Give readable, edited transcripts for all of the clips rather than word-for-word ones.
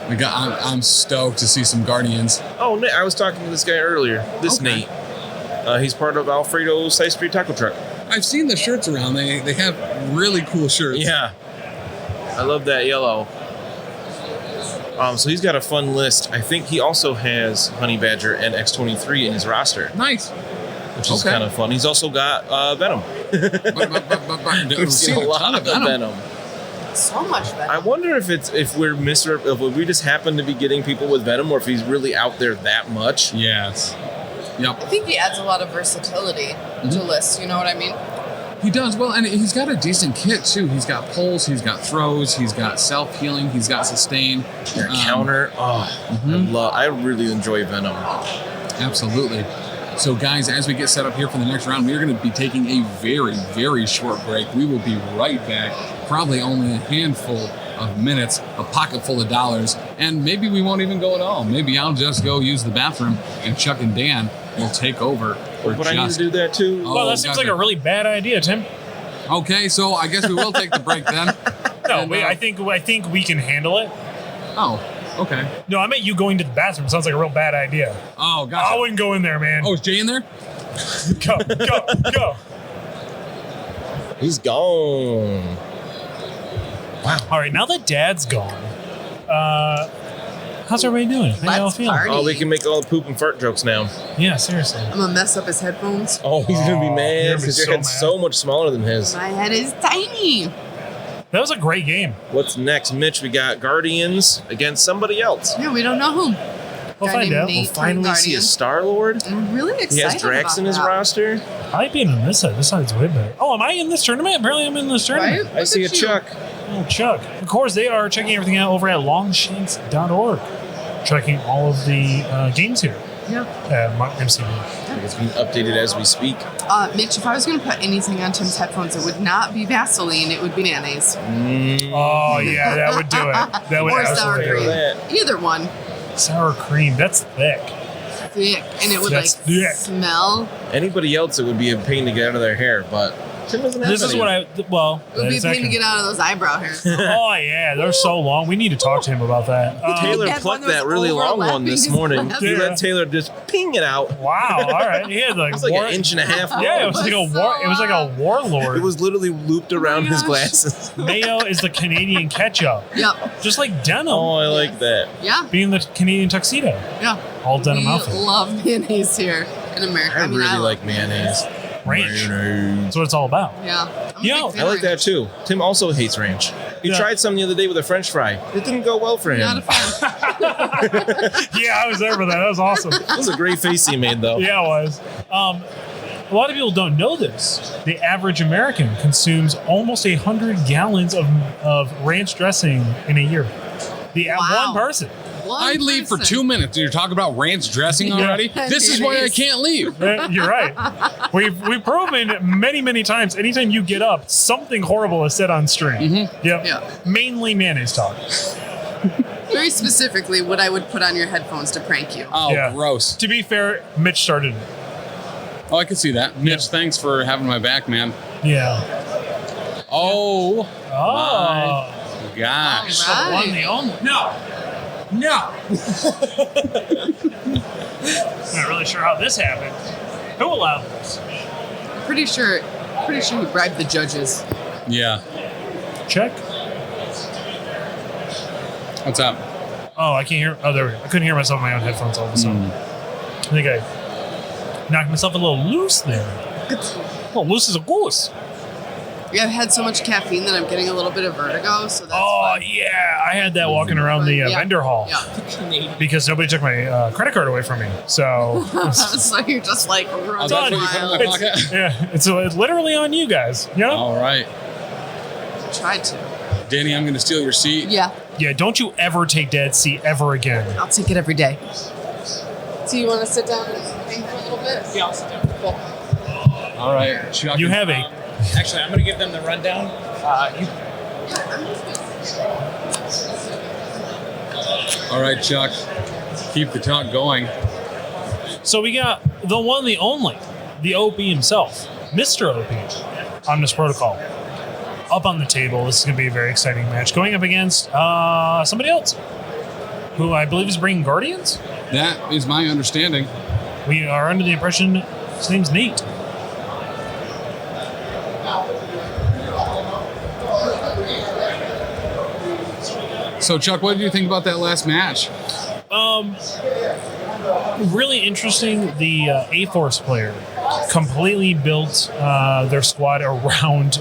I'm stoked to see some Guardians. Oh, Nate, I was talking to this guy earlier. Nate. He's part of Alfredo's Side Street Taco Truck. I've seen the shirts around. They have really cool shirts. Yeah. I love that yellow. So he's got a fun list. I think he also has Honey Badger and X-23 in his roster. Nice. Which is kind of fun. He's also got Venom. We've seen a lot of Venom. So much Venom. I wonder if if we just happen to be getting people with Venom, or if he's really out there that much. Yes. Yep. I think he adds a lot of versatility to lists. You know what I mean? He does. Well, and he's got a decent kit, too. He's got pulls, he's got throws, he's got self-healing, he's got sustain. Counter. I really enjoy Venom. Absolutely. So, guys, as we get set up here for the next round, we are going to be taking a very, very short break. We will be right back. Probably only a handful of minutes, a pocket full of dollars, and maybe we won't even go at all. Maybe I'll just go use the bathroom, and Chuck and Dan will take over. But I need to do that too. Well, that seems like a really bad idea, Tim. Okay, so I guess we will take the break then. Wait, I think we can handle it. Oh, okay. No, I meant you going to the bathroom. Sounds like a real bad idea. Oh, gotcha. I wouldn't go in there, man. Oh, is Jay in there? Go. He's gone. Wow. All right, now that Dad's gone, how's everybody doing? How y'all feeling? Party. Oh, we can make all the poop and fart jokes now. Yeah, seriously. I'm gonna mess up his headphones. Oh, he's gonna be mad because your head's so much smaller than his. My head is tiny. That was a great game. What's next, Mitch? We got Guardians against somebody else. Yeah, we don't know who. We'll find out. We'll finally see a Startlord. I'm really excited. He has Drax in his roster. I might be on this side. This side's way better. Oh, am I in this tournament? Apparently I'm in this tournament. Right? I see a Chuck. Oh, Chuck. Of course, they are checking everything out over at longshanks.org. Checking all of the games here. Yeah. MCB. It's being updated as we speak. Mitch, if I was going to put anything on Tim's headphones, it would not be Vaseline. It would be mayonnaise. Oh, yeah, that would do it. That would or sour absolutely cream. Either one. Sour cream. That's thick. Thick. And it would thick. Smell. Anybody else, it would be a pain to get out of their hair, but Tim doesn't have This is what it would be a pain to get out of those eyebrow hairs. Oh, yeah, they're so long. We need to talk to him about that. Taylor plucked that really long one this morning. You let Taylor just ping it out. Wow, all right. He had it was like an inch and a half long. Yeah, it was like a warlord. It was literally looped around his glasses. Mayo is the Canadian ketchup. Yep. Just like denim. Oh, I like that. Yeah. Being the Canadian tuxedo. Yeah. All denim outfit. We love mayonnaise here in America. I really like mayonnaise. Ranch. That's what it's all about. Yeah. I like that too. Tim also hates ranch. He tried some the other day with a French fry. It didn't go well for him. Not a fan. Yeah, I was there for that. That was awesome. It was a great face he made, though. Yeah, it was. A lot of people don't know this. The average American consumes almost 100 gallons of ranch dressing in a year. One person. I'd leave for 2 minutes. You're talking about ranch dressing already? Yeah. This is why I can't leave. You're right. We've proven many times, anytime you get up, something horrible is said on stream. Mm-hmm. Yep. Yeah. Mainly mayonnaise talk. Very specifically what I would put on your headphones to prank you. Oh, yeah. Gross. To be fair, Mitch started it. Oh, I can see that. Mitch, thanks for having my back, man. Yeah. Oh. My gosh. All right. The one, the only. No. Not really sure how this happened. Who allowed this? Pretty sure he bribed the judges. Yeah. Check. What's up? Oh, I can't hear. Oh, there we go. I couldn't hear myself in my own headphones all of a sudden. I think I knocked myself a little loose there. Well, loose as a goose. Yeah, I've had so much caffeine that I'm getting a little bit of vertigo, so that's yeah. I had that walking around the vendor hall. Yeah. Because nobody took my credit card away from me. So so you're just like running done. wild. It's literally on you guys. You know? All right. Tried to. Danny, I'm going to steal your seat. Yeah. Yeah, don't you ever take Dad's seat ever again. I'll take it every day. So you want to sit down and hang for a little bit? Yeah, I'll sit down. Cool. All right. Chuck, You have a... Actually, I'm going to give them the rundown. All right, Chuck. Keep the talk going. So we got the one, the only, the OP himself, Mr. OP, OmnusProtocol, up on the table. This is going to be a very exciting match. Going up against somebody else. who I believe is bringing Guardians. That is my understanding. We are under the impression his name's Nate. So, Chuck, what did you think about that last match? Really interesting. The A-Force player completely built their squad around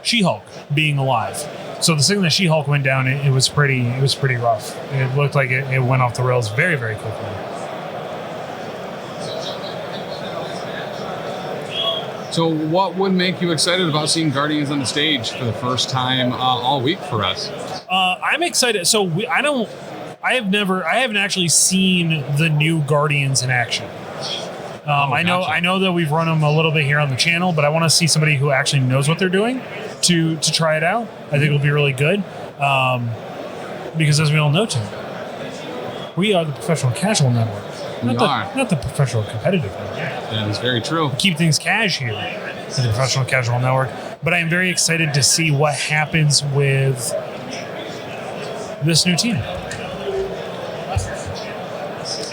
She-Hulk being alive. So the second that She-Hulk went down, it was pretty rough. It looked like it went off the rails very, very quickly. So what would make you excited about seeing Guardians on the stage for the first time all week for us? I'm excited. So I haven't actually seen the new Guardians in action. I know that we've run them a little bit here on the channel, but I want to see somebody who actually knows what they're doing to try it out. I think it'll be really good. Because as we all know, Tim, we are the professional casual network. Not the professional competitive network. That is very true. Keep things cash here at the Professional Casual Network. But I am very excited to see what happens with this new team.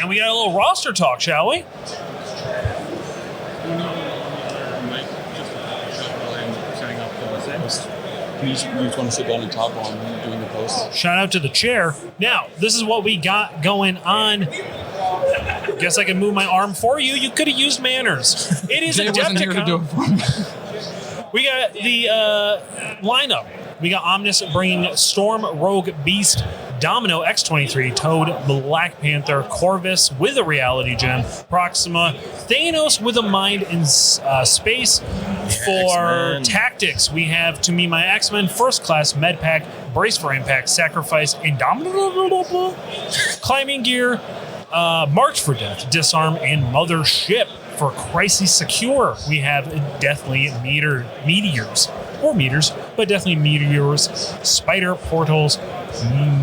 And we got a little roster talk, shall we? You just want to sit down and talk while I'm doing the post? Shout out to the chair. Now, this is what we got going on. Guess I can move my arm for you. You could have used manners. It is Jay wasn't here to do it for me. We got the lineup. We got Omnus bringing Storm, Rogue, Beast, Domino, X23, Toad, Black Panther, Corvus with a reality gem, Proxima, Thanos with a mind in space. For X-Men. tactics, we have To Me My X-Men, First Class, Medpack, Brace for Impact, Sacrifice, Indomitable, Climbing Gear, March for Death, Disarm, and Mothership. For Crisis Secure, we have Deathly Meteors, or Meters, but Deathly Meteors, Spider Portals,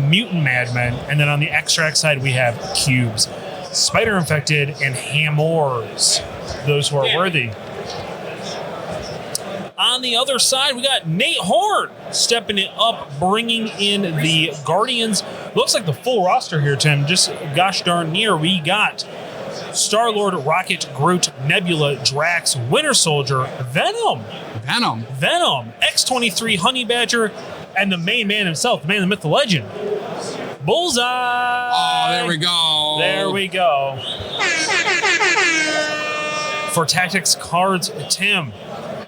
Mutant Madmen, and then on the extract side, we have Cubes, Spider Infected, and Hammors, those who are worthy. On the other side, we got Nate Horn stepping it up, bringing in the Guardians. Looks like the full roster here, Tim. Just gosh darn near. We got Startlord, Rocket, Groot, Nebula, Drax, Winter Soldier, Venom, X23, Honey Badger, and the main man himself, the man, the myth, the legend, Bullseye. Oh, there we go. There we go. For tactics cards, Tim,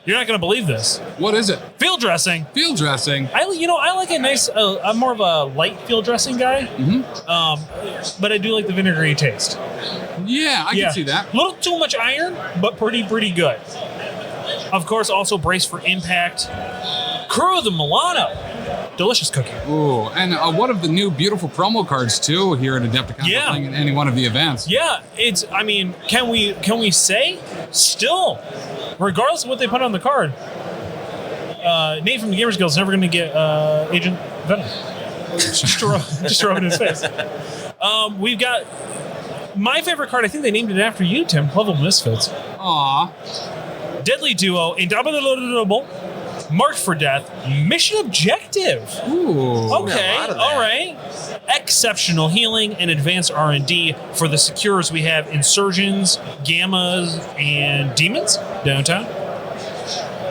you're not going to believe this. What is it? Field dressing. Field dressing. I like a nice. I'm more of a light field dressing guy. But I do like the vinegary taste. Yeah, I can see that. A little too much iron, but pretty good. Of course, also Brace for Impact. Crew of the Milano. Delicious cookie. Ooh, and one of the new beautiful promo cards too here at Adepticon. Yeah. Playing in any one of the events. Yeah, it's. I mean, can we say still, regardless of what they put on the card, Nate from the Gamers Guild is never going to get Agent Venom. just throw it in his face. We've got my favorite card. I think they named it after you, Tim. Lovable Misfits. Aw. Deadly Duo, Indomitable, March for Death, Mission Objective. Ooh. Okay, all right. Xceptional Healing and Advanced R&D. For the Secures, we have Insurgents, Gammas, and Demons downtown.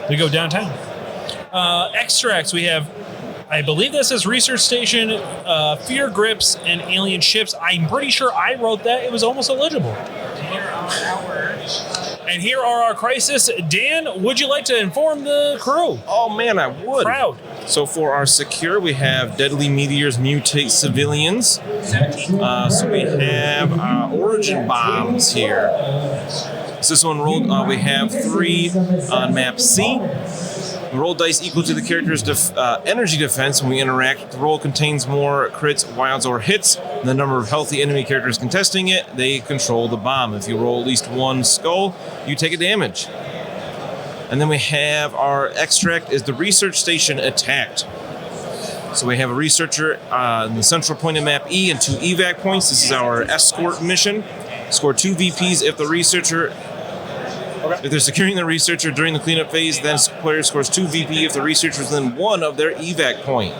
We go downtown. Extracts, we have, I believe this is Research Station, Fear Grips, and Alien Ships. I'm pretty sure I wrote that. It was almost illegible. And here are our crisis. Dan, would you like to inform the crew? Oh man, I would. Proud. So for our secure, we have Deadly Meteors mutate civilians. So we have origin bombs here. So this one rolled. We have 3 on map C. We roll dice equal to the character's energy defense when we interact. The roll contains more crits, wilds, or hits than the number of healthy enemy characters contesting it. They control the bomb. If you roll at least 1 skull, you take a damage. And then we have our extract is the research station attacked. So we have a researcher in the central point of map E and 2 evac points. This is our escort mission. Score 2 VPs if the researcher If they're securing the researcher during the cleanup phase, then player scores 2 VP if the researcher is within 1 of their evac point.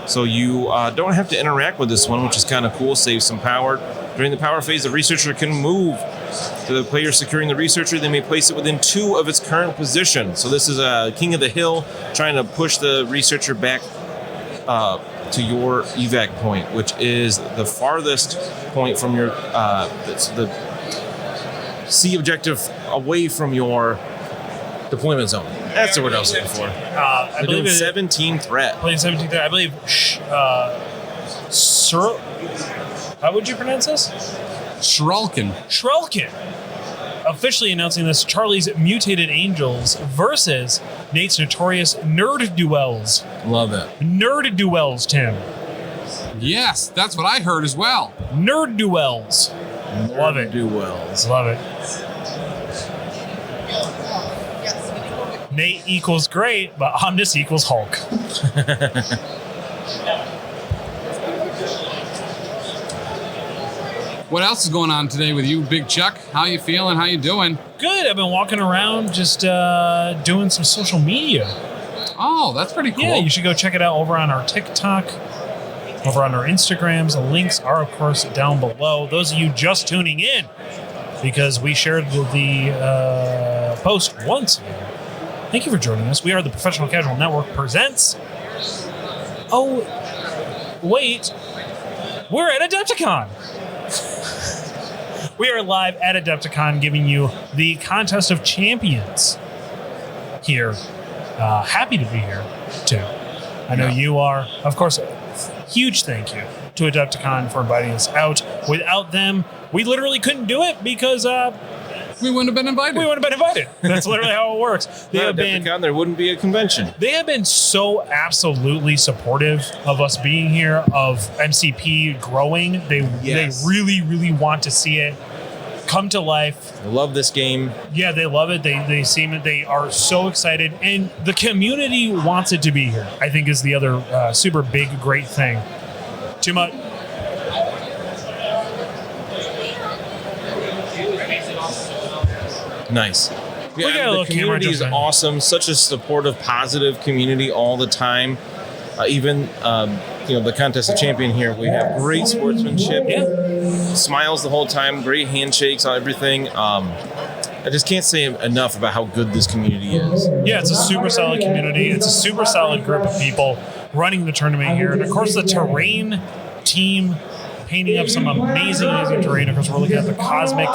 So you don't have to interact with this one, which is kind of cool. Save some power. During the power phase, the researcher can move to the player securing the researcher. They may place it within 2 of its current position. So this is a King of the Hill trying to push the researcher back to your evac point, which is the farthest point from your the C objective away from your deployment zone. That's the word I was looking for. I believe it's 17 threat. Playing 17 threat. I believe. How would you pronounce this? Shrulkin. Officially announcing this: Charlie's Mutated Angels versus Nate's notorious Nerd Duels. Love it. Nerd Duels, Tim. Yes, that's what I heard as well. Nerd Duels. Love it. Duels. Love it. Nate equals great, but Omnus equals Hulk. What else is going on today with you, Big Chuck? How you feeling? How you doing? Good. I've been walking around just doing some social media. Oh, that's pretty cool. Yeah, you should go check it out over on our TikTok, over on our Instagrams. The links are, of course, down below. Those of you just tuning in, because we shared the post once again. Thank you for joining us. We are the Professional Casual Network presents... Oh, wait. We're at Adepticon. We are live at Adepticon giving you the Contest of Champions here. Happy to be here, too. I know you are. Of course, huge thank you to Adepticon for inviting us out. Without them, we literally couldn't do it because... we wouldn't have been invited. That's literally how it works. Adepticon, there wouldn't be a convention. They have been so absolutely supportive of us being here, of MCP growing. They really, really want to see it come to life. I love this game. Yeah, they love it. They seem it. They are so excited, and the community wants it to be here. I think is the other super big great thing. Too much. Nice. Look at the community is awesome. Such a supportive, positive community all the time. Even the Contest of Champion here, we have great sportsmanship. Yeah. Smiles the whole time. Great handshakes on everything. I just can't say enough about how good this community is. Yeah, it's a super solid community. It's a super solid group of people running the tournament here, and of course the terrain team painting up some amazing terrain. Of course, we're looking at the Cosmic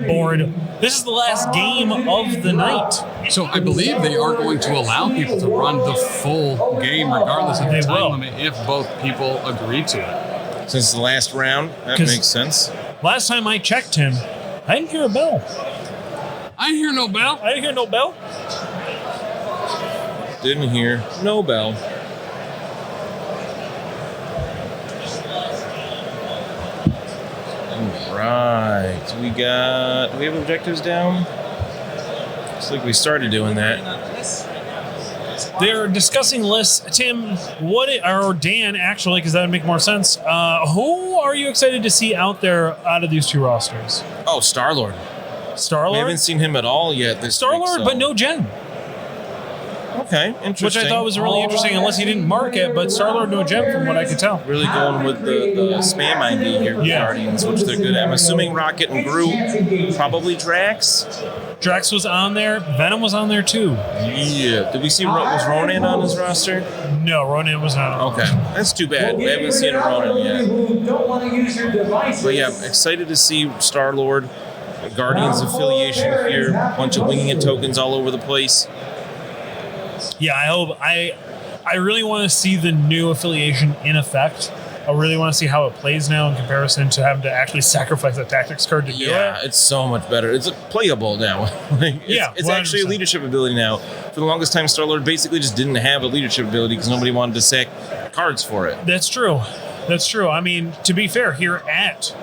board. This is the last game of the night. So I believe they are going to allow people to run the full game regardless of the time limit if both people agree to it. Since the last round, that makes sense. Last time I checked him, I didn't hear a bell. I didn't hear no bell. Didn't hear no bell. Right. Do we have objectives down? Looks like we started doing that. They're discussing lists. Tim, or Dan, actually, because that would make more sense. Who are you excited to see out there out of these two rosters? Oh, Startlord. We haven't seen him at all yet this week, Startlord, but no Gen. Okay, interesting. Which I thought was really interesting, unless he didn't mark it, but Startlord, no Gem from what I could tell. Really going with the spam ID here with Guardians, which they're good at. I'm assuming Rocket and Groot, probably Drax. Drax was on there. Venom was on there too. Yeah. Did we see, was Ronan on his roster? No, Ronan was not on. Okay, that's too bad. We haven't seen Ronan yet. But yeah, excited to see Startlord. Guardians affiliation here. A bunch of Winging It tokens all over the place. Yeah, I hope. I really want to see the new affiliation in effect. I really want to see how it plays now in comparison to having to actually sacrifice a tactics card to do it. Yeah, it's so much better. It's playable now. It's actually a leadership ability now. For the longest time, Starlord basically just didn't have a leadership ability because nobody wanted to sack cards for it. That's true. I mean, to be fair, here at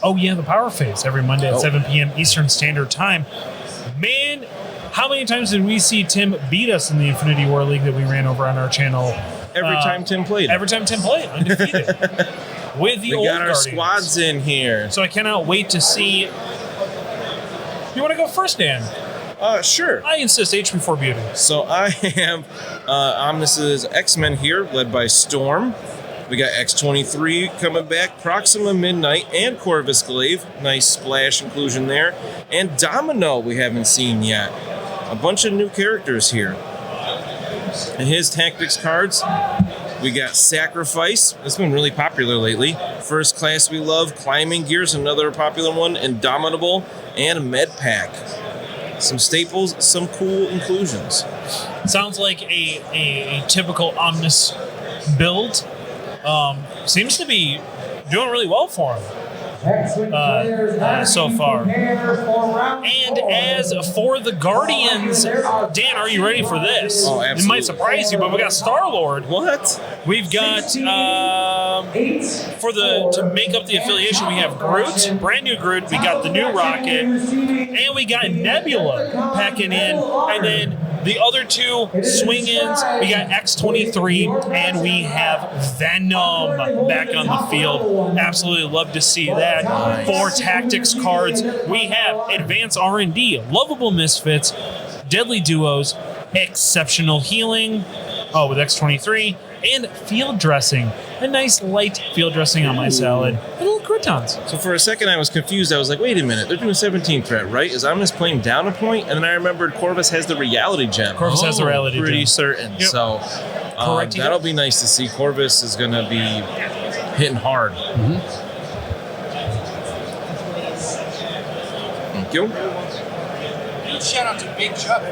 the Power Phase every Monday at 7 p.m. Eastern Standard Time. Man, how many times did we see Tim beat us in the Infinity War League that we ran over on our channel? Every time Tim played. Undefeated. With the old got our Guardians. squads in here. So I cannot wait to see. You want to go first, Dan? Sure. I insist, H before beauty. So I have Omnus's X-Men here, led by Storm. We got X-23 coming back, Proxima Midnight, and Corvus Glaive. Nice splash inclusion there. And Domino we haven't seen yet. A bunch of new characters here. And his tactics cards, we got Sacrifice. That's been really popular lately. First Class we love. Climbing Gear's another popular one. Indomitable and Medpack. Some staples, some cool inclusions. Sounds like a typical Omnus build. Seems to be doing really well for him so far. And as for the Guardians, Dan, are you ready for this? Oh, absolutely. It might surprise you, but we got Startlord. What? We've got to make up the affiliation, we have Groot, brand new Groot. We got the new Rocket, and we got Nebula packing in, and then the other two swing-ins, we got X-23, and we have Venom back on the field. Absolutely love to see that. Nice. 4 tactics cards. We have Advanced R&D, Lovable Misfits, Deadly Duos, Xceptional Healing, with X-23, and Field Dressing. A nice light field dressing on my salad. And little croutons. So for a second I was confused. I was like, wait a minute, they're doing 17 threat, right? Is Omnus playing down a point? And then I remembered Corvus has the reality gem. Corvus has the reality Pretty gem. certain. Yep. So Correct. that'll be nice to see. Corvus is going to be hitting hard. Thank you. Shout out to Big Chuck.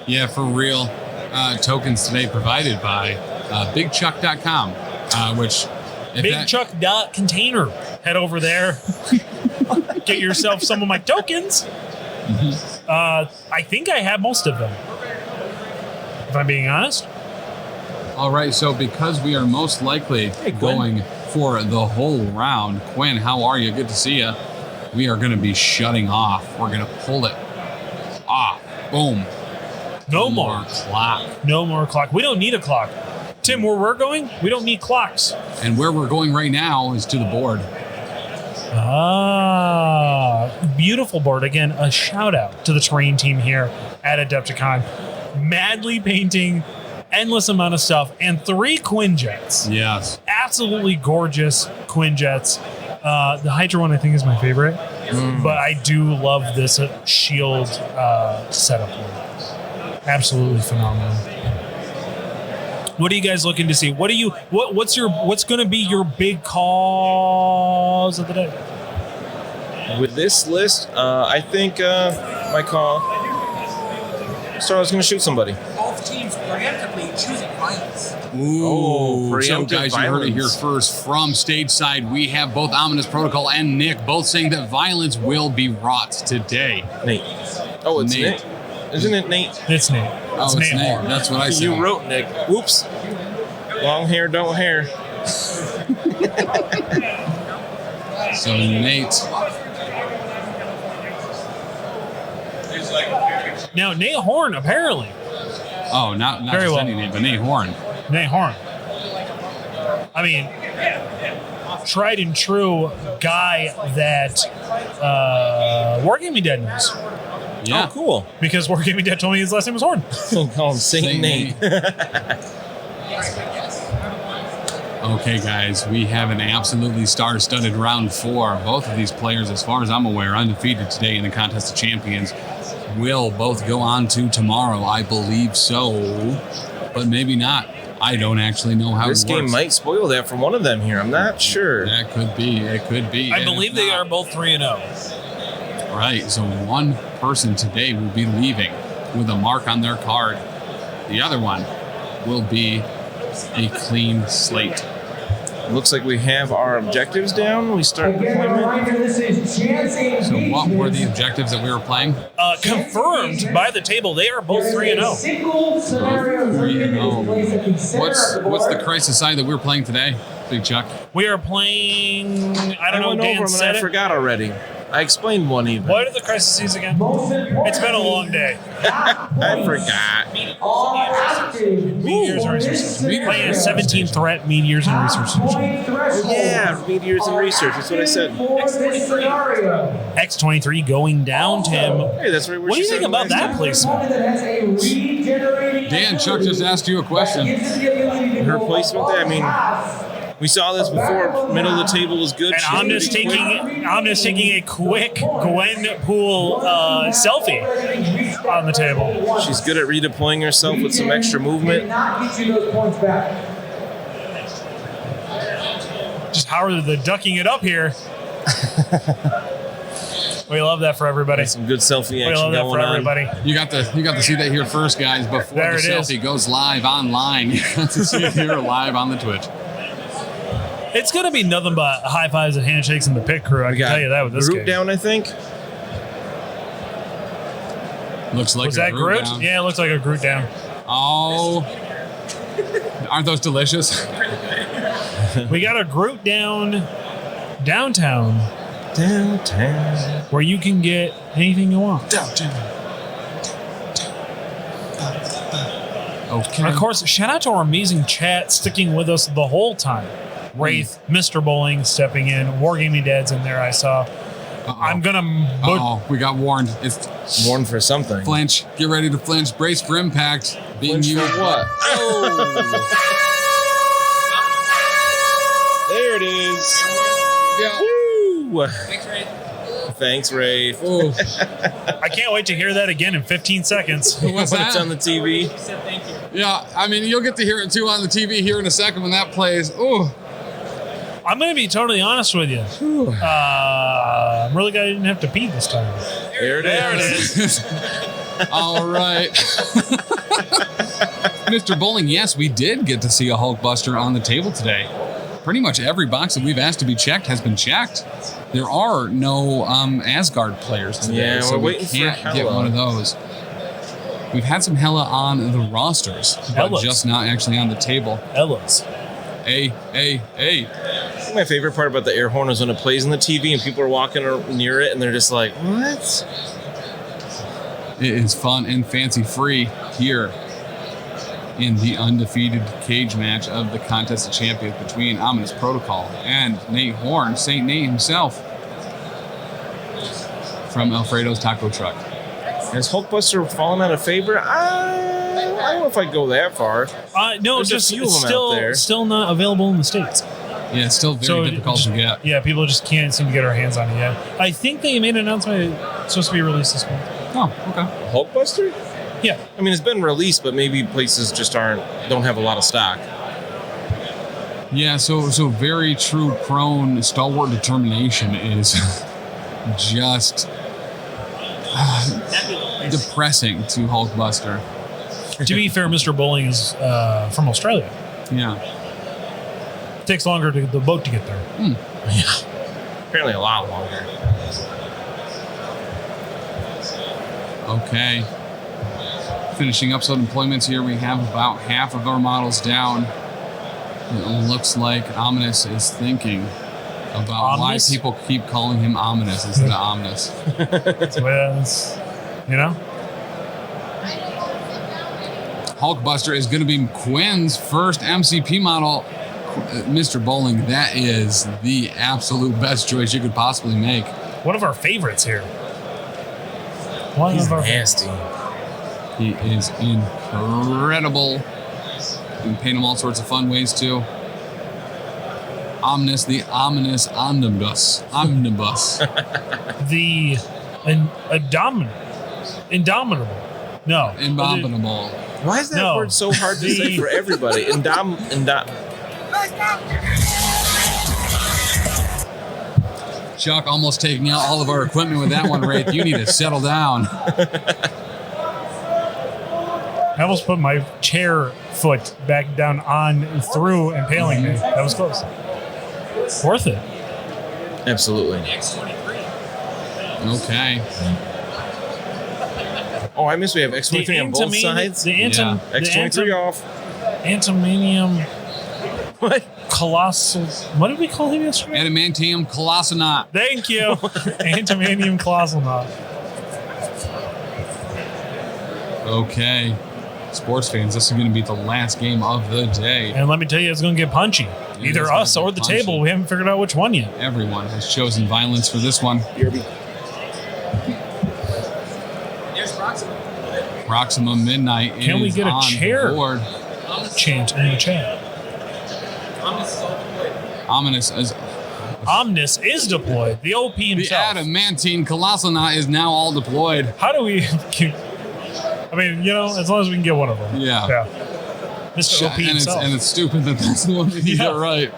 Yeah, for real. Tokens today provided by BigChuck.com, which... BigChuck.container. Head over there. Get yourself some of my tokens. I think I have most of them, if I'm being honest. All right, so because we are most likely going for the whole round, Quinn, how are you? Good to see you. We are going to be shutting off. We're going to pull it off. Boom. No more clock. No more clock. We don't need a clock. Tim, where we're going, we don't need clocks. And where we're going right now is to the board. Beautiful board. Again, a shout out to the terrain team here at Adepticon. Madly painting endless amount of stuff and 3 Quinjets. Yes. Absolutely gorgeous Quinjets. The Hydra one I think is my favorite, but I do love this shield setup one. Absolutely phenomenal. What are you guys looking to see? What's going to be your big cause of the day? With this list, I think my call. Startlord's going to shoot somebody. Both teams preemptively choosing violence. Ooh, so preemptive guys, you heard it here violence. first from stage side. We have both OmnusProtocol and Nick both saying that violence will be wrought today. Nate. Oh, it's Nate. Nate. Isn't it Nate? It's Nate. Oh, it's Nate. Horn. That's what I said. You wrote Nick. Whoops. Long hair, don't hair. So Nate. Now, Nate Horn, apparently. Oh, not Very just well. any name, but Nate Horn. Nate Horn. I mean, tried and true guy that Wargaming Dead knows. Yeah. Oh, cool. Because Wargaming Dead told me his last name was Horn. Call him Saint Saint Nate. Okay, guys, we have an absolutely star-studded round 4. Both of these players, as far as I'm aware, undefeated today in the Contest of Champions, will both go on to tomorrow. I believe so, but maybe not. I don't actually know how This it game works. might spoil that for one of them here. I'm not sure. That could be. It could be. I And believe if they not- are both 3-0. Right, so one person today will be leaving with a mark on their card. The other one will be a clean slate. Looks like we have our objectives down. We start deployment. So what were the objectives that we were playing? Confirmed by the table, they are both 3-0. 3-0. What's the crisis side that we were playing today, Big Chuck? We are playing, I don't know, went Dan over them said and I it. forgot already. I explained one even. What are the crises again? It's been a long day. I forgot. Meteors and research. Playing a 17 threat Meteors and research. Yeah, Meteors and research. That's what I said. X23 going down, Tim. Hey, that's right. What do you think about that placement? Dan, Chuck just asked you a question. Her placement there. I mean, we saw this before. Middle of the table was good. And Omnus taking a quick Gwen pool selfie on the table. She's good at redeploying herself with some extra movement. Just Howard the ducking it up here. We love that for everybody. Some good selfie We action love that going for on. everybody. You got to see that here first, guys, before There the it is. selfie goes live online. You got to see it here live on the Twitch. It's going to be nothing but high fives and handshakes in the pit crew. I can tell you that with this Groot game. down, I think. Looks like Was a that Groot Groot? down. Yeah, it looks like a Groot down. Oh, aren't those delicious? We got a Groot down downtown where you can get anything you want. Okay. And of course, shout out to our amazing chat sticking with us the whole time. Wraith, Mr. Bowling stepping in, Wargaming Dad's in there, I saw. I'm going to... Oh, we got warned. It's Warned for something. flinch. Get ready to flinch. Brace for impact. Being Flinch you. for what? Oh. There it is. Yeah. Woo. Thanks, Ray. Thanks, Ray. Oh, I can't wait to hear that again in 15 seconds. what's When it's on that? the TV. He said thank you. Yeah, I mean, you'll get to hear it too on the TV here in a second when that plays. Oh, I'm going to be totally honest with you. I'm really glad I didn't have to pee this time. There it is. all right. Mr. Bowling, yes, we did get to see a Hulkbuster on the table today. Pretty much every box that we've asked to be checked has been checked. There are no Asgard players today, Yeah, so we're we waiting for can't get Hela. one of those. We've had some Hela on the rosters, but Helas. just not actually on the table. Ellis. Hey. My favorite part about the air horn is when it plays on the TV and people are walking near it and they're just like, what? It is fun and fancy-free here in the undefeated cage match of the Contest of Champions between OmnusProtocol and Nate Horn, St. Nate himself, from Alfredo's Taco Truck. Has Hulkbuster fallen out of favor? I don't know if I'd go that far. No, There's a just few it's of 'em out there. still not available in the States. Yeah, it's still very difficult to get. Yeah, people just can't seem to get our hands on it yet. I think they made an announcement it's supposed to be released this month. Oh, okay. Hulkbuster? Yeah. I mean, it's been released, but maybe places just don't have a lot of stock. Yeah, so very true prone stalwart determination is just depressing to Hulkbuster. To be fair, Mr. Bowling is from Australia. Yeah. It takes longer to the boat to get there. Apparently a lot longer. Okay. Finishing up some deployments here, we have about half of our models down. It looks like Omnus is thinking about why Omnus? people keep calling him Ominous instead of Omnus. Well, it's, you know? Hulkbuster is going to be Quinn's first MCP model. Mr. Bowling, that is the absolute best choice you could possibly make. One of our favorites here. One He's of our nasty. He is incredible. You can paint him all sorts of fun ways too. Omnus, the ominous omnibus. The Indomitable. No. Abominable. Why is that No. word so hard to say for everybody? Chuck almost taking out all of our equipment with that one, Wraith. You need to settle down. I almost put my chair foot back down on through impaling me. That was close. Worth it. Absolutely. Okay. Oh, I miss we have X23 on both sides. The Yeah. X23 off. Antimanium What? Colossal. What did we call him yesterday? Adamantium Colossonaut. Thank you. Antimanium Colossalnaut. Okay. Sports fans, this is going to be the last game of the day. And let me tell you, it's going to get punchy. It Either is gonna us get or the punchy. table. We haven't figured out which one yet. Everyone has chosen violence for this one. There's Proxima. Proxima Midnight Can we is get a on chair? the board. Chant in the chat. Omnus is all deployed. Ominous as Omnus is deployed. The OP the himself. Adamantine Colossonaut is now all deployed. How do we... I mean, you know, as long as we can get one of them. Yeah. Mr. OP And himself. it's stupid that that's the one that you Yeah. get right.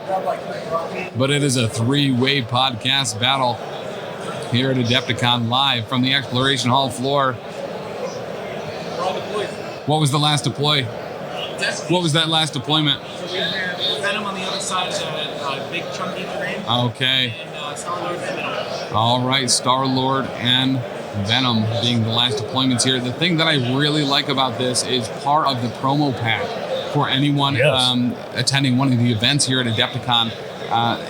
But it is a three-way podcast battle here at Adepticon live from the Exploration Hall floor. We're all deployed. What was the last deploy? Destiny. What was that last deployment? So we have Venom on the other side of the big chunky terrain. Okay. And Startlord in the middle. All right, Starlord and Venom being the last deployments here. The thing that I really like about this is part of the promo pack for anyone Yes. attending one of the events here at Adepticon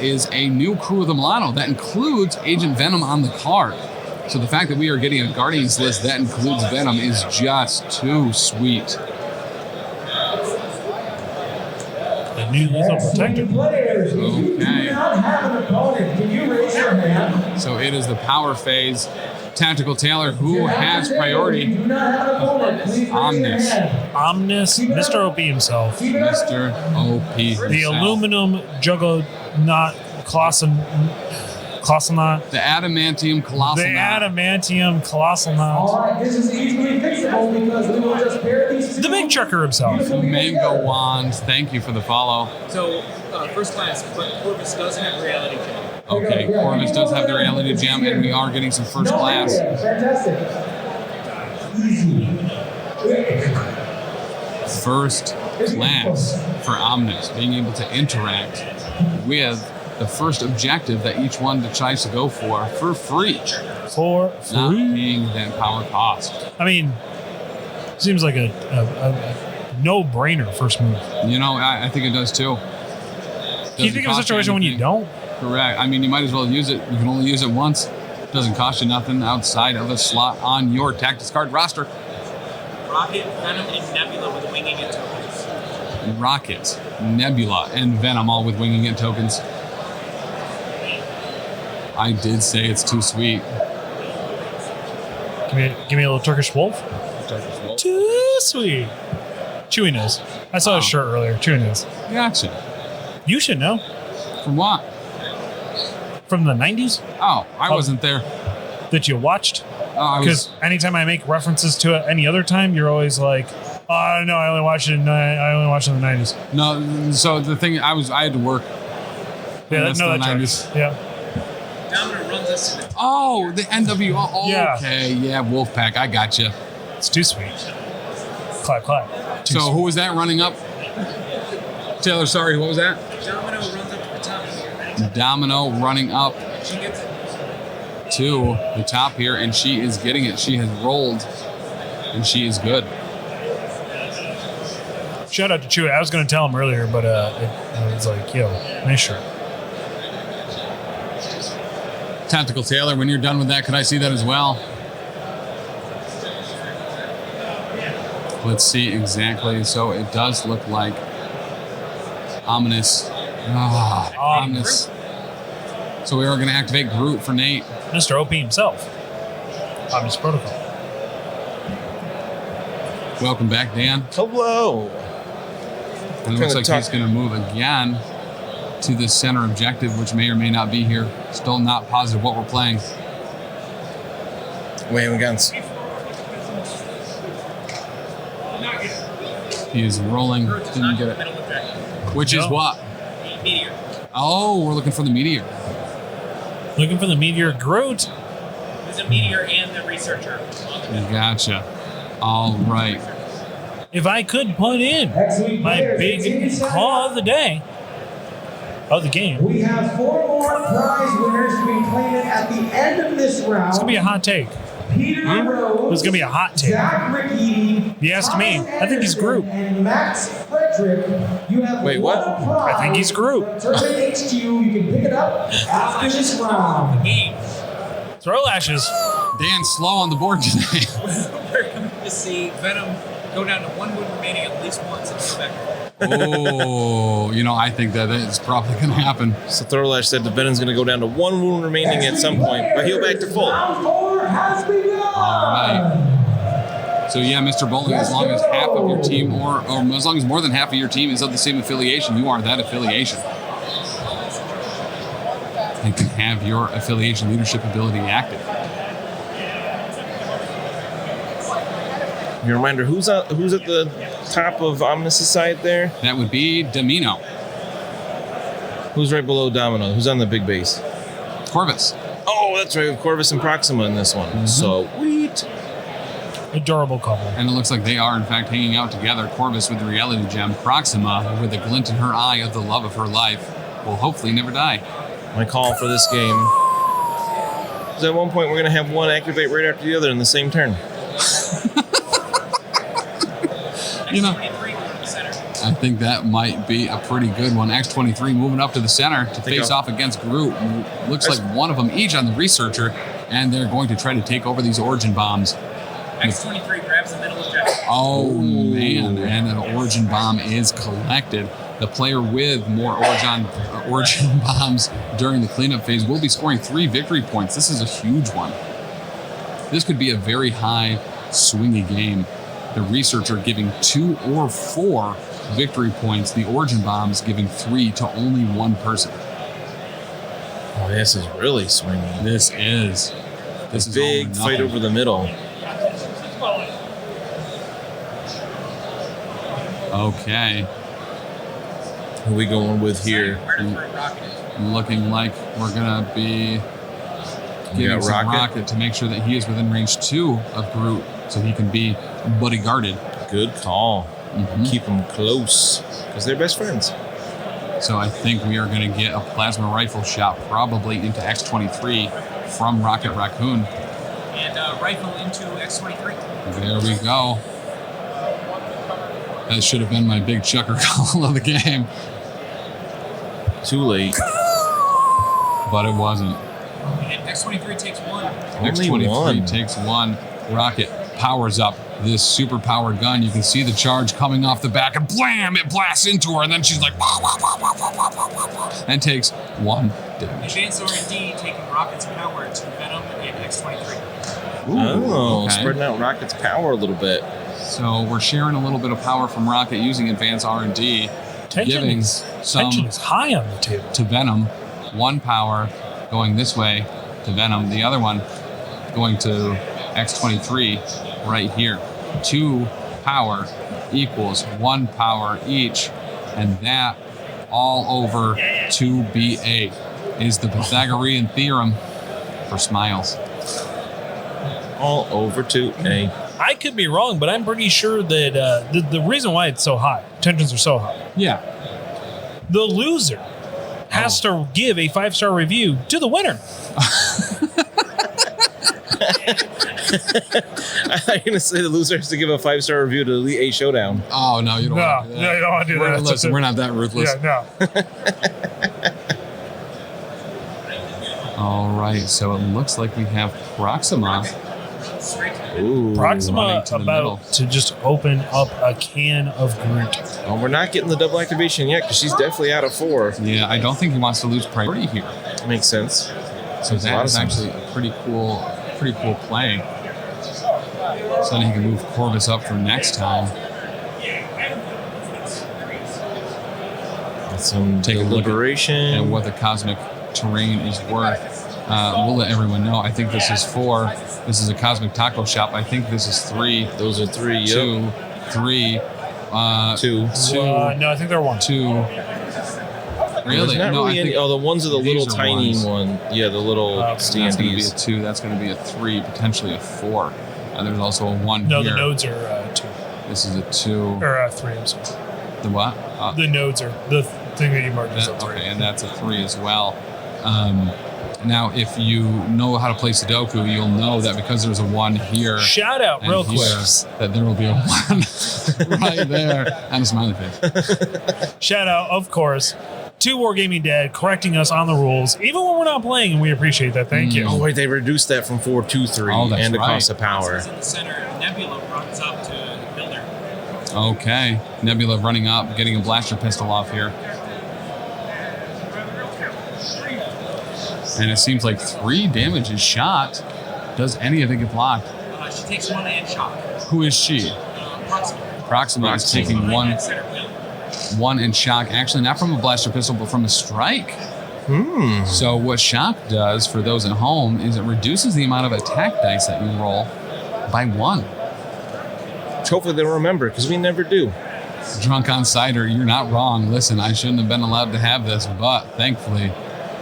is a new Crew of the Milano that includes Agent Venom on the card. So the fact that we are getting a Guardians list that includes Venom is just too sweet. The new lethal protector. Players, if you do Okay. not have an opponent, can you raise your hand? So it is the power phase. Tactical Taylor, who has If you priority? do not have an opponent, please raise your Omnus. hand. Omnus, Mr. OP himself. Keep it up. Mr. OP. The himself. aluminum juggernaut Colossalnaut. The Adamantium The Colossonaut. adamantium Colossalnaut. All right, this is easily fixable because we will just pair these two. The big chucker himself. Mango Wand, thank you for the follow. So, first class, but Corvus does have reality check. Okay, Corvus does have the reality gem, and we are getting some first No, class. yeah, fantastic. Easy. First class for Omnus, being able to interact with the first objective that each one decides to go for free, For not free. paying that power cost. I mean, seems like a no-brainer first move. You know, I think it does too. Can you Doesn't think of a cost situation when you anything. don't? Correct. I mean, you might as well use it. You can only use it once. Doesn't cost you nothing outside of a slot on your tactics card roster. Rocket, Venom, and Nebula with winging it tokens. Rocket, Nebula, and Venom all with winging it tokens. I did say it's too sweet. Give me a little Turkish wolf. Too sweet. Chewy knows. I saw his shirt earlier. Chewy knows. Gotcha. You should know. From what? From the 90s Oh, I wasn't there. that you watched. I was, Because anytime I make references to it any other time, you're always like, oh, I don't know. I only watched it in the 90s. no. So the thing, I had to work. Yeah, That's no, the that's 90s. right. Yeah. Domino runs us to the Oh, the NWO. Oh, Yeah. okay, yeah, Wolfpack. I got you. It's too sweet. Clap, clap. Too So sweet. who was that running up? Taylor, sorry, what was that? Domino runs up to the top here. Domino running up She gets it. to the top here, and she is getting it. She has rolled, and she is good. Shout out to Chewy. I was going to tell him earlier, but it was like, yo, nice shirt. Tactical Taylor, when you're done with that, could I see that as well? Let's see exactly. So it does look like ominous. Ominous. So we are going to activate Groot for Nate. Mr. OP himself. OmnusProtocol. Welcome back, Dan. Hello. And it looks Kinda like he's going to move again to the center objective, which may or may not be here. Still not positive what we're playing. Waving guns. He is rolling. Groot does Didn't not get get the it. middle objective. Which is No. what? The Meteor. Oh, we're looking for the meteor. Looking for the Meteor Groot. There's a Meteor and the Researcher. Gotcha. All right. If I could put in Excellent my players. big Continue to sign call up. of the day, of the game, We have 4 more prize winners to be claimed at the end of this round. it's going to be a hot take. Peter Rose, Who's gonna be a hot take? Zach Ricky, If you ask me, I think he's Groot. and Max Frederick. You have Wait, what? I think he's Groot. Tournament HQ. You can pick it up after this round. Game. Throw lashes. Dan slow on the board today. We're going to see Venom go down to 1 wound remaining at least once and go back. Oh, I think that is probably going to happen. So Thorlash said the Venom's going to go down to 1 wound remaining at some point, but he'll back to full. Round 4 has begun. All right. So yeah, Mr. Bowling, as long as half of your team, or as long as more than half of your team is of the same affiliation, you are that affiliation. And can have your affiliation leadership ability active. Your reminder, who's at the top of Omnus' side there? That would be Domino. Who's right below Domino? Who's on the big base? Corvus. Oh, that's right, with Corvus and Proxima in this one. Mm-hmm. Sweet. Adorable couple. And it looks like they are, in fact, hanging out together. Corvus with the reality gem. Proxima, with a glint in her eye of the love of her life, will hopefully never die. My call for this game is at one point we're going to have one activate right after the other in the same turn. I think that might be a pretty good one. X-23 moving up to the center to face off against Groot. Looks like one of them each on the Researcher, and they're going to try to take over these Origin Bombs. X-23 grabs the middle objective. Oh, man. And an Origin Bomb is collected. The player with more Origin Bombs during the cleanup phase will be scoring 3 victory points. This is a huge one. This could be a very high swingy game. The Researcher giving 2 or 4 victory points. The Origin Bombs giving 3 to only one person. Oh, this is really swingy. This is Big all or fight nothing. over the middle. Okay. Who are we going with here? Looking like we're going to be giving some Rocket to make sure that he is within range 2 of Groot so he can be bodyguarded. Good call. Mm-hmm. Keep them close because they're best friends. So I think we are going to get a plasma rifle shot probably into X-23 from Rocket Raccoon. And rifle into X-23. There we go. That should have been my big chucker call of the game. Too late. But it wasn't. And X-23 takes 1. X-23 one. takes 1. Rocket powers up this super powered gun. You can see the charge coming off the back, and blam, it blasts into her, and then she's like, wah, wah, wah, wah, wah, wah, wah, wah, wah, and takes 1 damage. Advanced R&D taking Rocket's power to Venom and X-23. Oh, okay. spreading out Rocket's power a little bit. So we're sharing a little bit of power from Rocket using advanced R&D, Tension is high on the table. to Venom. 1 power going this way to Venom. The other one going to X-23 right here. 2 power equals 1 power each, and that all over 2BA is the Pythagorean theorem for smiles. All over to A. I could be wrong, but I'm pretty sure that the reason why it's so high, tensions are so high, Yeah. the loser has to give a 5-star review to the winner. I'm going to say the loser has to give a 5-star review to the Elite 8 Showdown. Oh, no, you don't want to do that. No, you don't want to do that. Listen, we're not that ruthless. Yeah, no. All right, so it looks like we have Proxima. Ooh. Proxima running to the middle. about to just open up a can of Groot. Oh, we're not getting the double activation yet because she's definitely out of 4. Yeah, I don't think he wants to lose priority here. Makes sense. So that is actually a pretty cool play. So then he can move Corvus up for next time. Some Take a look deliberation. And what the cosmic terrain is worth. We'll let everyone know. I think this is 4. This is a cosmic taco shop. I think this is 3. Those are 3. 2, 3. 2. 2. No, I think they're 1. 2. There's Really? not No, really I any. think Oh, the ones are the these little are tiny ones. one. Yeah, the little That's going to be a standees. 2. That's going to be a 3. Potentially a 4. And there's also a 1 No, here. the nodes are 2. This is a 2. Or 3, I'm sorry. The what? The nodes are the thing that you marked as a 3. Okay, and that's a 3 as well. Now, if you know how to play Sudoku, you'll know that because there's a 1 here. Shout out and real here, quick. that there will be a 1 right there and a smiley face. Shout out, of course, to Wargaming Dad correcting us on the rules, even when we're not playing, and we appreciate that. Thank you. Oh, wait, they reduced that from 4 to 3 Oh, that's and the right. cost of power. In the center, Nebula runs up to the builder. Okay. Nebula running up, getting a blaster pistol off here. And it seems like 3 damage is shot. Does any of it get blocked? She takes 1 and shock. Who is she? Proxima. Proxima is taking 1 and shock. Actually, not from a blaster pistol, but from a strike. So what shock does for those at home is it reduces the amount of attack dice that you roll by 1. Hopefully they'll remember, because we never do. Drunk on cider, you're not wrong. Listen, I shouldn't have been allowed to have this, but thankfully,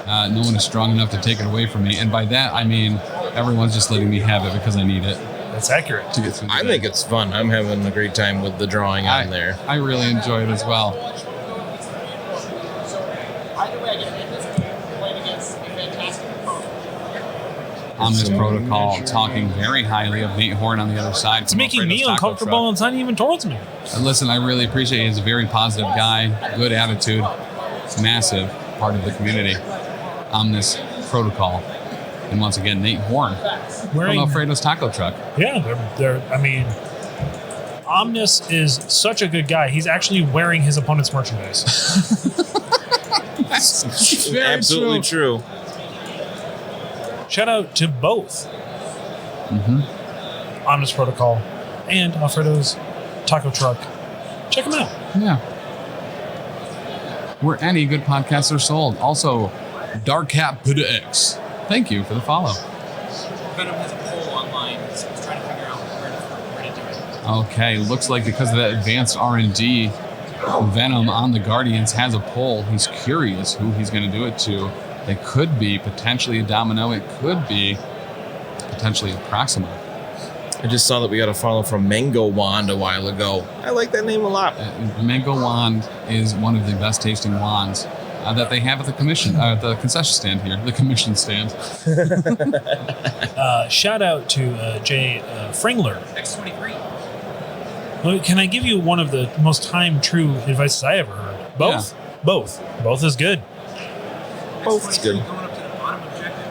no one is strong enough to take it away from me. And by that, I mean everyone's just letting me have it because I need it That's accurate. to get through the I day. think it's fun. I'm having a great time with the drawing on there. I really enjoy it as well. OmnusProtocol talking very highly of Nate Horn on the other side. It's making me uncomfortable, and it's not even towards me. Listen, I really appreciate it. He's a very positive guy, good attitude, massive part of the community. OmnusProtocol. And once again, Nate Horn from Wearing, Alfredo's Taco Truck. yeah, I mean, Omnus is such a good guy. He's actually wearing his opponent's merchandise. That's very Absolutely true. Shout out to both Omnus Protocol and Alfredo's Taco Truck. Check them out. Yeah. Where any good podcasts are sold. Also, Dark Cat X. Thank you for the follow. Venom has a poll online, so he's trying to figure out where to do it. Okay, looks like because of that advanced R&D, Venom on the Guardians has a poll. He's curious who he's going to do it to. It could be potentially a Domino. It could be potentially a Proxima. I just saw that we got a follow from Mango Wand a while ago. I like that name a lot. Mango Wand is one of the best tasting wands that they have at the the concession stand here, the commission stand. Shout out to Jay Fringler. X23. Well, can I give you one of the most time-true advices I ever heard? Both. Yeah. Both is good. Both is good. Going up to the bottom objective.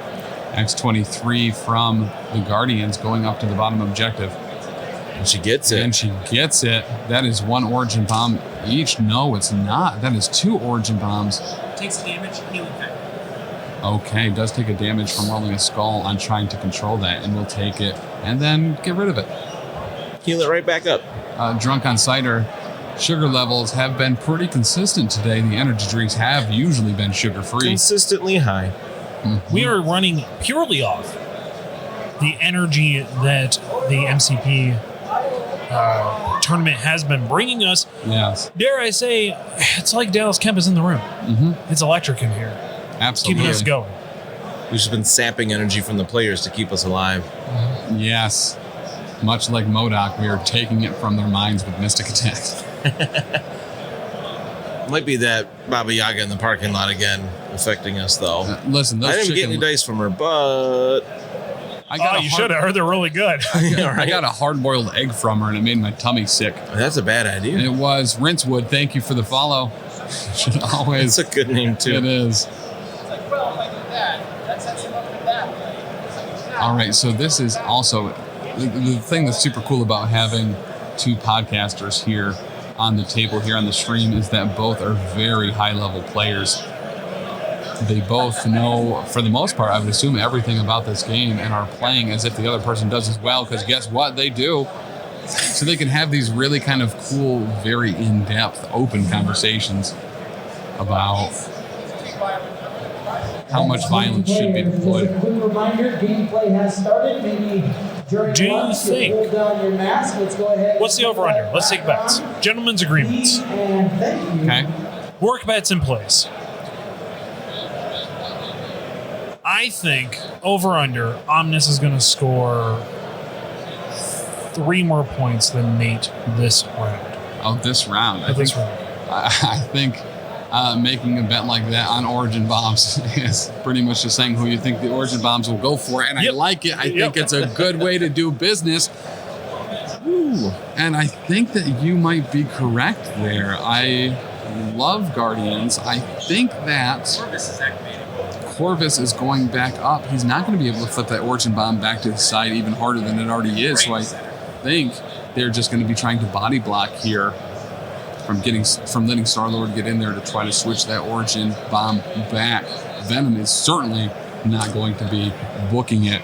X23 from the Guardians going up to the bottom objective. And she gets it. And she gets it. That is 1 origin bomb each. No, it's not. That is 2 origin bombs. Takes damage, healing factor. Okay, does take a damage from rolling a skull on trying to control that, and we'll take it and then get rid of it. Heal it right back up. Drunk on cider. Sugar levels have been pretty consistent today. The energy drinks have usually been sugar-free. Consistently high. We are running purely off the energy that the MCP tournament has been bringing us. Yes, Dare I say, it's like Dallas Kemp is in the room. It's electric in here, absolutely. keeping us going. We've just been sapping energy from the players to keep us alive. Yes. Much like MODOK, we are taking it from their minds with Mystic Attack. Might be that Baba Yaga in the parking lot again affecting us, though. Listen, those I didn't get any dice from her, but You should have heard they're really good. I got a hard-boiled egg from her, and it made my tummy sick. that's a bad idea. And it was Rincewood. Thank you for the follow. Should always. It's a good name, too. It is. All right, so this is also the thing that's super cool about having 2 podcasters here on the table here on the stream is that both are very high-level players. They both know, for the most part, I would assume everything about this game and are playing as if the other person does as well, because guess what? They do. So they can have these really kind of cool, very in-depth, open conversations about how much violence should be deployed. Just a quick reminder, gameplay has started. Maybe during Do you lunch, think- pull down your mask. Let's go ahead. What's the over-under? Let's take bets. Gentlemen's agreements. And thank you. Okay? Work bets in place. I think over-under, Omnus is going to score 3 more points than Nate this round. Oh, this round. I This think round. I think making a bet like that on Origin Bombs is pretty much just saying who you think the Origin Bombs will go for. And I like it. I think it's a good way to do business. Ooh. And I think that you might be correct there. I love Guardians. I think that Corvus is going back up. He's not going to be able to flip that Origin Bomb back to his side even harder than it already is. So I think they're just going to be trying to body block here from letting Startlord get in there to try to switch that Origin Bomb back. Venom is certainly not going to be booking it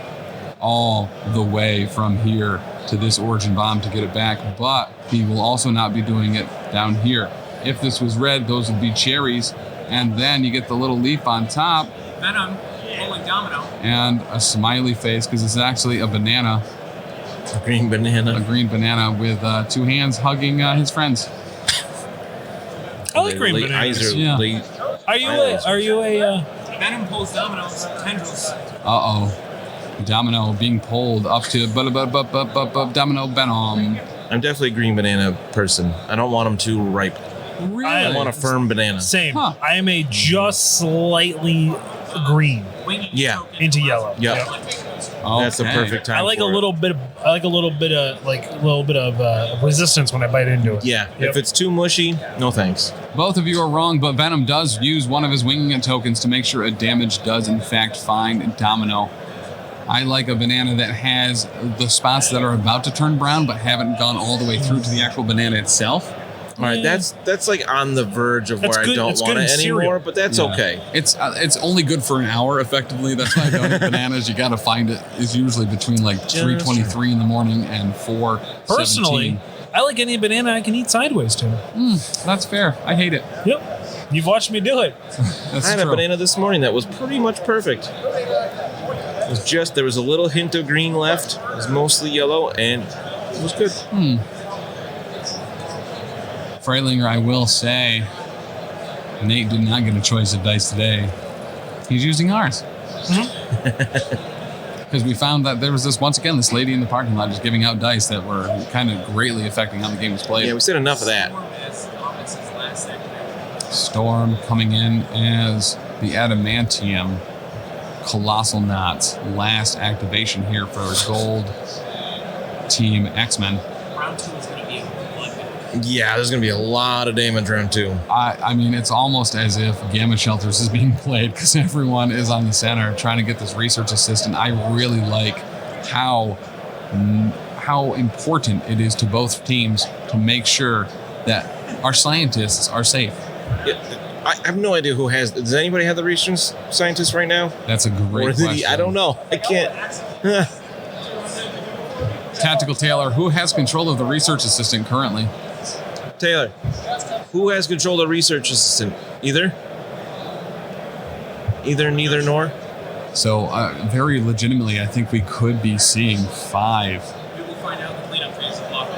all the way from here to this Origin Bomb to get it back, but he will also not be doing it down here. If this was red, those would be cherries, and then you get the little leaf on top. Venom pulling Domino. And a smiley face, because it's actually a banana. A green banana. A green banana with two hands hugging his friends. I like green bananas. Are you a Venom pulls Domino's tendrils. Domino being pulled up to Domino Venom. I'm definitely a green banana person. I don't want them too ripe. Really? I want a firm banana. Same. Huh. I am a just slightly green. Yeah. Into yellow. Yep. Okay. That's the perfect time. I like a little bit of resistance when I bite into it. Yeah. Yep. If it's too mushy, no thanks. Both of you are wrong, but Venom does use one of his winging it tokens to make sure a damage does in fact find Domino. I like a banana that has the spots that are about to turn brown but haven't gone all the way through to the actual banana itself. All right, that's like on the verge of where I don't want it anymore, but that's okay. It's only good for an hour, effectively. That's why I don't eat bananas. You got to find it. It's usually between like 3:23 in the morning and 4:17. Personally, I like any banana I can eat sideways to. That's fair. I hate it. Yep. You've watched me do it. I had a banana this morning that was pretty much perfect. It was just, there was a little hint of green left. It was mostly yellow, and it was good. Freilinger, I will say, Nate did not get a choice of dice today. He's using ours. Because we found that there was this lady in the parking lot just giving out dice that were kind of greatly affecting how the game was played. Yeah, we said enough of that. Storm coming in as the Adamantium. Colossal Knots. Last activation here for Gold Team X-Men. Round 2 is going to be a bloodbath. Yeah, there's going to be a lot of damage round 2. I mean, it's almost as if Gamma Shelters is being played because everyone is on the center trying to get this research assistant. I really like how important it is to both teams to make sure that our scientists are safe. I have no idea who has. Does anybody have the research scientist right now? That's a great question. I don't know. I can't. Tactical Taylor, who has control of the research assistant currently? Taylor, who has control of the research assistant? Either, neither, nor. So, very legitimately, I think we could be seeing 5. We will find out the cleanup phase of Lock.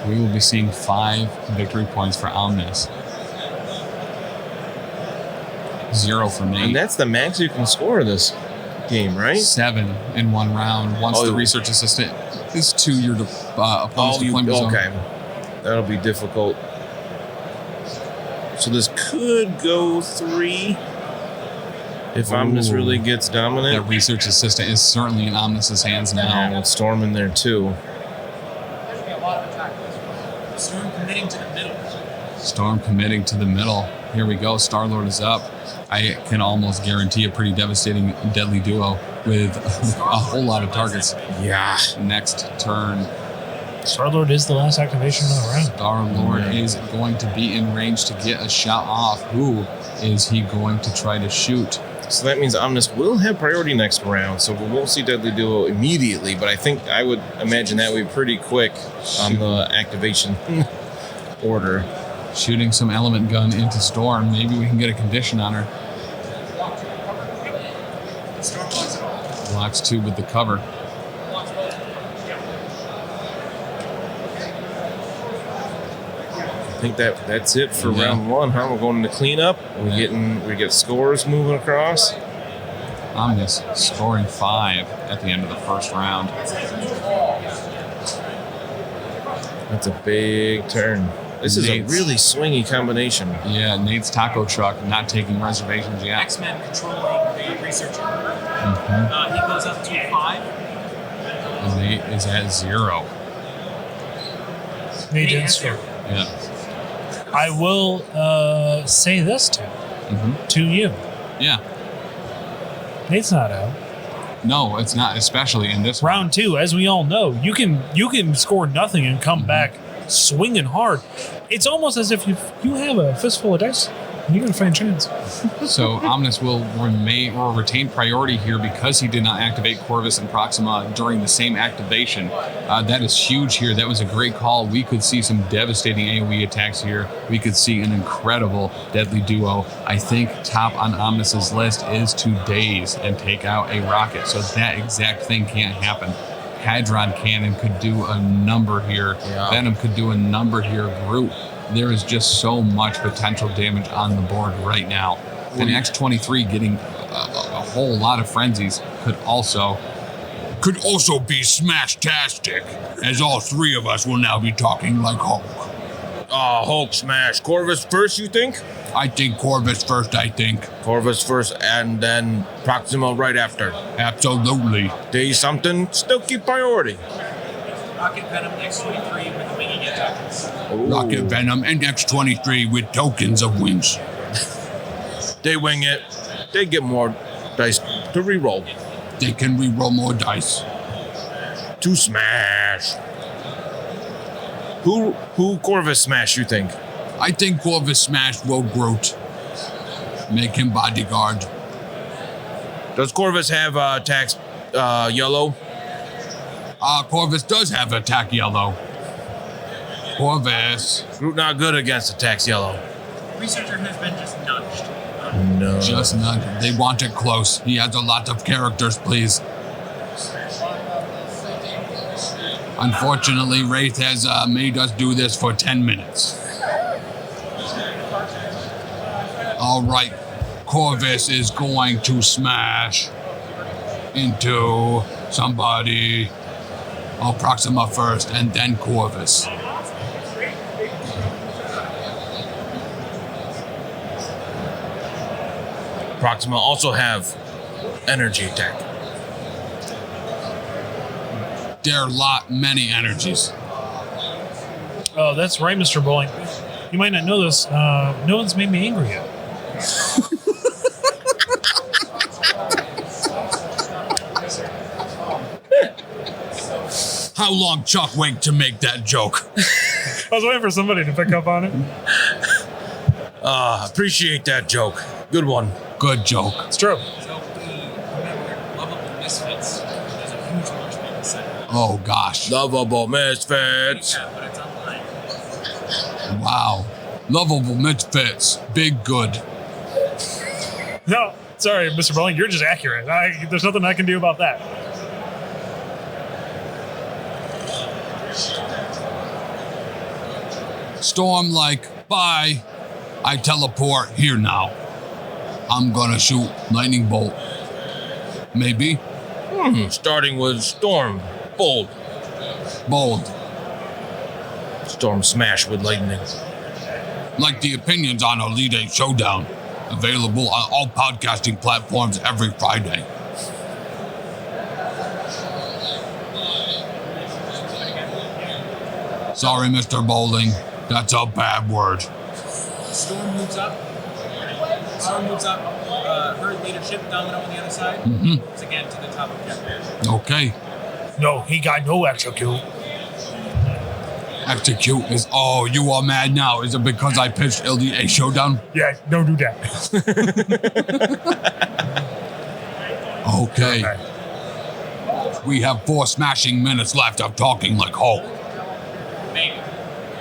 We will be seeing 5 victory points for Omnus. 0 for me. And that's the max you can score this game, right? 7 in one round. Once the research assistant is to your opponent's deployment zone. Okay. That'll be difficult. So this could go 3 if Omnus really gets dominant. That research assistant is certainly in Omnus's hands now. And with Storm in there too. Storm committing to the middle. Storm committing to the middle. Here we go. Startlord is up. I can almost guarantee a pretty devastating deadly duo with a whole lot of targets. Yeah. Next turn. Startlord is the last activation of the round. Startlord is going to be in range to get a shot off. Who is he going to try to shoot? So that means Omnus will have priority next round, so we won't see Deadly Duo immediately, but I would imagine that would be pretty quick on the activation order. Shooting some element gun into Storm. Maybe we can get a condition on her. Blocks 2 with the cover. I think that's it for round 1, huh? We're going to cleanup. We get scores moving across. Omnus scoring 5 at the end of the first round. That's a big turn. This is a Nate's- really swingy combination. Yeah, Nate's Taco Truck not taking reservations yet. X-Men controlling the researcher. He goes up to 5. And Nate is at 0. Nate Nate did has score. Yeah. I will say this to you. Yeah. Nate's not out. No, it's not, especially in this Round 2, as we all know, you can score nothing and come back swinging hard. It's almost as if you have a fistful of dice and you're going to find a chance. So Omnus will retain priority here because he did not activate Corvus and Proxima during the same activation. That is huge here. That was a great call. We could see some devastating AoE attacks here. We could see an incredible deadly duo. I think top on Omnus's list is to daze and take out a rocket. So that exact thing can't happen. Hadron Cannon could do a number here. Yeah. Venom could do a number here. Groot. There is just so much potential damage on the board right now. And X-23 getting a whole lot of frenzies could also be smash-tastic, as all three of us will now be talking like Hulk. Hulk smash. Corvus first, you think? I think Corvus first, Corvus first, and then Proxima right after. Absolutely. Day something, still keep priority. Rocket Venom X-23 with the winging attacks. Rocket Venom and X-23 with tokens of wings. They wing it. They get more dice to reroll. They can reroll more dice. To smash. Who Corvus smash, you think? I think Corvus smash will Groot. Make him bodyguard. Does Corvus have attacks yellow? Corvus does have attack yellow. Corvus. Groot not good against attacks yellow. Researcher has been just nudged. No. Just not. They want it close. He has a lot of characters, please. Unfortunately, Wraith has made us do this for 10 minutes. All right. Corvus is going to smash into somebody. Proxima first, and then Corvus. Proxima also have energy attack. There are many energies. Oh, that's right, Mr. Bowling. You might not know this. No one's made me angry yet. How long Chuck wait to make that joke? I was waiting for somebody to pick up on it. Appreciate that joke. Good one. Good joke. It's true. So we remember Lovable Misfits. There's a huge marshmallow set. Oh gosh. Lovable Misfits. Yeah, but it's online. Wow. Lovable Misfits. Big good. No, sorry, Mr. Bowling, you're just accurate. There's nothing I can do about that. Storm like, bye. I teleport here now. I'm gonna shoot lightning bolt. Maybe. Starting with Storm. Bold. Bold. Storm smash with lightning. Like the opinions on Elite Eight Showdown. Available on all podcasting platforms every Friday. Sorry, Mr. Bowling. That's a bad word. Storm moves up. Her leadership, Domino on the other side. It's again to the top of Jeff. Okay. No, he got no execute. Execute is, oh, you are mad now. Is it because I pitched Elite Eight Showdown? Yeah, don't do that. Okay. We have 4 smashing minutes left of talking like Hulk. Maybe.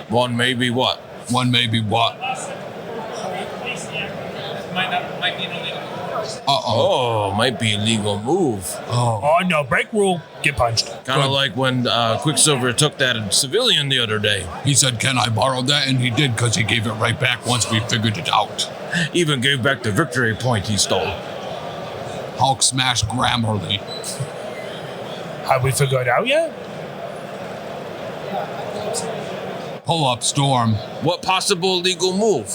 One maybe what? One maybe what? Might be an illegal. Uh-oh. Oh, might be a legal move. Oh. Oh, no, break rule, get punched. Kind of like when Quicksilver took that civilian the other day. He said, can I borrow that? And he did, because he gave it right back once we figured it out. Even gave back the victory point he stole. Hulk smash Grammarly. Have we figured it out yet? Pull up, Storm. What possible legal move?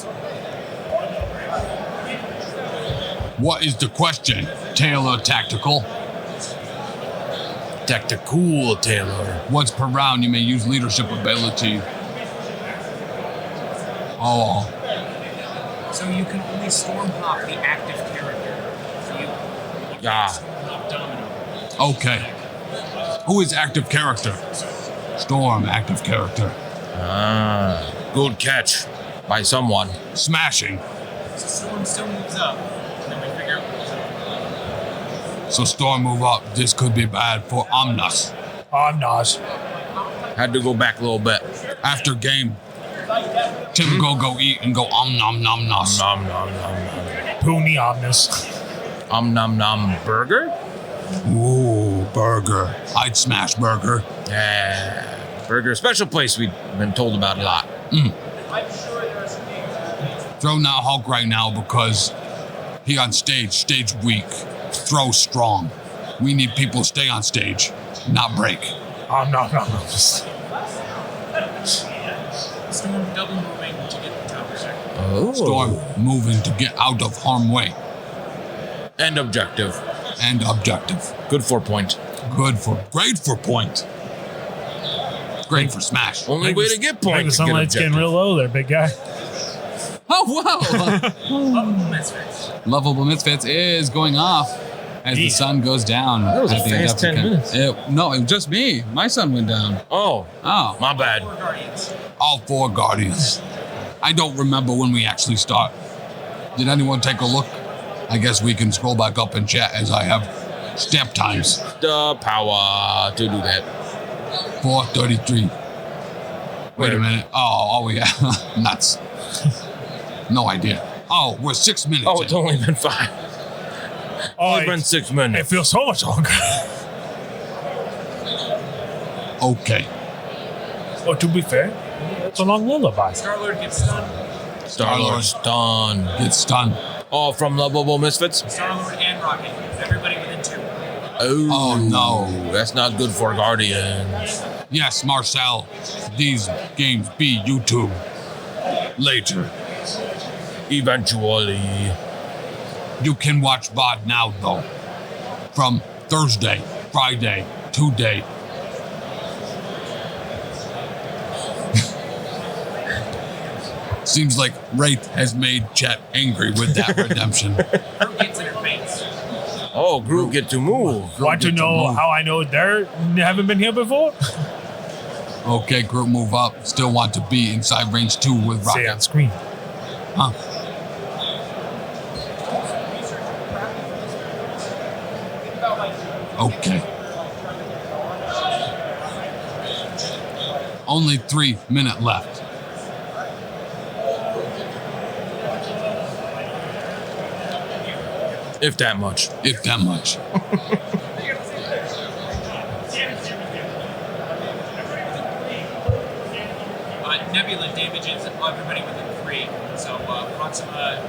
What is the question? Taylor Tactical. Tactical, Taylor. Once per round, you may use leadership ability. Oh, So you can only storm hop the active character. So you Yeah. storm hop Domino. okay. Who is active character? Storm, active character. Ah, good catch by someone. Smashing. So storm still moves up, and then we figure out what's up. So Storm move up. This could be bad for Omnus. I'm not. Had to go back a little bit. After game, Tim go eat and go nom nom nos. Nom nom nom nom. Poonie Omnus. Nom nom burger? Ooh, burger. I'd smash burger. Yeah. Burger, special place we've been told about a lot. Throw now Hulk right now because he on stage weak. Throw strong. We need people to stay on stage, not break. I'm not. Storm double moving to get the top check. Oh. Storm moving to get out of harm way. And objective. And objective. Good 4 point. Great for point. Great for smash. Only way to get The points. sunlight's getting real low there, big guy. Oh, wow. Lovable Misfits. Lovable Misfits is going off as the sun goes down. That was a at the fast 10 Adepticon. minutes. No, it was just me. My sun went down. Oh, Oh, my bad. Four Guardians. all 4 Guardians. I don't remember when we actually start. Did anyone take a look? I guess we can scroll back up and chat as I have stamp times. The power to do that. 4:33. Wait a minute. Oh, yeah. Nuts. No idea. Oh, we're 6 minutes Oh, in. it's only been 5. Oh, Only been 6 it minutes. feels so much longer. Okay. Oh, to be fair, it's a long lullaby. Startlord gets stunned. Startlord stun. Get stunned. All from Lovable Misfits? Startlord and Rocket. Everybody within 2. Oh, no. That's not good for Guardians. Yes, Marcel. These games be YouTube. Later. Eventually. You can watch VOD now, though. From Thursday, Friday, today. Seems like Wraith has made chat angry with that redemption. Groot gets in her face. Oh, Groot get to move. Want to get to know move. how I know they haven't been here before? Okay, Groot move up. Still want to be inside range 2 with Say on Rocket. screen. Huh. Okay. Only 3 minutes left. If that much. If that much. Nebula damages everybody within 3. So Proxima,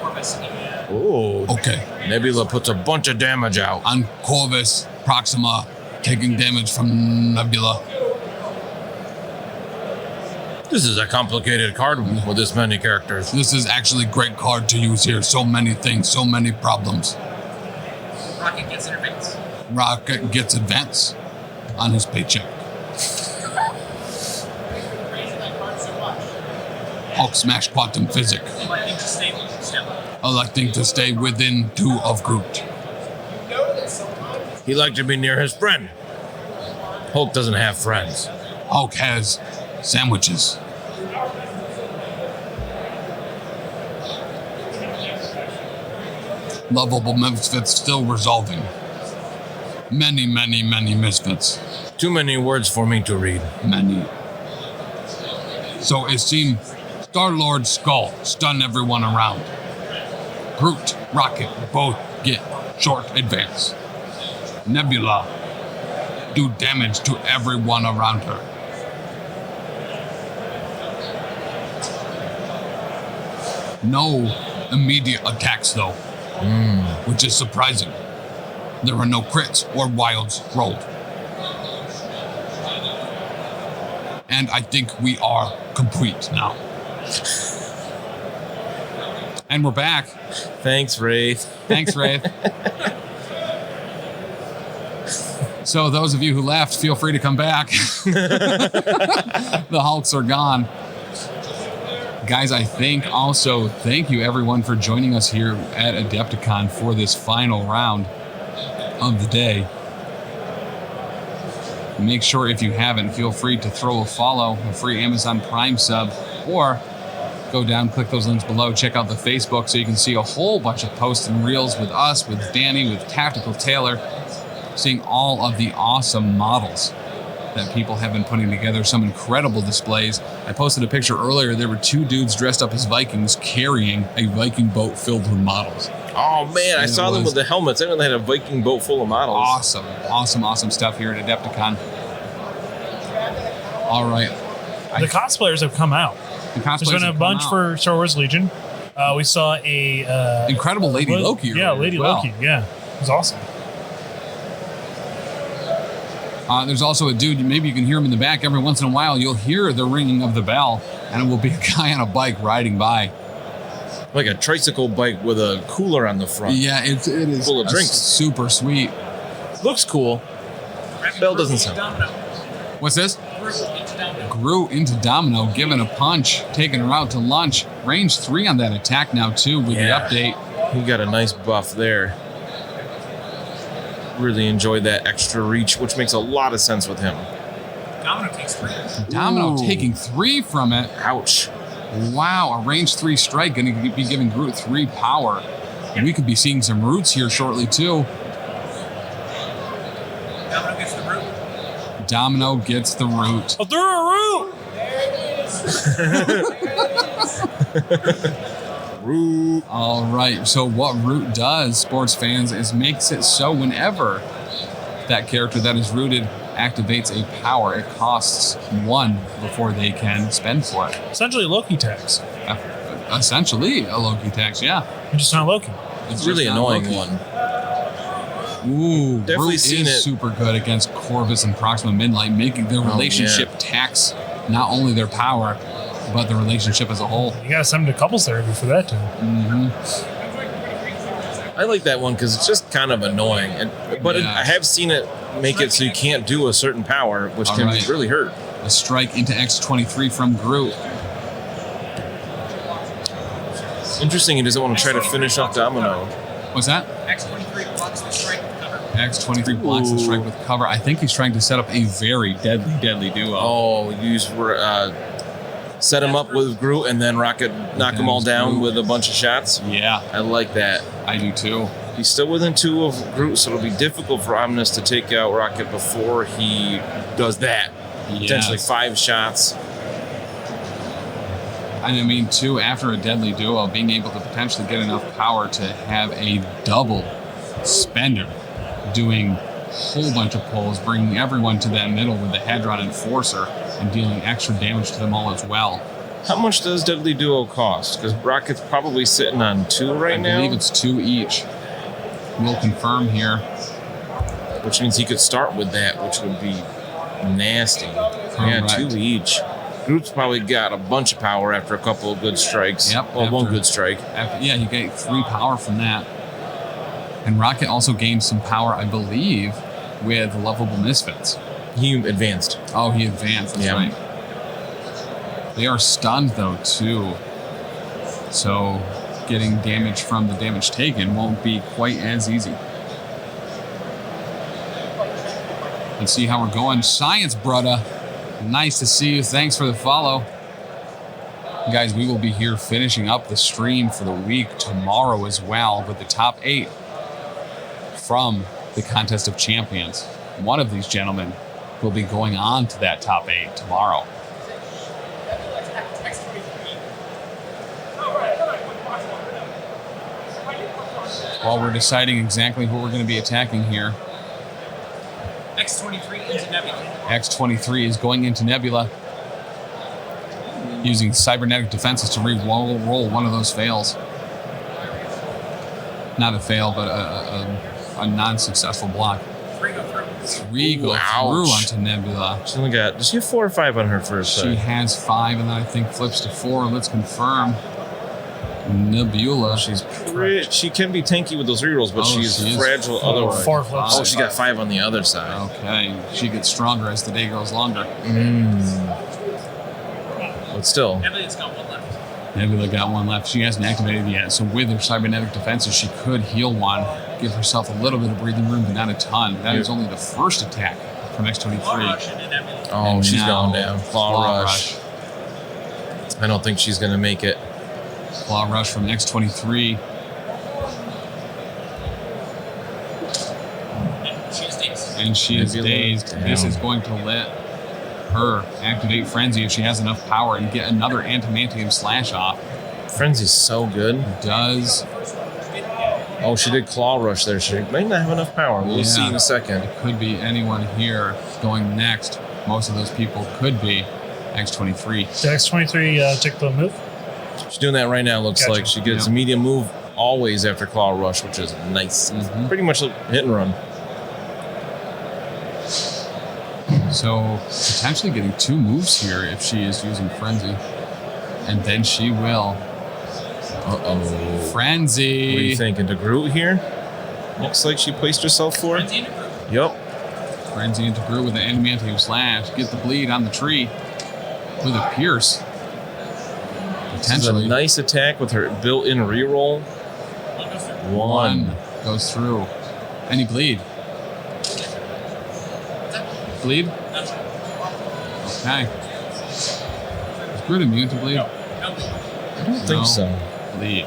Corvus, and Oh. Okay. Nebula puts a bunch of damage out. On Corvus, Proxima taking damage from Nebula. This is a complicated card with this many characters. This is actually a great card to use here. So many things, so many problems. Rocket gets in her face. Rocket gets advance on his paycheck. Hulk smash quantum physics. Electing to stay still. Electing to stay within 2 of Groot. He liked to be near his friend. Hulk doesn't have friends. Hulk has sandwiches. Lovable Misfits still resolving. Many Misfits. Too many words for me to read. Many. So it seemed Startlord's skull stun everyone around. Groot, Rocket both get short advance. Nebula do damage to everyone around her. No immediate attacks though, which is surprising. There are no crits or wilds rolled. And I think we are complete now. And we're back. Thanks, Wraith. Thanks, Wraith. So those of you who left, feel free to come back. The Hulks are gone. Guys, I think also thank you everyone for joining us here at Adepticon for this final round of the day. Make sure if you haven't, feel free to throw a follow, a free Amazon Prime sub, or go down, click those links below, check out the Facebook so you can see a whole bunch of posts and reels with us, with Danny, with Tactical Taylor, seeing all of the awesome models that people have been putting together, some incredible displays. I posted a picture earlier. There were 2 dudes dressed up as Vikings carrying a Viking boat filled with models. Oh, man, I saw them with the helmets. I didn't know they had a Viking boat full of models. Awesome stuff here at Adepticon. All right. The cosplayers have come out. There's been a bunch for Star Wars Legion. We saw a... incredible Lady Loki. Yeah, Lady Loki. Yeah, it was awesome. There's also a dude, maybe you can hear him in the back every once in a while. You'll hear the ringing of the bell, and it will be a guy on a bike riding by. Like a tricycle bike with a cooler on the front. Yeah, it is full of drinks. Super sweet. Looks cool. Bell doesn't sound. What's this? Groot into Domino, giving a punch, taking her out to lunch. Range 3 on that attack now, too, with the update. He got a nice buff there. Really enjoyed that extra reach, which makes a lot of sense with him. Domino takes 3. Domino taking 3 from it. Ouch. Wow, a range 3 strike going to be giving Groot 3 power. And we could be seeing some roots here shortly, too. Domino gets the root. Domino gets the root. Oh, they're a root! Root. All right, so what Root does, sports fans, is makes it so whenever that character that is rooted activates a power, it costs 1 before they can spend for it. Essentially Loki tax. Essentially a Loki tax, yeah. It's just not Loki. It's really annoying Loki. one. Ooh, Definitely Root seen is it. super good against Corvus and Proxima Midnight, making their relationship tax not only their power, but the relationship as a whole. You gotta send them to couples therapy for that, too. I like that one because it's just kind of annoying. But I have seen it make it so you can't do a certain power, which can really hurt. A strike into X23 from Groot. Interesting, he doesn't want to try to finish off Domino. What's that? X23 blocks the strike with cover. X23 blocks the strike with cover. I think he's trying to set up a very deadly duo. Oh, set him up with Groot and then Rocket knock them all down with a bunch of shots. Yeah. I like that. I do too. He's still within 2 of Groot, so it'll be difficult for Omnus to take out Rocket before he does that. Yes. Potentially 5 shots. And I mean, too, after a deadly duo, being able to potentially get enough power to have a double spender doing a whole bunch of pulls, bringing everyone to that middle with the Hadron Enforcer and dealing extra damage to them all as well. How much does Deadly Duo cost? Because Rocket's probably sitting on 2 right now. I believe it's 2 each. We'll confirm here. Which means he could start with that, which would be nasty. Yeah, 2 each. Groot's probably got a bunch of power after a couple of good strikes. Yep. Well, 1 good strike. Yeah, you get 3 power from that. And Rocket also gained some power, I believe, with Lovable Misfits. He advanced. Oh, he advanced. That's right. They are stunned, though, too. So getting damage from the damage taken won't be quite as easy. Let's see how we're going. Science, brudda. Nice to see you. Thanks for the follow. Guys, we will be here finishing up the stream for the week tomorrow as well with the top 8 from the Contest of Champions. One of these gentlemen will be going on to that top 8 tomorrow. While we're deciding exactly who we're going to be attacking here, X23 into Nebula. X23 is going into Nebula, using cybernetic defenses to re-roll one of those fails. Not a fail, but a non-successful block. Regal Ooh, through ouch. onto Nebula. She's only got, does she have 4 or 5 on her first She side? has 5, and then I think flips to 4. Let's confirm. Nebula. She can be tanky with those rerolls, but Oh, she's she is fragile four. otherwise. 4 flips. Oh, she got 5 on the other side. Okay, she gets stronger as the day goes longer. But still, Nebula's got one left. Nebula got 1 left. She hasn't activated yet, so with her cybernetic defenses, she could heal 1, give herself a little bit of breathing room, but not a ton. That is only the first attack from X23. Rush into Nebula. oh, And she's now, going down. Claw rush. I don't think she's going to make it. Claw rush from X23. She's dazed. And she is Nebula dazed. down. This is going to let her activate Frenzy if she has enough power and get another Antimantium slash off. Frenzy's so good. Does. Oh, she did claw rush there. She might not have enough power. We'll Yeah. see in a second. It could be anyone here going next. Most of those people could be X23. Did X23 take the move? She's doing that right now. Looks Gotcha. like she gets Yep. a medium move always after claw rush, which is nice. Mhm. Pretty much a hit and run. So potentially getting 2 moves here if she is using Frenzy. And then she will. Uh-oh. What Frenzy. are you thinking? To Groot here? Looks like she placed herself for it. Frenzy into Groot. Yep. Frenzy into Groot with an Adamantium slash. Get the bleed on the tree with a pierce. This is a Potentially. nice attack with her built-in reroll. One goes through. 1. Goes through. Any bleed? Bleed? That's it. Okay. Is Groot immune to bleed? No. I don't No. think so. Bleed.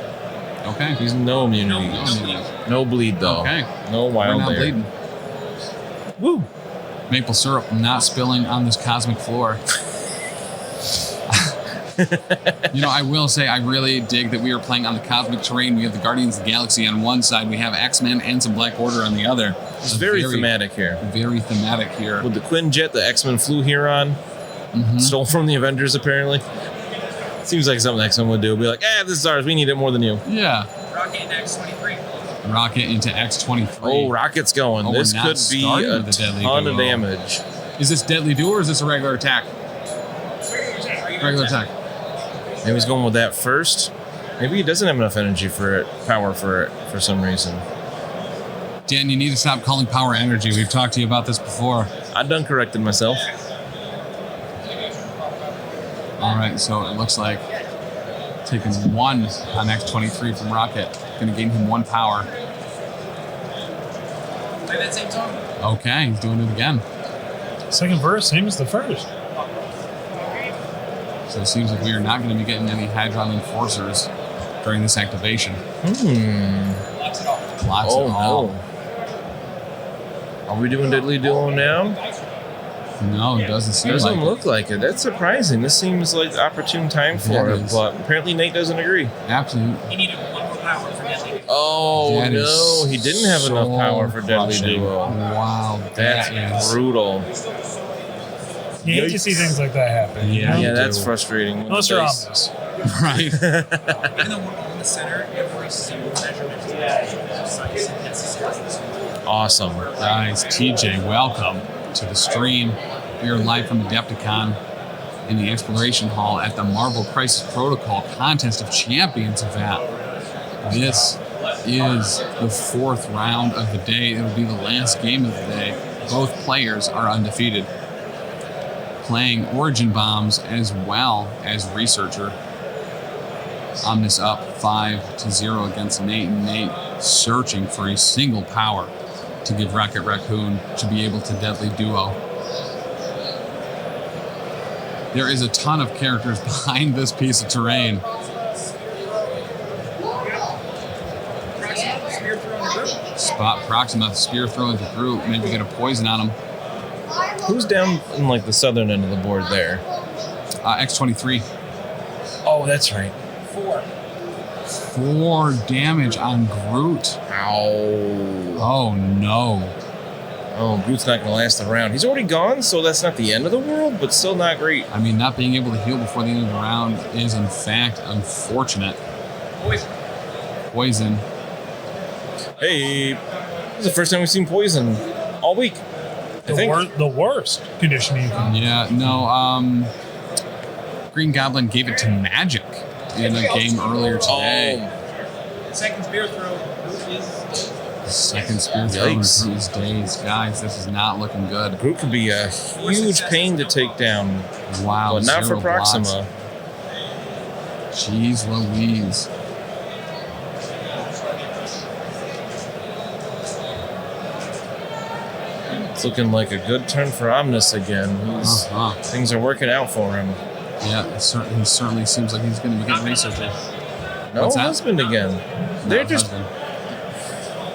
Okay. He's no immunity. No immunity. No bleed, though. Okay. No We're wild not there. bleeding. Woo! Maple syrup not spilling on this cosmic floor. You know, I will say I really dig that we are playing on the cosmic terrain. We have the Guardians of the Galaxy on one side. We have X-Men and some Black Order on the other. It's very thematic here. Very thematic here. With the Quinn jet, the X-Men flew here on. Stole from the Avengers, apparently. Seems like something X-Men would do. Be like, this is ours. We need it more than you. Yeah. Rocket into X23. Rocket into X23. Oh, Rocket's going. Oh, we're This not could be starting a with the deadly ton of duo. damage. Is this deadly duo or is this a regular attack? Regular attack. Maybe he's going with that first. Maybe he doesn't have enough energy for it, power for it, for some reason. Dan, you need to stop calling power energy. We've talked to you about this before. I've done corrected myself. All right, so it looks like taking 1 on X23 from Rocket. Going to gain him 1 power. Play that same song. Okay, he's doing it again. Second verse, same as the first. So it seems like we are not going to be getting any Hadron Enforcers during this activation. Locks it off. Blocks it all. No. Are we doing Deadly Duo now? No, it doesn't seem Doesn't like look like it. That's surprising. This seems like the opportune time for It it, is. but apparently Nate doesn't agree. it. Absolutely. He needed 1 more power for Deadly. Oh, That is no. He didn't have enough so power for Deadly crushing. Duo. Wow, That's that is brutal. You hate to see things like that happen. you Yeah. know? Yeah, do. that's frustrating. Unless you're Dice- Omnus. right. Even though we're all in the center, every single measurement is precise and necessary. Awesome. Guys, TJ, welcome to the stream. We are live from Adepticon in the Exploration Hall at the Marvel Crisis Protocol Contest of Champions event. This is the 4th round of the day. It will be the last game of the day. Both players are undefeated, playing Origin Bombs as well as Researcher. Omnus up 5-0 against Nate, and Nate searching for a single power to give Rocket Raccoon to be able to Deadly Duo. There is a ton of characters behind this piece of terrain. Proxima, spear through on the group. Spot Proxima, spear throw into Groot, maybe get a poison on him. Who's down in like the southern end of the board there? X23. Oh, that's right. 4. 4 damage on Groot. Ow. Oh no. Oh, Groot's not going to last the round. He's already gone, so that's not the end of the world, but still not great. I mean, not being able to heal before the end of the round is in fact unfortunate. Poison. Poison. Hey, this is the first time we've seen poison all week. I think. The worst condition you can. Yeah, no. Green Goblin gave it to Magic in a game earlier today. Second spear throw. Second spear throw Yikes. in these days. Guys, this is not looking good. Groot could be a huge pain to take down. Wow. But not for 0 blocks. Proxima. Jeez Louise. It's looking like a good turn for Omnus again. Things are working out for him. Yeah, he certainly seems like he's going to be getting researched. No What's that? husband again. They're No, just. husband.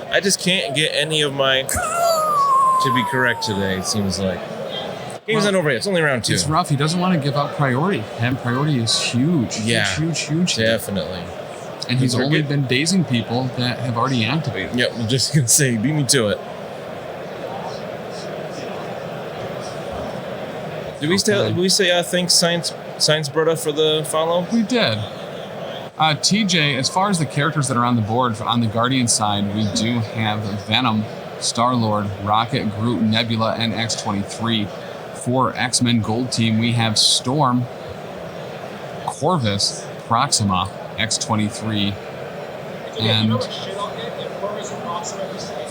I just can't get any of my to be correct today. It seems like game's not over yet. It's only round 2. It's rough. He doesn't want to give up priority. Having priority is huge. Yeah. Huge. Definitely. And he's We're only good. been dazing people that have already activated. Yep. I'm just gonna say, beat me to it. Did we say thanks Science Brother for the follow? We did. TJ, as far as the characters that are on the board on the Guardian side, we do have Venom, Startlord, Rocket, Groot, Nebula, and X-23. For X-Men Gold Team, we have Storm, Corvus, Proxima, X-23, and is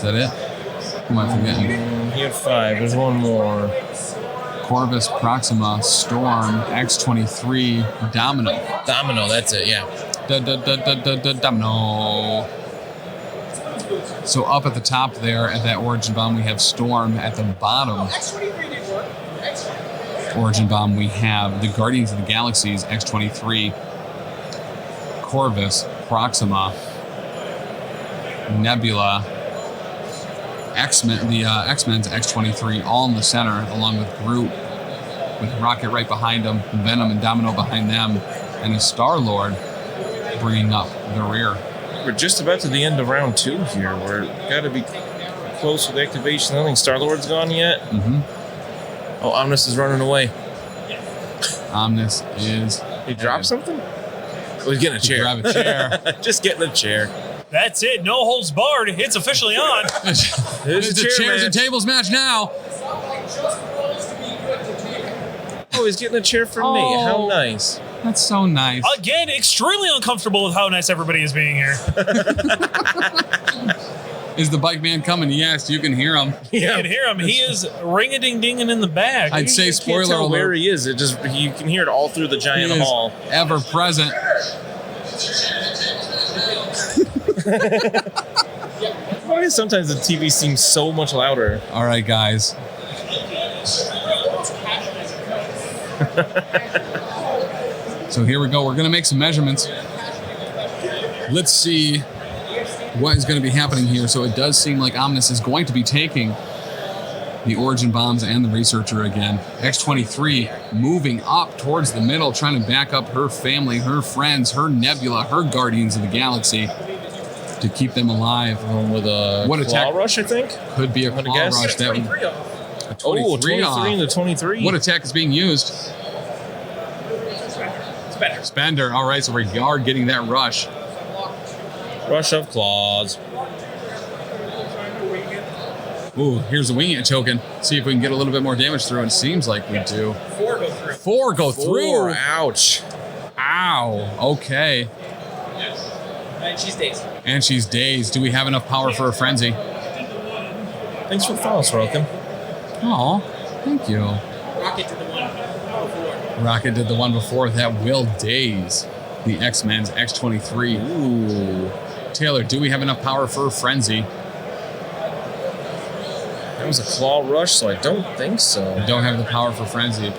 that it? Who am I forgetting? He had 5. There's one more. Corvus, Proxima, Storm, X-23, Domino. Domino, that's it, yeah. Domino. So up at the top there at that Origin Bomb, we have Storm. At the bottom, Origin Bomb, we have the Guardians of the Galaxies, X-23, Corvus, Proxima, Nebula, X-Men, the X-Men's X-23, all in the center, along with Groot, with Rocket right behind them, Venom and Domino behind them, and a Starlord bringing up the rear. We're just about to the end of round 2 here. We're got to be close with activation. I don't think Starlord's gone yet. Mm-hmm. Oh, Omnus is running away. Omnus is... He dropped something? Oh, he's getting a chair. Grab a chair. Just getting a chair. That's it. No holds barred. It's officially on. It's There's a a chair chairs match. and tables match now. Oh, he's getting a chair from me. How nice. That's so nice. Again, extremely uncomfortable with how nice everybody is being here. Is the bike man coming? Yes, you can hear him. You can hear him. He is ring-a-ding-dinging in the back. I'd say Can't spoiler tell where alert. he is. It just you can hear it all through the He giant is hall. ever present. Why does sometimes the TV seems so much louder? All right, guys. So here we go. We're going to make some measurements. Let's see what is going to be happening here. So it does seem like Omnus is going to be taking the Origin Bombs and the Researcher again. X-23 moving up towards the middle, trying to back up her family, her friends, her Nebula, her Guardians of the Galaxy to keep them alive. With a What claw attack? rush, I think. Could be a I'm gonna claw guess. rush. That would, 23 off. a Oh, 23 23 into 23. What attack is being used? It's better. Spender. All right, so we are getting that rush. Rush of claws. Ooh, here's the Wing It token. See if we can get a little bit more damage through. And it seems like we do. 4 go through. 4 go through. 4. Ouch. Ow. Okay. And she's dazed. And she's dazed. Do we have enough power for a frenzy? Thanks for the follow, Sorokin. Oh, thank you. Rocket to the one before. Rocket did the one before. That will daze the X-Men's X-23. Ooh. Taylor, do we have enough power for a frenzy? That was a claw rush, so I don't think so. We don't have the power for frenzy.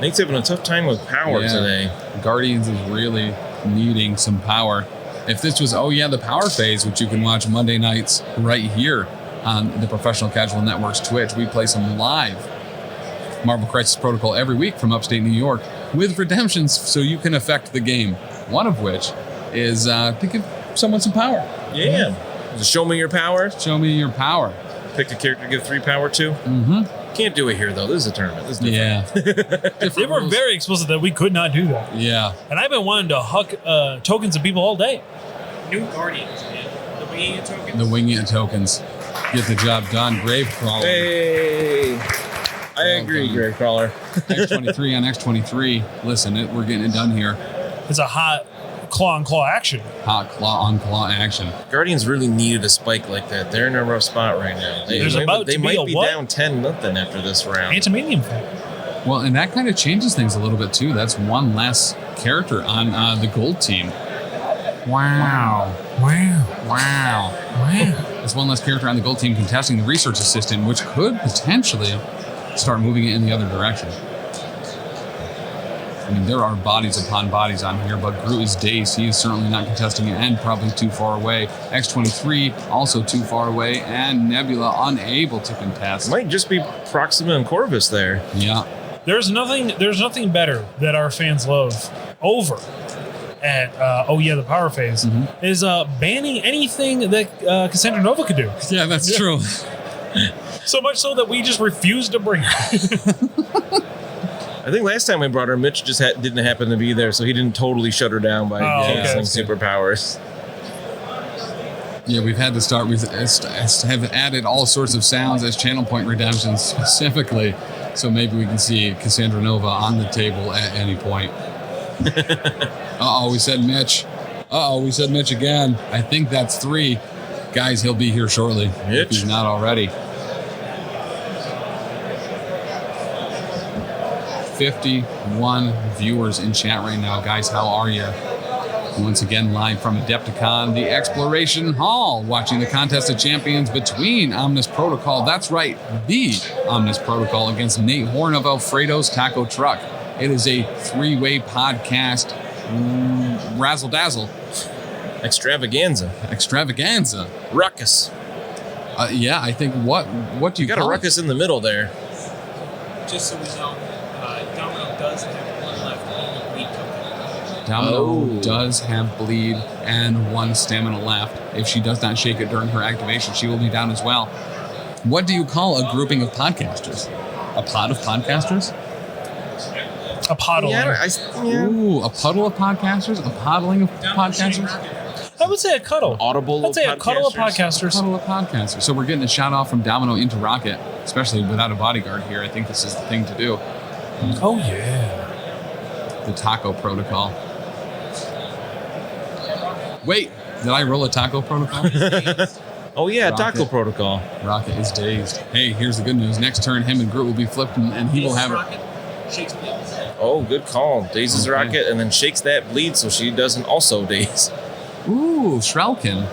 Nate's having a tough time with power today. Guardians is really needing some power. If this was, the power phase, which you can watch Monday nights right here on the Professional Casual Network's Twitch, we play some live Marvel Crisis Protocol every week from upstate New York with redemptions so you can affect the game. One of which is to give someone some power. Yeah. Just show me your power. Show me your power. Pick a character to give 3 power to. Mm-hmm. Can't do it here, though. This is a tournament. This is different. Yeah. They were very explicit that we could not do that. Yeah. And I've been wanting to huck tokens of people all day. New Guardians, man. The Wing It token. The Wing It tokens. get the job done. Gravecrawler. Hey, I agree, Gravecrawler. X23 on X23. Listen, we're getting it done here. It's a hot claw-on-claw action. Hot claw-on-claw action. Guardians really needed a spike like that. They're in a rough spot right now. They might be down 10-0 after this round. Antimanium thing. Well, and that kind of changes things a little bit, too. That's one less character on the gold team. Wow. That's one less character on the gold team contesting the research assistant, which could potentially start moving it in the other direction. I mean, there are bodies upon bodies on here, but Groot is dazed. He is certainly not contesting it and probably too far away. X23 also too far away, and Nebula unable to contest. Might just be Proxima and Corvus there. Yeah. There's nothing better that our fans love over at the Power Phase is banning anything that Cassandra Nova could do. Yeah, that's true. So much so that we just refused to bring her. I think last time we brought her, Mitch just didn't happen to be there, so he didn't totally shut her down by canceling superpowers. Yeah, we've had to start. We have added all sorts of sounds as channel point redemption specifically, so maybe we can see Cassandra Nova on the table at any point. We said Mitch. We said Mitch again. I think that's 3. Guys, he'll be here shortly. Mitch? If he's not already. 51 viewers in chat right now. Guys, how are you? Once again, live from Adepticon, the Exploration Hall, watching the Contest of Champions between OmnusProtocol. That's right, the OmnusProtocol against Nate Horn of Alfredo's Taco Truck. It is a 3-way podcast razzle-dazzle. Extravaganza. Ruckus. Yeah, I think what do you got? A ruckus in the middle there. Just so we know, Domino does have 1 left on the bleed token. Domino does have bleed and 1 stamina left. If she does not shake it during her activation, she will be down as well. What do you call a grouping of podcasters? A pod of podcasters? A puddle. Ooh, a puddle of podcasters? A puddling of podcasters? I would say a cuddle. Audible. I'd say a cuddle of podcasters. Cuddle of podcasters. So we're getting a shout off from Domino into Rocket, especially without a bodyguard here. I think this is the thing to do. Oh yeah. The Taco Protocol. Wait, did I roll a Taco Protocol? Oh yeah, Rocket. Taco Protocol. Rocket is dazed. Hey, here's the good news. Next turn, him and Groot will be flipped, and he will have it. Shakes bleed. Oh, good call. Dazes Rocket and then shakes that bleed so she doesn't also daze. Ooh, Shrelkin.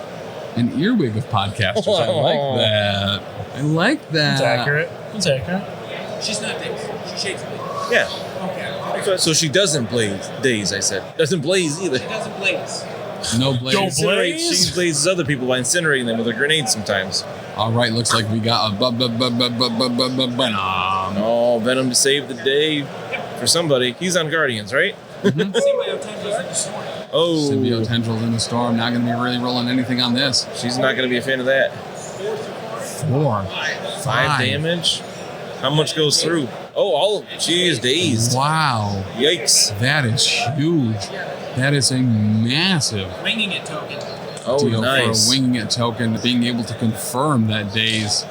An earwig of podcasters. I like that. I like that. It's accurate. She's not dazed. She shakes bleed. Yeah. Okay. So she doesn't daze, I said. Doesn't blaze either. She doesn't blaze. No blaze. Don't blaze. She blazes other people by incinerating them with a grenade sometimes. All right, looks like we got a Venom. Oh, Venom to save the day for somebody. He's on Guardians, right? Symbiote tendrils in the storm. Oh. Symbiote tendrils in the storm. Not going to be really rolling anything on this. She's not going to be a fan of that. 4. 5 damage. How much goes through? Oh, she is dazed. Wow. Yikes. That is huge. That is a massive Winging it token. Oh, deal nice. for a winging it token, being able to confirm that daze.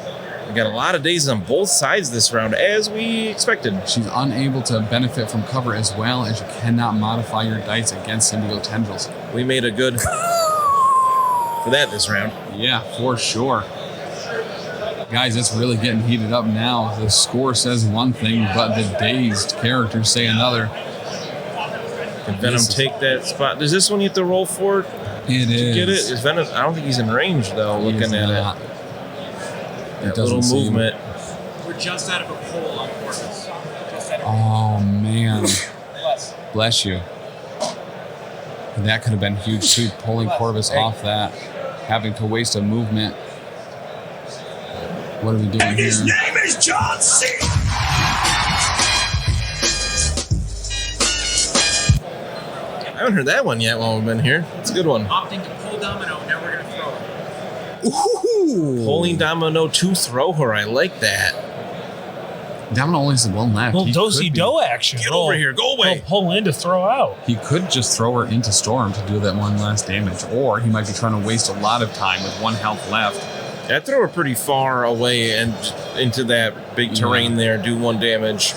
We got a lot of dazes on both sides this round, as we expected. She's unable to benefit from cover as well, as you cannot modify your dice against symbiote tendrils. We made a good for that this round. Yeah, for sure. Guys, it's really getting heated up now. The score says one thing, but the dazed characters say another. Did Venom take that spot? Does this one you have to roll for? It is. Get it? Is Venom? I don't think he's in range though. He is Looking at not. it, It that little doesn't seem- movement. We're just out of a hole on Corvus. Just out of Oh, man. Bless. Bless you. That could have been huge too, pulling Corvus off that, having to waste a movement. What are we doing here? name is John C. I haven't heard that one yet while we've been here. It's a good one. Opting to pull Domino, now we're going to throw it. Ooh. Pulling Domino to throw her. I like that. Domino only has 1 left. Little He do-si could do action. Get over here. Go away. He'll pull in to throw out. He could just throw her into Storm to do that 1 last damage, or he might be trying to waste a lot of time with 1 health left I'd throw her pretty far away and into that big terrain there, do 1 damage.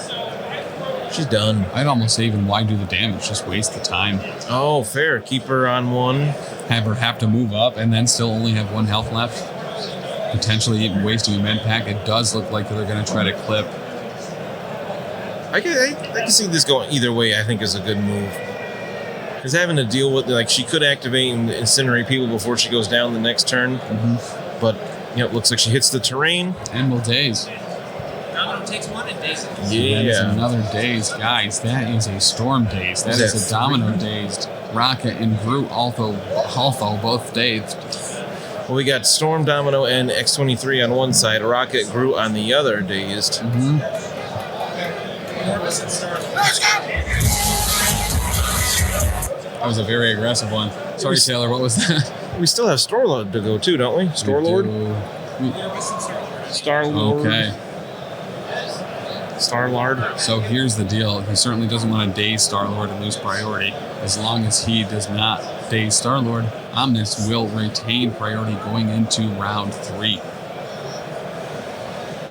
She's done. I'd almost say even why do the damage? Just waste the time. Oh, fair. Keep her on 1. Have her have to move up and then still only have 1 health left. Potentially even wasting a Medpack. It does look like they're going to try to clip. I can see this going either way. I think is a good move. Because having to deal with, like, she could activate and incinerate people before she goes down the next turn. Mm-hmm. But, it looks like she hits the terrain. And will daze. Domino takes 1 and dazes. Yeah. That is another daze. Guys, that is a storm daze. That is a Domino dazed. Rocket and Groot also both dazed. Well, we got Storm, Domino, and X23 on one side, Rocket, Groot on the other, dazed. Mm-hmm. Corvus and Startlord. That was a very aggressive one. Sorry, Taylor, what was that? We still have Startlord to go too, don't we? Startlord? Corvus and Startlord. Startlord. Okay. Startlord. So here's the deal. He certainly doesn't want to daze Starlord and lose priority. As long as he does not daze Starlord, Omnus will retain priority going into round 3.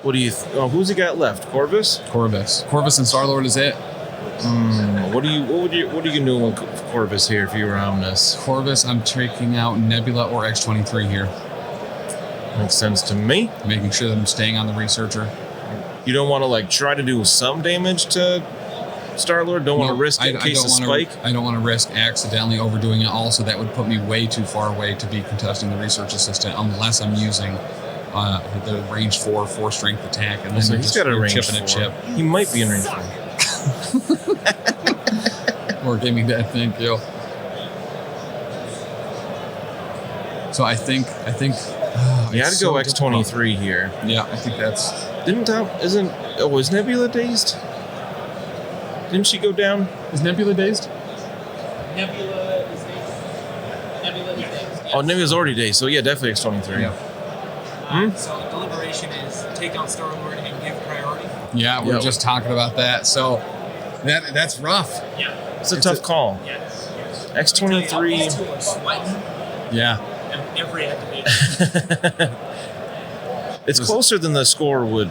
What do you? Who's he got left? Corvus. Corvus and Starlord is it. What are you gonna do with Corvus here if you were Omnus? Corvus, I'm taking out Nebula or X23 here. Makes sense to me. Making sure that I'm staying on the Researcher. You don't want to try to do some damage to Starlord. Don't want to risk it in case of spike. I don't want to risk accidentally overdoing it. Also, that would put me way too far away to be contesting the Research Assistant unless I'm using the range 4 strength attack. And then So he's got a range 4. A chip. He might be in range 4. Or gaming dead, thank you. So I think. You had to go X23 here. Yeah, I think that's. Was Nebula dazed? Didn't she go down? Is Nebula dazed? Nebula is dazed. Nebula is dazed. Oh, Nebula's already dazed, so yeah, definitely X23. Yeah. So deliberation is take on Starlord and give priority. Yeah, we're just talking about that. So that's rough. Yeah. It's a tough call. Yes. X23. These two are sweating Yeah. and every activation. It's closer than the score would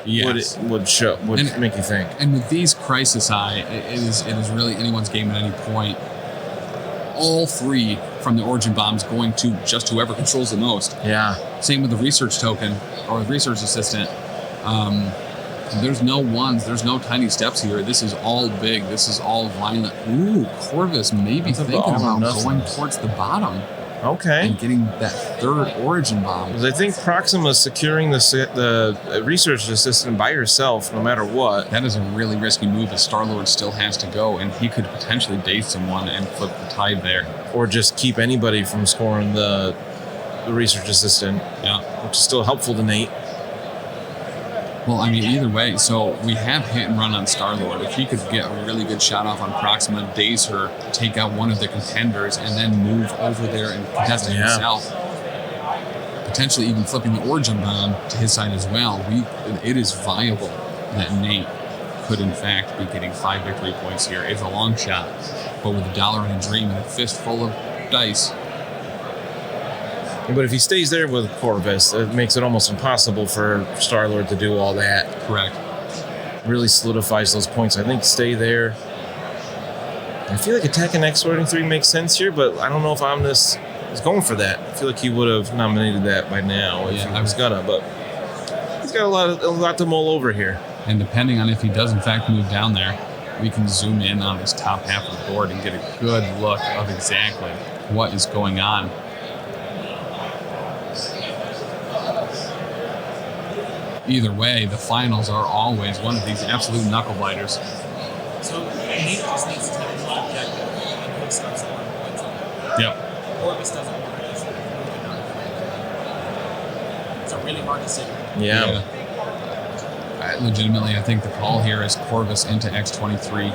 Yes. would make you think. And with these Crisis Eye, it is really anyone's game at any point. All 3 from the Origin Bombs going to just whoever controls the most. Yeah. Same with the Research Token or the Research Assistant. There's no ones. There's no tiny steps here. This is all big. This is all violent. Ooh, Corvus maybe thinking about going towards the bottom. Okay. And getting that 3rd Origin Bomb. Because I think Proxima is securing the Research Assistant by herself no matter what. That is a really risky move as Starlord still has to go, and he could potentially daze someone and flip the tide there. Or just keep anybody from scoring the Research Assistant. Yeah. Which is still helpful to Nate. Well, I mean, either way, so we have hit and run on Starlord. If he could get a really good shot off on Proxima, daze her, take out one of the contenders, and then move over there and contest it himself, potentially even flipping the Origin Bomb to his side as well, it is viable that Nate could, in fact, be getting 5 victory points here. It's a long shot, but with $1 and a dream and a fistful of dice. But if he stays there with Corvus, it makes it almost impossible for Starlord to do all that. Correct. Really solidifies those points. I think stay there. I feel like attacking X23 makes sense here, but I don't know if Omnus is going for that. I feel like he would have nominated that by now if he was gonna, but he's got a lot to mull over here. And depending on if he does in fact move down there, we can zoom in on his top half of the board and get a good look of exactly what is going on. Either way, the finals are always one of these absolute knuckle biters. So Nate just needs to have one objective and he'll start scoring points on it. Yep. Corvus doesn't want to just it's a really hard decision. Yeah. Legitimately, I think the call here is Corvus into X23.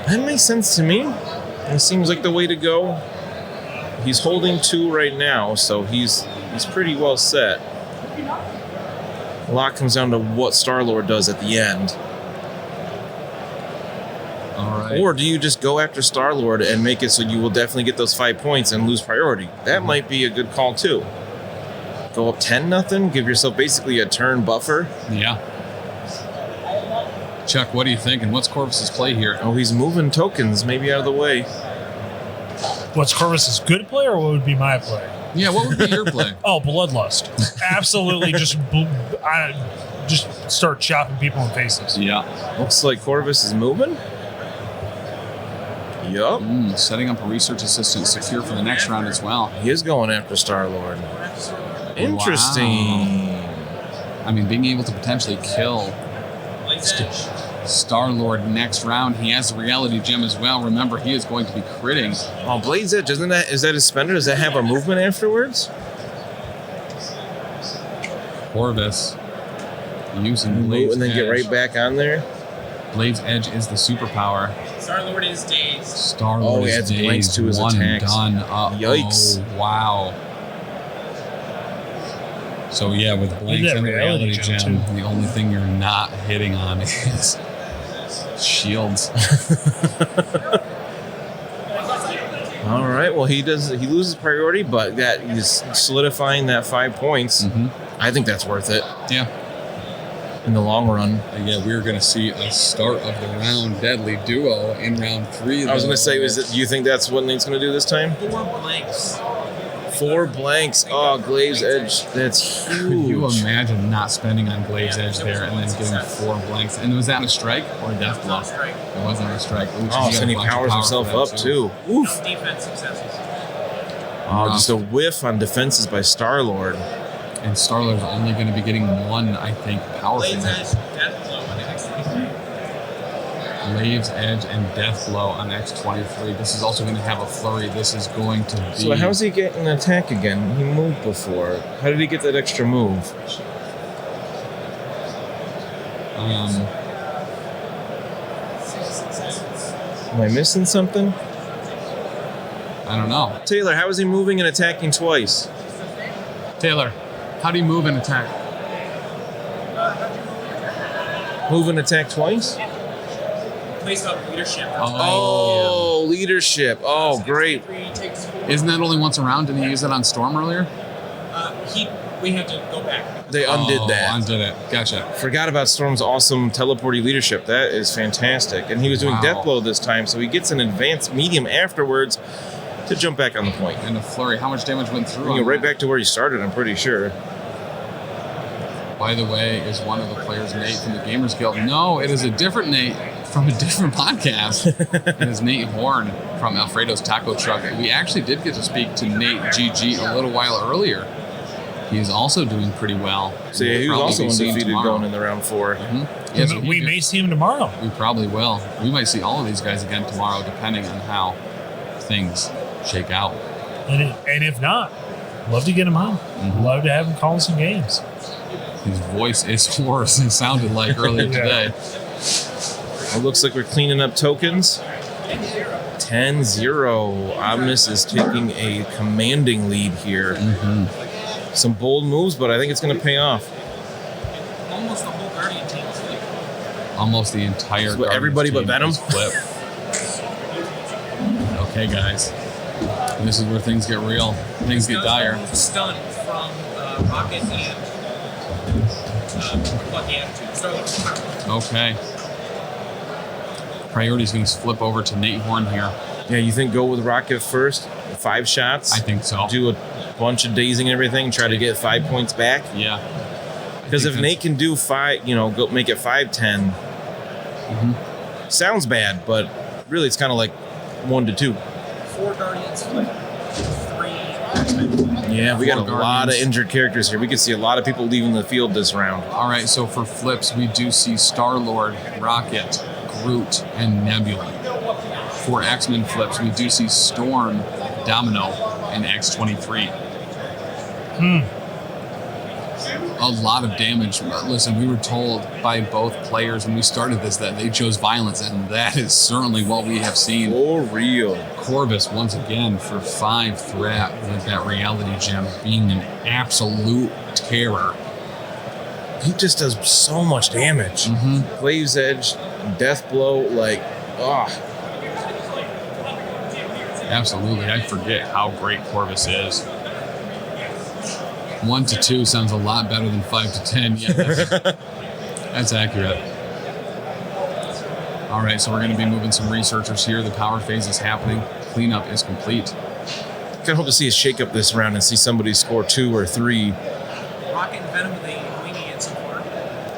That makes sense to me. It seems like the way to go. He's holding 2 right now, so he's pretty well set. A lot comes down to what Starlord does at the end. All right. Or do you just go after Starlord and make it so you will definitely get those 5 points and lose priority? That might be a good call too. Go up 10-0. Give yourself basically a turn buffer. Yeah. Chuck, what do you think? And what's Corvus's play here? Oh, he's moving tokens maybe out of the way. What's Corvus's good play, or what would be my play? Yeah, what would be your play? Oh, bloodlust. Absolutely, just start chopping people in faces. Yeah. Looks like Corvus is moving. Yup. Setting up a research assistant secure for the next round as well. He is going after Startlord. Interesting. Wow. I mean, being able to potentially kill Startlord next round. He has the reality gem as well. Remember, he is going to be critting. Oh, Blade's Edge, is that his spender? Does that have a movement afterwards? Corvus using Blade's And then get Edge. right back on there? Blade's Edge is the superpower. Startlord is dazed. Startlord he is adds blanks dazed. to his One attacks. and done. Yikes. Wow. So yeah, with blanks that and the reality reality gem, gem, too. the only thing you're not hitting on is shields. All right. Well, he loses priority, but that he's solidifying that 5 points. I think that's worth it Yeah. in the long run. Yeah, we're going to see a start of the round deadly duo in round 3. I was going to say, do you think that's what Nate's going to do this time? 4 blanks. 4 blanks. Oh, Glave's Edge. That's huge. Could you imagine not spending on Glave's Edge there and then getting 4 blanks? And was that a strike or a death blow? Strike. It wasn't a strike. Ooh, Oh, got so a he bunch of powers power himself for that, up, too. Oof. Defense successes. Oh, just a whiff on defenses by Starlord. And Starlord's only going to be getting 1, I think, power from Blade's that. Edge, Death Blow on the X23. Glave's Edge and Death Blow on X23. This is also going to have a flurry. This is going to be... So how's he getting an attack again? He moved before. How did he get that extra move? Am I missing something? I don't know. Taylor, how is he moving and attacking twice? Taylor, how do you move and attack? Move and attack twice? Placed on leadership. Oh, leadership. Oh, great. Isn't that only once around? Didn't he use it on Storm earlier? We had to go back. They undid that. Undid it. Gotcha. Forgot about Storm's awesome teleporty leadership. That is fantastic. And he was doing Wow. Death Blow this time, so he gets an advanced medium afterwards to jump back on the point. And the flurry. How much damage went through? You on go right that? back to where he started, I'm pretty sure. By the way, is one of the players Nate from the Gamers Guild? No, it is a different Nate from a different podcast. It is Nate Horn from Alfredo's Taco Truck. We actually did get to speak to Nate GG a little while earlier. He is also doing pretty well. So yeah, he was We'll also probably be seeing undefeated tomorrow. going into round 4. Yes, we may see him tomorrow. We probably will. We might see all of these guys again tomorrow, depending on how things shake out. And if not, love to get him on. Love to have him call some games. His voice is hoarse. It sounded like earlier today. It looks like we're cleaning up tokens. 10-0. Omnus is taking a commanding lead here. Some bold moves, but I think it's going to pay off. Almost the whole Guardian team is flipped. Almost the entire So Guardians everybody but team Venom? is flipped. Okay, guys. This is where things get real. Things get dire. Stun from Rocket and Lucky Attitude. Startlord. Okay. Priority's going to flip over to Nate Horn here. Yeah, you think go with Rocket first? 5 shots? I think so. Do a bunch of dazing and everything, try to get 5 points back? Yeah. Because if Nate can do 5, go make it 5-10, sounds bad, but really it's kind of like 1 to 2. 4 Guardians flipped. 3 X-Men. Yeah, we got a 4 lot of Guardians. injured characters here. We could see a lot of people leaving the field this round. All right, so for flips, we do see Starlord, Rocket, Groot, and Nebula. For X-Men flips, we do see Storm, Domino, and X23. A lot of damage. Listen, we were told by both players when we started this that they chose violence, and that is certainly what we have seen. For real. Corvus, once again, for 5 threat with that reality gem, being an absolute terror. He just does so much damage. Glave's Edge, Death Blow, Absolutely. I forget how great Corvus is. 1 to 2 sounds a lot better than 5 to 10. Yeah, that's accurate. All right, so we're going to be moving some researchers here. The power phase is happening. Cleanup is complete. Kind of hope to see a shake up this round and see somebody score 2 or 3. Rocket and Venom with a winging it so far.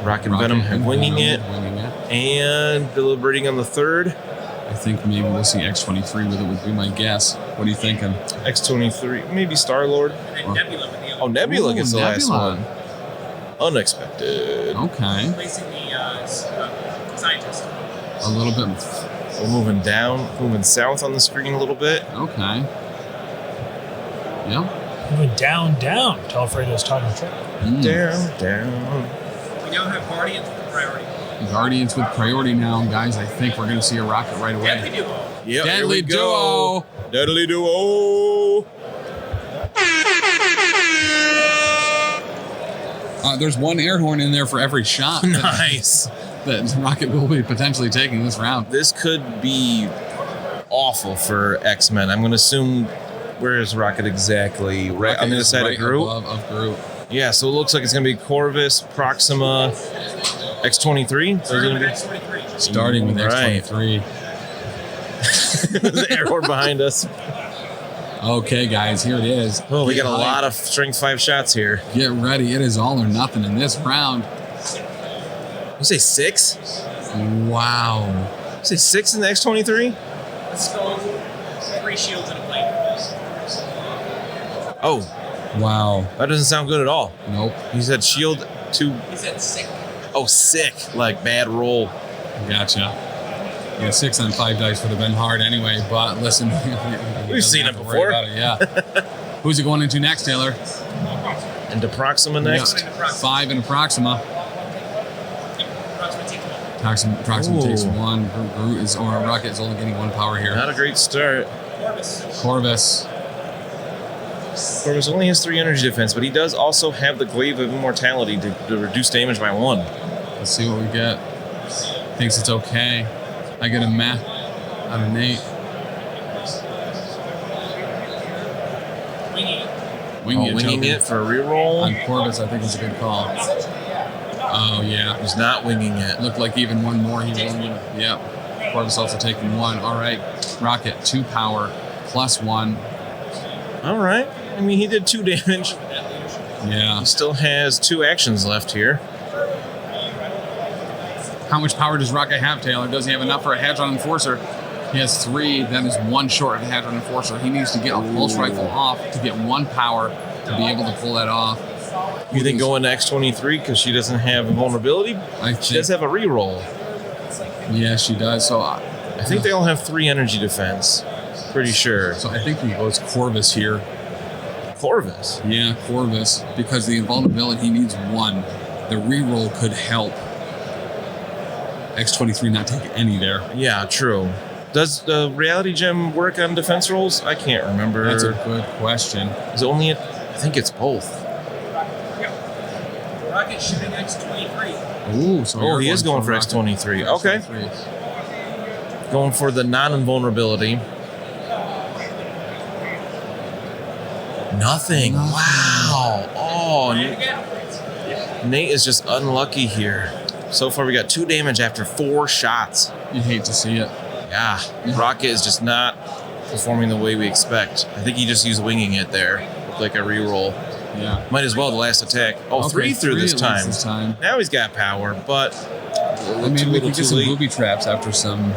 Rocket and Venom have winging it. And deliberating on the third. I think maybe we'll see X23 with it, would be my guess. What are you thinking? X23, maybe Startlord. And then Nebula with the Oh, Nebula gets the last Nebula. one. Unexpected. Okay. replacing the scientist. A little bit. We're moving down, moving south on the screen a little bit. Okay. Yep. Moving down to Alfredo's talking track. Down. We now have Guardians with priority. Guardians with priority now, guys. I think we're going to see a rocket right away. Deadly Duo. Yep, here Deadly we go. Duo. Deadly Duo. There's one air horn in there for every shot Nice. that Rocket will be potentially taking this round. This could be awful for X-Men. I'm going to assume, where is Rocket exactly? Right on the other side right of Groot? above of Groot. Yeah, so it looks like it's going to be Corvus, Proxima, X23. So Starting with it's X23. Starting with Right. X23. There's an air horn behind us. Okay, guys, here it is. Oh, we Get got a hyped. lot of strength 5 shots here. Get ready. It is all or nothing in this round. You say 6? Wow. You say 6 in the X23? Let's go 3 shields in a plane. Oh, Wow. that doesn't sound good at all. Nope. You said shield 2. He said sick. Oh, sick. Like bad roll. Gotcha. Yeah, 6 on 5 dice would have been hard anyway, but listen. We've seen it before. Yeah. Who's it going into next, Taylor? And to Proxima next. Yeah. 5 in a Proxima. Proxima takes one. Proxima Ooh. takes 1. Groot is, or Rocket is only getting 1 power here. Not a great start. Corvus. Corvus only has 3 energy defense, but he does also have the Glaive of Immortality to reduce damage by 1. Let's see what we get. Thinks it's okay. I get a meh out of Nate. Winging it for a reroll. On Corvus, I think it's a good call. Oh, yeah. He's not winging it. Looked like even one more he was only gonna. Yep. Corvus also taking 1. All right. Rocket, 2 power, +1. All right. I mean, he did 2 damage. Yeah. He still has 2 actions left here. How much power does Rocket have, Taylor? Does he have enough for a Hadron Enforcer? He has 3. That is 1 short of a Hadron Enforcer. He needs to get a pulse rifle off to get 1 power to be able to pull that off. You think going to X23 because she doesn't have invulnerability? She does have a reroll. Yeah, she does. So I think they all have 3 energy defense. Pretty sure. So I think he goes Corvus here. Corvus. Yeah, Corvus. Because the invulnerability, he needs 1. The reroll could help X23 not take any there. Yeah, true. Does the reality gem work on defense rolls? I can't remember. That's a good question. Is it only? I think it's both. Rocket shooting X23. Ooh, so Oh, he you're is going for Rocket. X23. Okay. X23. Going for the non-invulnerability. Nothing. Wow. Oh, Nate is just unlucky here. So far, we got 2 damage after 4 shots. You hate to see it. Yeah. Rocket is just not performing the way we expect. I think he just used winging it there. Looked like a reroll. Yeah. Might as well the last attack. Oh, Okay, 3 through 3 this at least time. Now he's got power, but I mean, we could get some booby traps after some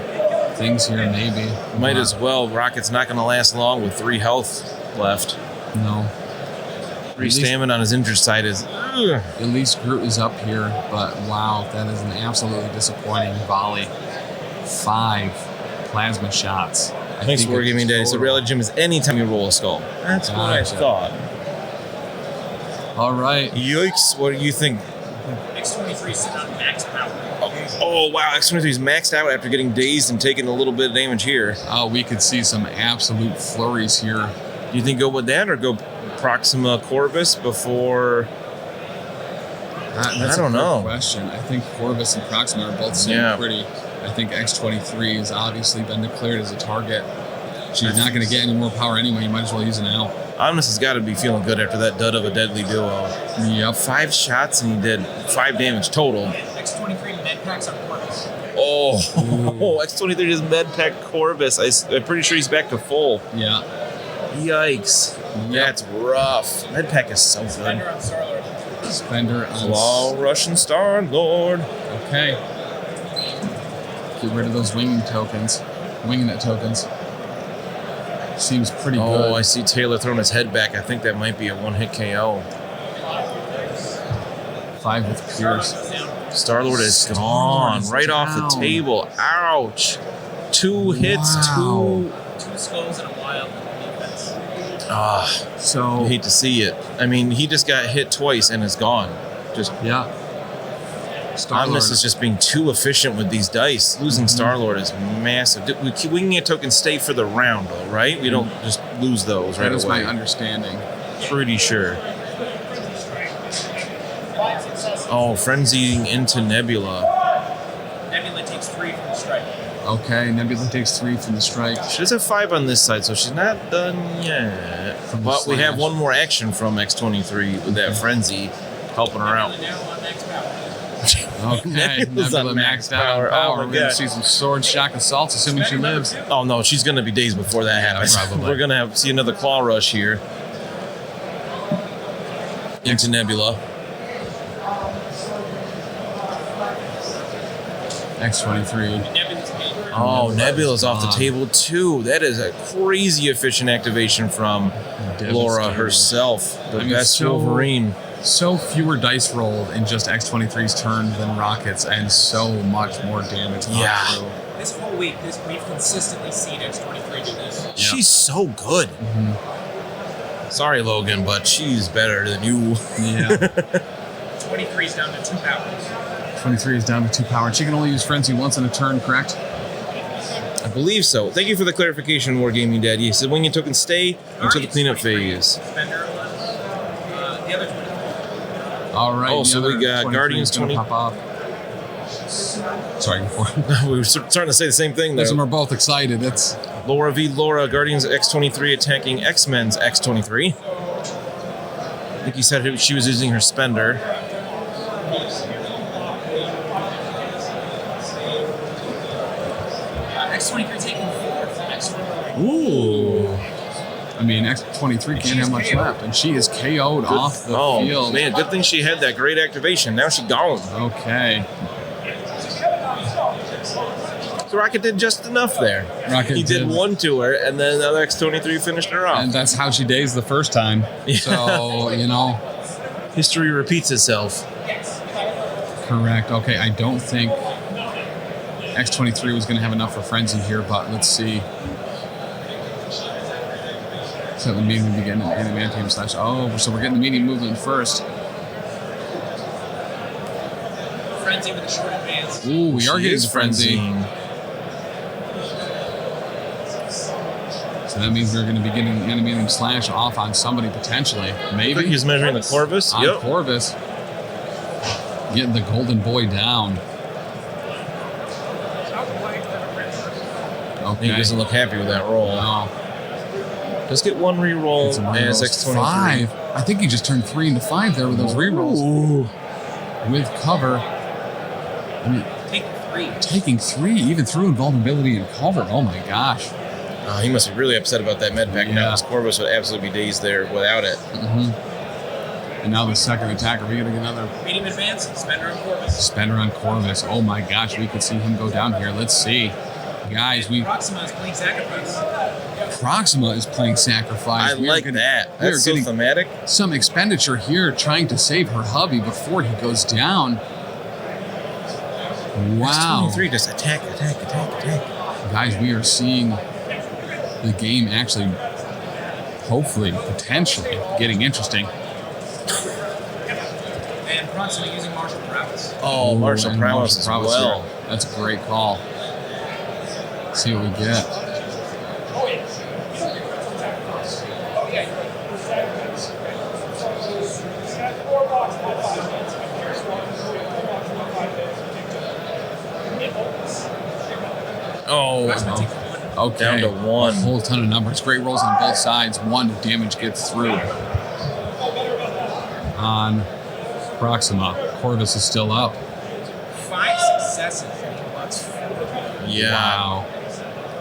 things here, maybe. Might as well. Rocket's not going to last long with 3 health left. No. 3 stamina on his injured side is... Ugh. At least Groot is up here, but wow, that is an absolutely disappointing volley. 5 plasma shots. Thanks for giving me Daddy. So reality gem is anytime you roll a skull. That's what I Gotcha. thought. All right. Yikes. What do you think? X23 sitting on max power. Oh, wow. X23 is maxed out after getting dazed and taking a little bit of damage here. Oh, we could see some absolute flurries here. Do you think go with that or go Proxima Corvus before... That's I don't a good know. question. I think Corvus and Proxima are both sitting pretty. I think X23 has obviously been declared as a target. She's not going to get any more power anyway. You might as well use it now. Omnus has got to be feeling good after that dud of a deadly duo. Yep. 5 shots and he did 5 damage total. X23 Medpacks on Corvus. Oh, X23 is Medpack Corvus. I'm pretty sure he's back to full. Yeah. Yikes. That's rough. Medpack is so Spender good. on Startlord. Spender on Claw Russian Startlord. Okay. Get rid of those winging tokens. Winging it tokens. Seems pretty good. Oh, I see Taylor throwing his head back. I think that might be a 1-hit KO. 5 with Pierce. Starlord is gone. is Right off the down. table. Ouch. 2 hits, Wow. 2 skulls and a wild defense. I So, hate to see it. I mean, he just got hit twice and is gone. Just yeah. Omnus is just being too efficient with these dice. Losing Starlord is massive. Winging a token stay for the round, though, right? We don't just lose those right That is away. my understanding. Pretty sure. Oh, frenzying into Nebula. Nebula takes 3 from the strike. Okay, Nebula takes 3 from the strike. She does have 5 on this side, so she's not done yet. From the But we have slash. one more action from X23 with that frenzy helping her out. Nebula now on max power. Okay, Nebula's Nebula on max maxed out power. on power. Oh my We're going God. to see some sword shock assaults, assuming she lives. Oh no, she's gonna be days before that happens. probably. We're gonna see another claw rush here into Nebula. X23. Nebula's pain. Oh, Nebula's off the gone. table too. That is a crazy efficient activation from Laura Devastating. herself, the I mean, best so- Wolverine. So fewer dice rolled in just X23's turn than Rocket's, and so much more damage. gone Yeah. through. This whole week, we've consistently seen X23 do this. She's so good. Sorry, Logan, but she's better than you. Yeah. 23 is down to 2 powers. 23 is down to 2 power. She can only use Frenzy once in a turn, correct? I believe so. Thank you for the clarification, Wargaming Daddy. He said, when you token stay until the cleanup phase. Spender on the other 23. All right. Oh, the so other we got 23 Guardians is gonna 20 pop off. Sorry, before. We were starting to say the same thing there. Listen, we're both excited. It's Laura v. Laura, Guardians X23 attacking X-Men's X23. I think he said she was using her spender. X23 taking 4 from X23. Ooh. I mean, X23 can't have much left, and she is KO'd off the Oh, field. man, good thing she had that great activation. Now she gone. Okay. So Rocket did just enough there. Rocket he did did. one to her, and then the other X23 finished her off. And that's how she dazed the first time. Yeah. So, History repeats itself. correct. Okay, I don't think X23 was going to have enough for Frenzy here, but let's see. So that would mean we'd be getting an adamantium slash. Oh, so we're getting the medium movement first. Frenzy with a short advance. Ooh, we are She getting is the Frenzy. frenzying. So that means we're going to be getting an adamantium slash off on somebody potentially. I think Maybe. he's measuring the Corvus. On Yep. Corvus. Getting the golden boy down. He Okay. doesn't look happy with that roll. No. Just get one reroll It's one of as those X23. 5. I think he just turned 3 into 5 there with those rerolls. Ooh. With cover. I mean, Take 3. taking 3 even through invulnerability and cover. Oh my gosh. He must be really upset about that Medpack now. Yeah. Because Corvus would absolutely be dazed there without it. And now the second attack. Are we going to get another Medium advance. Spender on Corvus. spender on Corvus? Oh my gosh. We could see him go down here. Let's see. Guys, Proxima is playing Sacrifice. Proxima is playing Sacrifice. I We are like getting- that. we are That's so getting thematic. some expenditure here trying to save her hubby before he goes down. Wow. X23 just attack. Guys, we are seeing the game actually, hopefully, potentially getting interesting. And Proxima using Martial Prowess. Oh, Martial and Prowess as Prowess well. here. That's a great call. Let's see what we get. Oh, Proxima takes 1 Okay. Down to 1. A whole ton of numbers. Great rolls on both sides. 1 damage gets through. On Proxima. Corvus is still up. 5 successes. Yeah. Wow.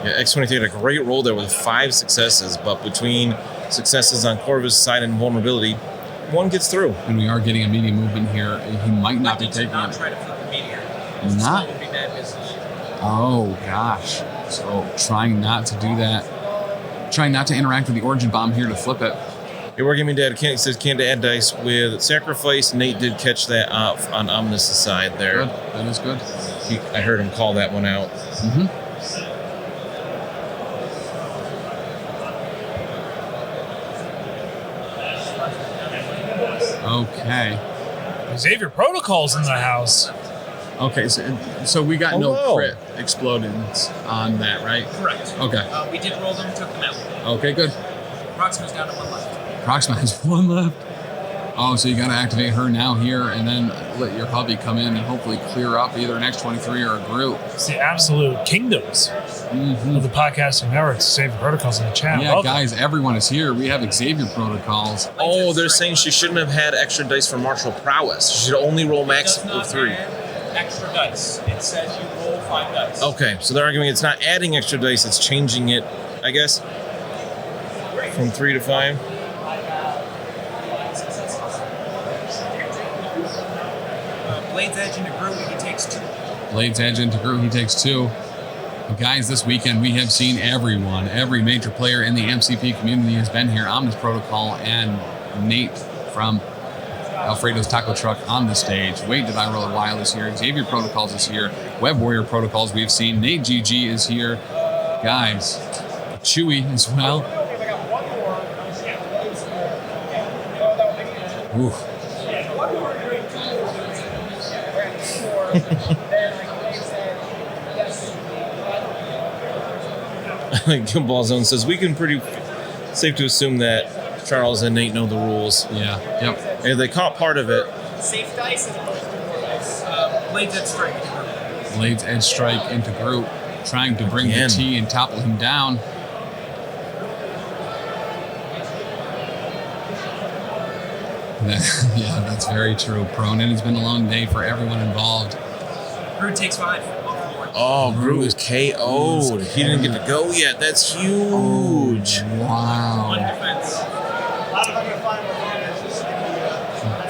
Yeah, X23 had a great roll there with 5 successes, but between successes on Corvus' side and vulnerability, 1 gets through. And we are getting a media movement here. He might not be taking Not it. try to flip the meteor. Not? Would be bad business. Oh, gosh. So trying not to do that. Trying not to interact with the Origin Bomb here to flip it. Hey, we're giving Dad can't says can't add dice with sacrifice. Nate did catch that off on Omnus' side there. Good. That is good. I heard him call that one out. Mm-hmm. Okay. Xavier Protocol's in the house. Okay, so we got no Hello. crit explosions on that, right? Correct. Okay. We did roll them, took them out. Okay, good. Proxima's down to 1 left. Proxima has 1 left. Oh, so you got to activate her now here and then let your hubby come in and hopefully clear up either an X23 or a Groot. It's the absolute kingdoms of the podcasting network. Xavier Protocol's in the chat. Yeah, Welcome. guys, everyone is here. We have Xavier protocols. Oh, they're saying she shouldn't have had extra dice for martial prowess. She should only roll max Does of not 3. add extra dice. It says you roll 5 dice. Okay, so they're arguing it's not adding extra dice, it's changing it, I guess, from 3 to 5. Blade's Edge into Groot, he takes 2. Blade's Edge into Groot, he takes 2. But guys, this weekend we have seen everyone. Every major player in the MCP community has been here. OmnusProtocol and Nate from Alfredo's Taco Truck on the stage. Wait, did I roll a while is here. Xavier Protocols is here. Web Warrior Protocols we've seen. Nate GG is here. Guys, Chewy as well. Oof. Gimbal Zone says we can pretty safe to assume that Charles and Nate know the rules. Yeah, yep. If they caught part of it, Safe dice as opposed to more dice. Blade's Edge strike into Groot. Blade's Edge Strike into Groot, trying to bring Again. the T and topple him down. Yeah, that's very true, Prone. And it's been a long day for everyone involved. Groot takes 5. oh, Groot is KO'd. He didn't get to go yet. That's huge. Wow. 1 defense.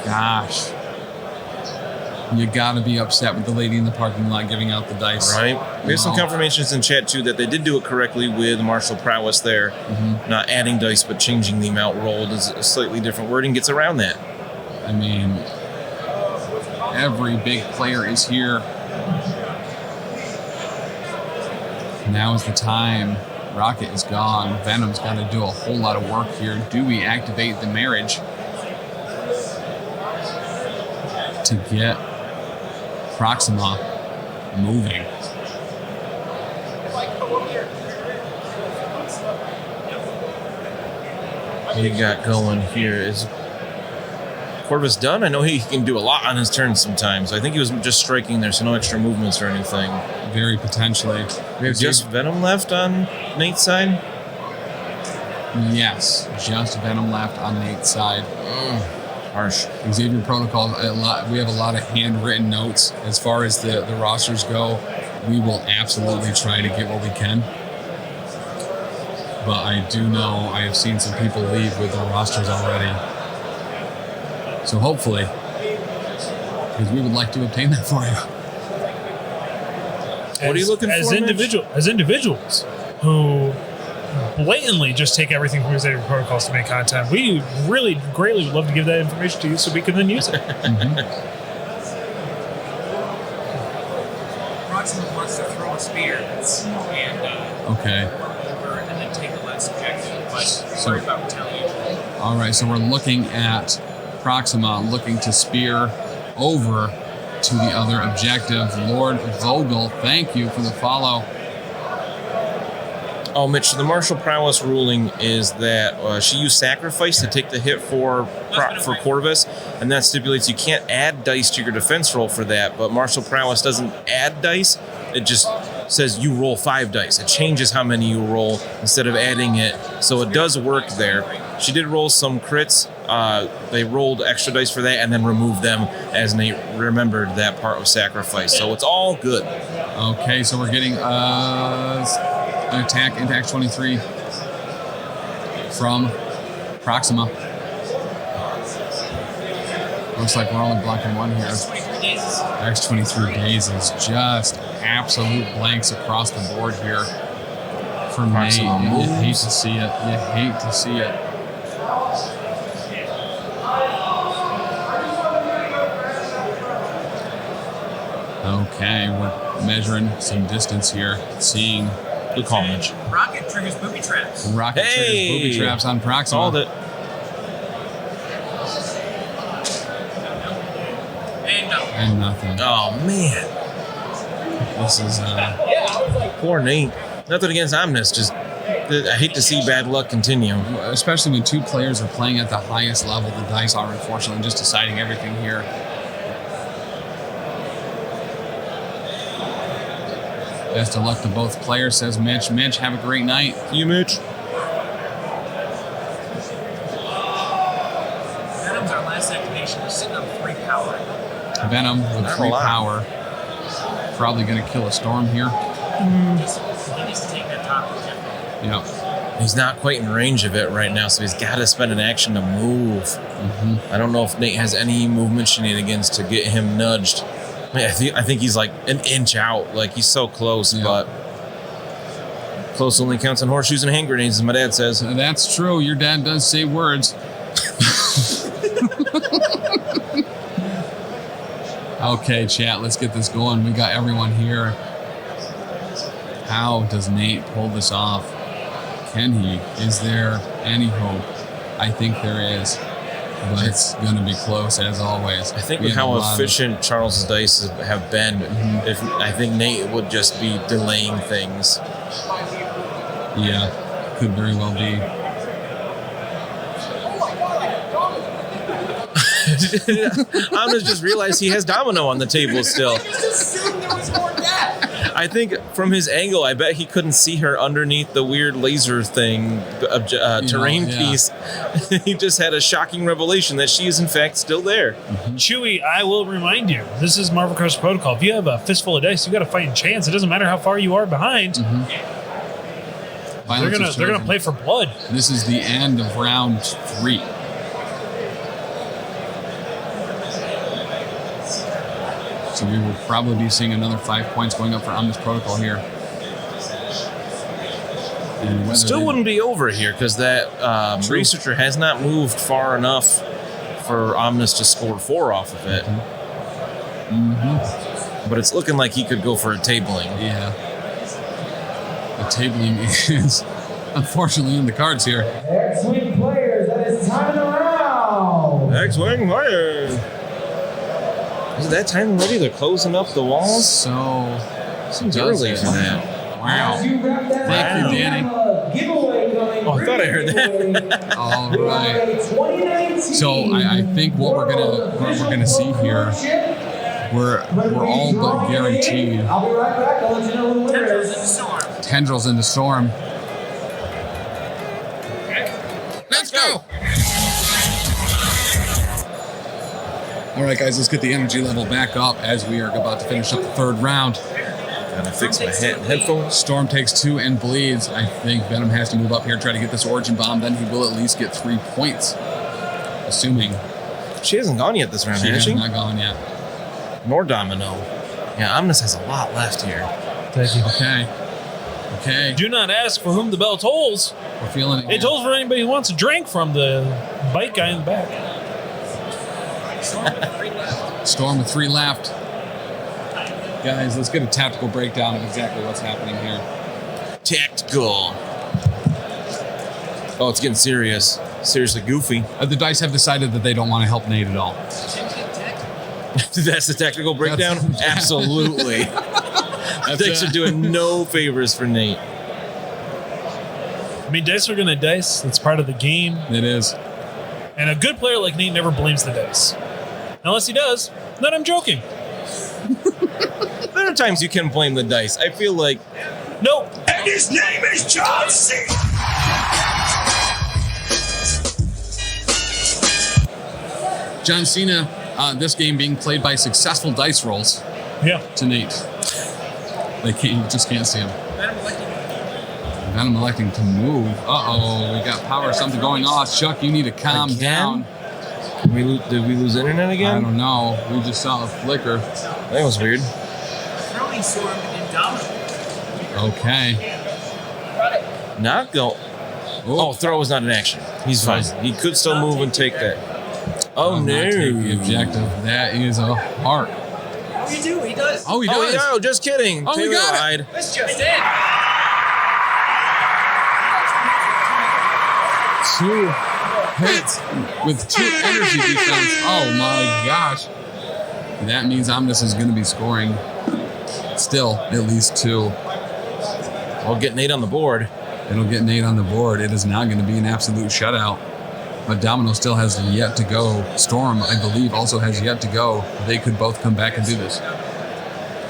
Gosh. You gotta be upset with the lady in the parking lot giving out the dice. Right? We have some Wow. confirmations in chat too that they did do it correctly with martial prowess there. Not adding dice, but changing the amount rolled is a slightly different wording. Gets around that. I mean, every big player is here. Now is the time. Rocket is gone. Venom's got to do a whole lot of work here. Do we activate the marriage to get Proxima moving? What you got going here? Is Corvus done? I know he can do a lot on his turn sometimes. I think he was just striking there, so no extra movements or anything. Very potentially. We have just Venom left on Nate's side. Yes, just Venom left on Nate's side. Harsh. Xavier Protocol, we have a lot of handwritten notes as far as the rosters go. We will absolutely try to get what we can. But I do know I have seen some people leave with their rosters already. So hopefully, because we would like to obtain that for you. What are you looking as for, Mitch? as individuals who blatantly just take everything from Xavier Protocols to make content? We really greatly would love to give that information to you so we can then use it. Proxima wants to throw a spear and Okay. over and then take the last objective, but sorry about retaliation. All right, so we're looking at Proxima looking to spear over to the other objective. Lord Vogel, thank you for the follow. Oh, Mitch, the martial prowess ruling is that she used sacrifice to take the hit for Corvus, and that stipulates you can't add dice to your defense roll for that, but martial prowess doesn't add dice. It just says you roll 5 dice. It changes how many you roll instead of adding it. So it does work there. She did roll some crits. They rolled extra dice for that and then removed them as Nate remembered that part of sacrifice. So it's all good. Okay, so we're getting an attack into Act 23 from Proxima. Looks like we're only blocking one here. X23 days is just absolute blanks across the board here for Nate. You hate to see it. You hate to see it. Okay, we're measuring some distance here, seeing the college. Rocket triggers booby traps. Rocket triggers booby traps on Proxima. Called it. And nothing. Oh, man. This is Poor Nate. Nothing against Omnus, just I hate to see bad luck continue. Especially when two players are playing at the highest level. The dice are unfortunately just deciding everything here. Best of luck to both players, says Mitch. Mitch, have a great night. See you, Mitch. Venom's our last activation. We're sitting on 3 power. Venom with 3 power. Probably going to kill a storm here. He needs to take that top. Yep. He's not quite in range of it right now, so he's got to spend an action to move. Mm-hmm. I don't know if Nate has any movement shenanigans to get him nudged. I think he's like an inch out. Like, he's so close, but close only counts on horseshoes and hand grenades, as my dad says. That's true. Your dad does say words. Okay, chat, let's get this going. We got everyone here. How does Nate pull this off? Can he? Is there any hope? I think there is. But it's going to be close, as always. I think with how efficient Charles's dice have been, I think Nate would just be delaying things. Yeah, could very well be. I'm just realized he has Domino on the table still. I think from his angle, I bet he couldn't see her underneath the weird laser thing, terrain piece. He just had a shocking revelation that she is in fact still there. Mm-hmm. Chewie, I will remind you, this is Marvel Cross Protocol. If you have a fistful of dice, you got to fight in chance. It doesn't matter how far you are behind. Mm-hmm. They're gonna play for blood. This is the end of round 3. So we will probably be seeing another 5 points going up for OmnusProtocol here. Still wouldn't be over here because that researcher has not moved far enough for Omnus to score 4 off of it. Mm-hmm. But it's looking like he could go for a tabling. Yeah. The tabling is unfortunately in the cards here. X-Wing players, that is time in the round. X-Wing players. Is it that time already? They're closing up the walls? So seems early for that. Wow. Thank you, Danny. Oh, I thought I heard that. All right. So I think what we're gonna see here, we're all but guaranteed. I'll be right back. I'll let you know who the winner is. Tendrils in the storm. Let's go. All right, guys, let's get the energy level back up as we are about to finish up the 3rd round. Gotta fix my headphones. Storm takes 2 and bleeds. I think Venom has to move up here and try to get this origin bomb. Then he will at least get 3 points. Assuming. She hasn't gone yet this round, She has she? has not gone yet. Nor Domino. Yeah, Omnus has a lot left here. Thank you. Okay. Do not ask for whom the bell tolls. We're feeling it. It tolls for anybody who wants a drink from the bike guy in the back. Storm with 3 left. Guys, let's get a tactical breakdown of exactly what's happening here. Tactical. Oh, it's getting serious. Seriously goofy. The dice have decided that they don't want to help Nate at all. That's the tactical breakdown? Absolutely. Dice are doing no favors for Nate. I mean, dice are going to dice. That's part of the game. It is. And a good player like Nate never blames the dice. Unless he does, then I'm joking. They're other times you can blame the dice. I feel like Nope. And his name is John C. John Cena, this game being played by successful dice rolls Yeah. to Nate. They can't, you just can't see him. Venom electing to move. Uh-oh, we got power something going off. Chuck, you need to calm down. did we lose internet I again? don't know. We just saw a flicker. That was weird. Throwing Storm and Domino. Okay. Not go. Oh, throw was not an action. He's fine. He could still move and take that. Oh Not take the no! objective. That is a heart. Oh, you do. He does. Oh, he does. Oh no! Just kidding. Oh, we Taylor got it. lied. That's just it. Two hits with 2 energy defense. Oh my gosh. That means Omnus is going to be scoring still at least 2. I'll get Nate on the board. It'll get Nate on the board. It is not going to be an absolute shutout. But Domino still has yet to go. Storm, I believe, also has yet to go. They could both come back and do this.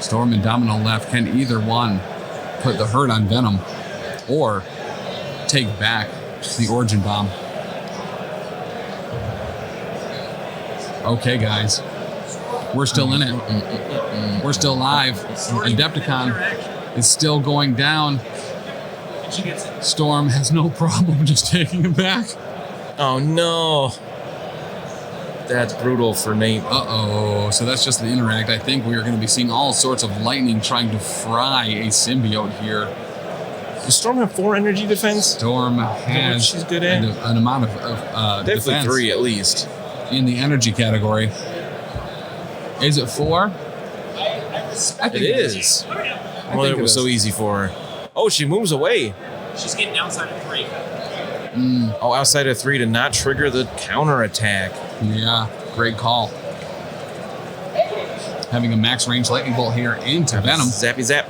Storm and Domino left. Can either one put the hurt on Venom or take back the Origin Bomb? Okay, guys. We're still in it. We're still live. Adepticon is still going down. She gets it. Storm has no problem just taking him back. Oh no! That's brutal for Nate. Uh-oh. So that's just the interact. I think we are going to be seeing all sorts of lightning trying to fry a symbiote here. Does Storm have 4 energy defense? Storm has she's good at? an amount of Definitely defense 3 at least. in the energy category. Is it 4? I It is. Well, think it was it so is. easy for her. Oh, she moves away. She's getting outside of 3. Oh, outside of 3 to not trigger the counter attack. Yeah, great call. Having a max range lightning bolt here into Venom. Zappy zap.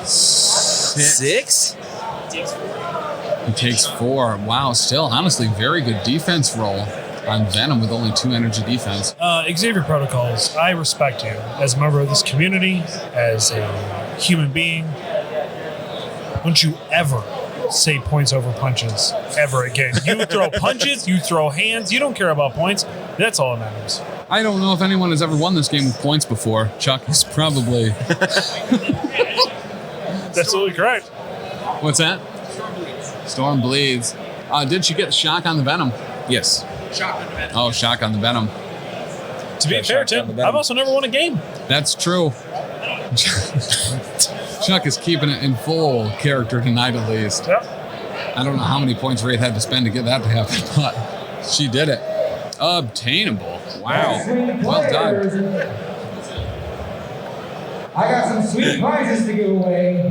6? Takes 4. He takes 4. Wow, still honestly very good defense roll on Venom with only 2 energy defense. Xavier Protocols, I respect you as a member of this community, as a human being. Don't you ever say points over punches ever again. You throw punches, you throw hands, you don't care about points. That's all that matters. I don't know if anyone has ever won this game with points before. Chuck is probably... That's absolutely correct. What's that? Storm bleeds. Did she get shock on the Venom? Yes. Shotgun to Venom. Oh, shock on the Venom. To be fair, Tim, I've also never won a game. That's true. Chuck is keeping it in full character tonight, at least. Yep. I don't know how many points Wraith had to spend to get that to happen, but she did it. Obtainable. Wow. Well done. I got some sweet prizes to give away.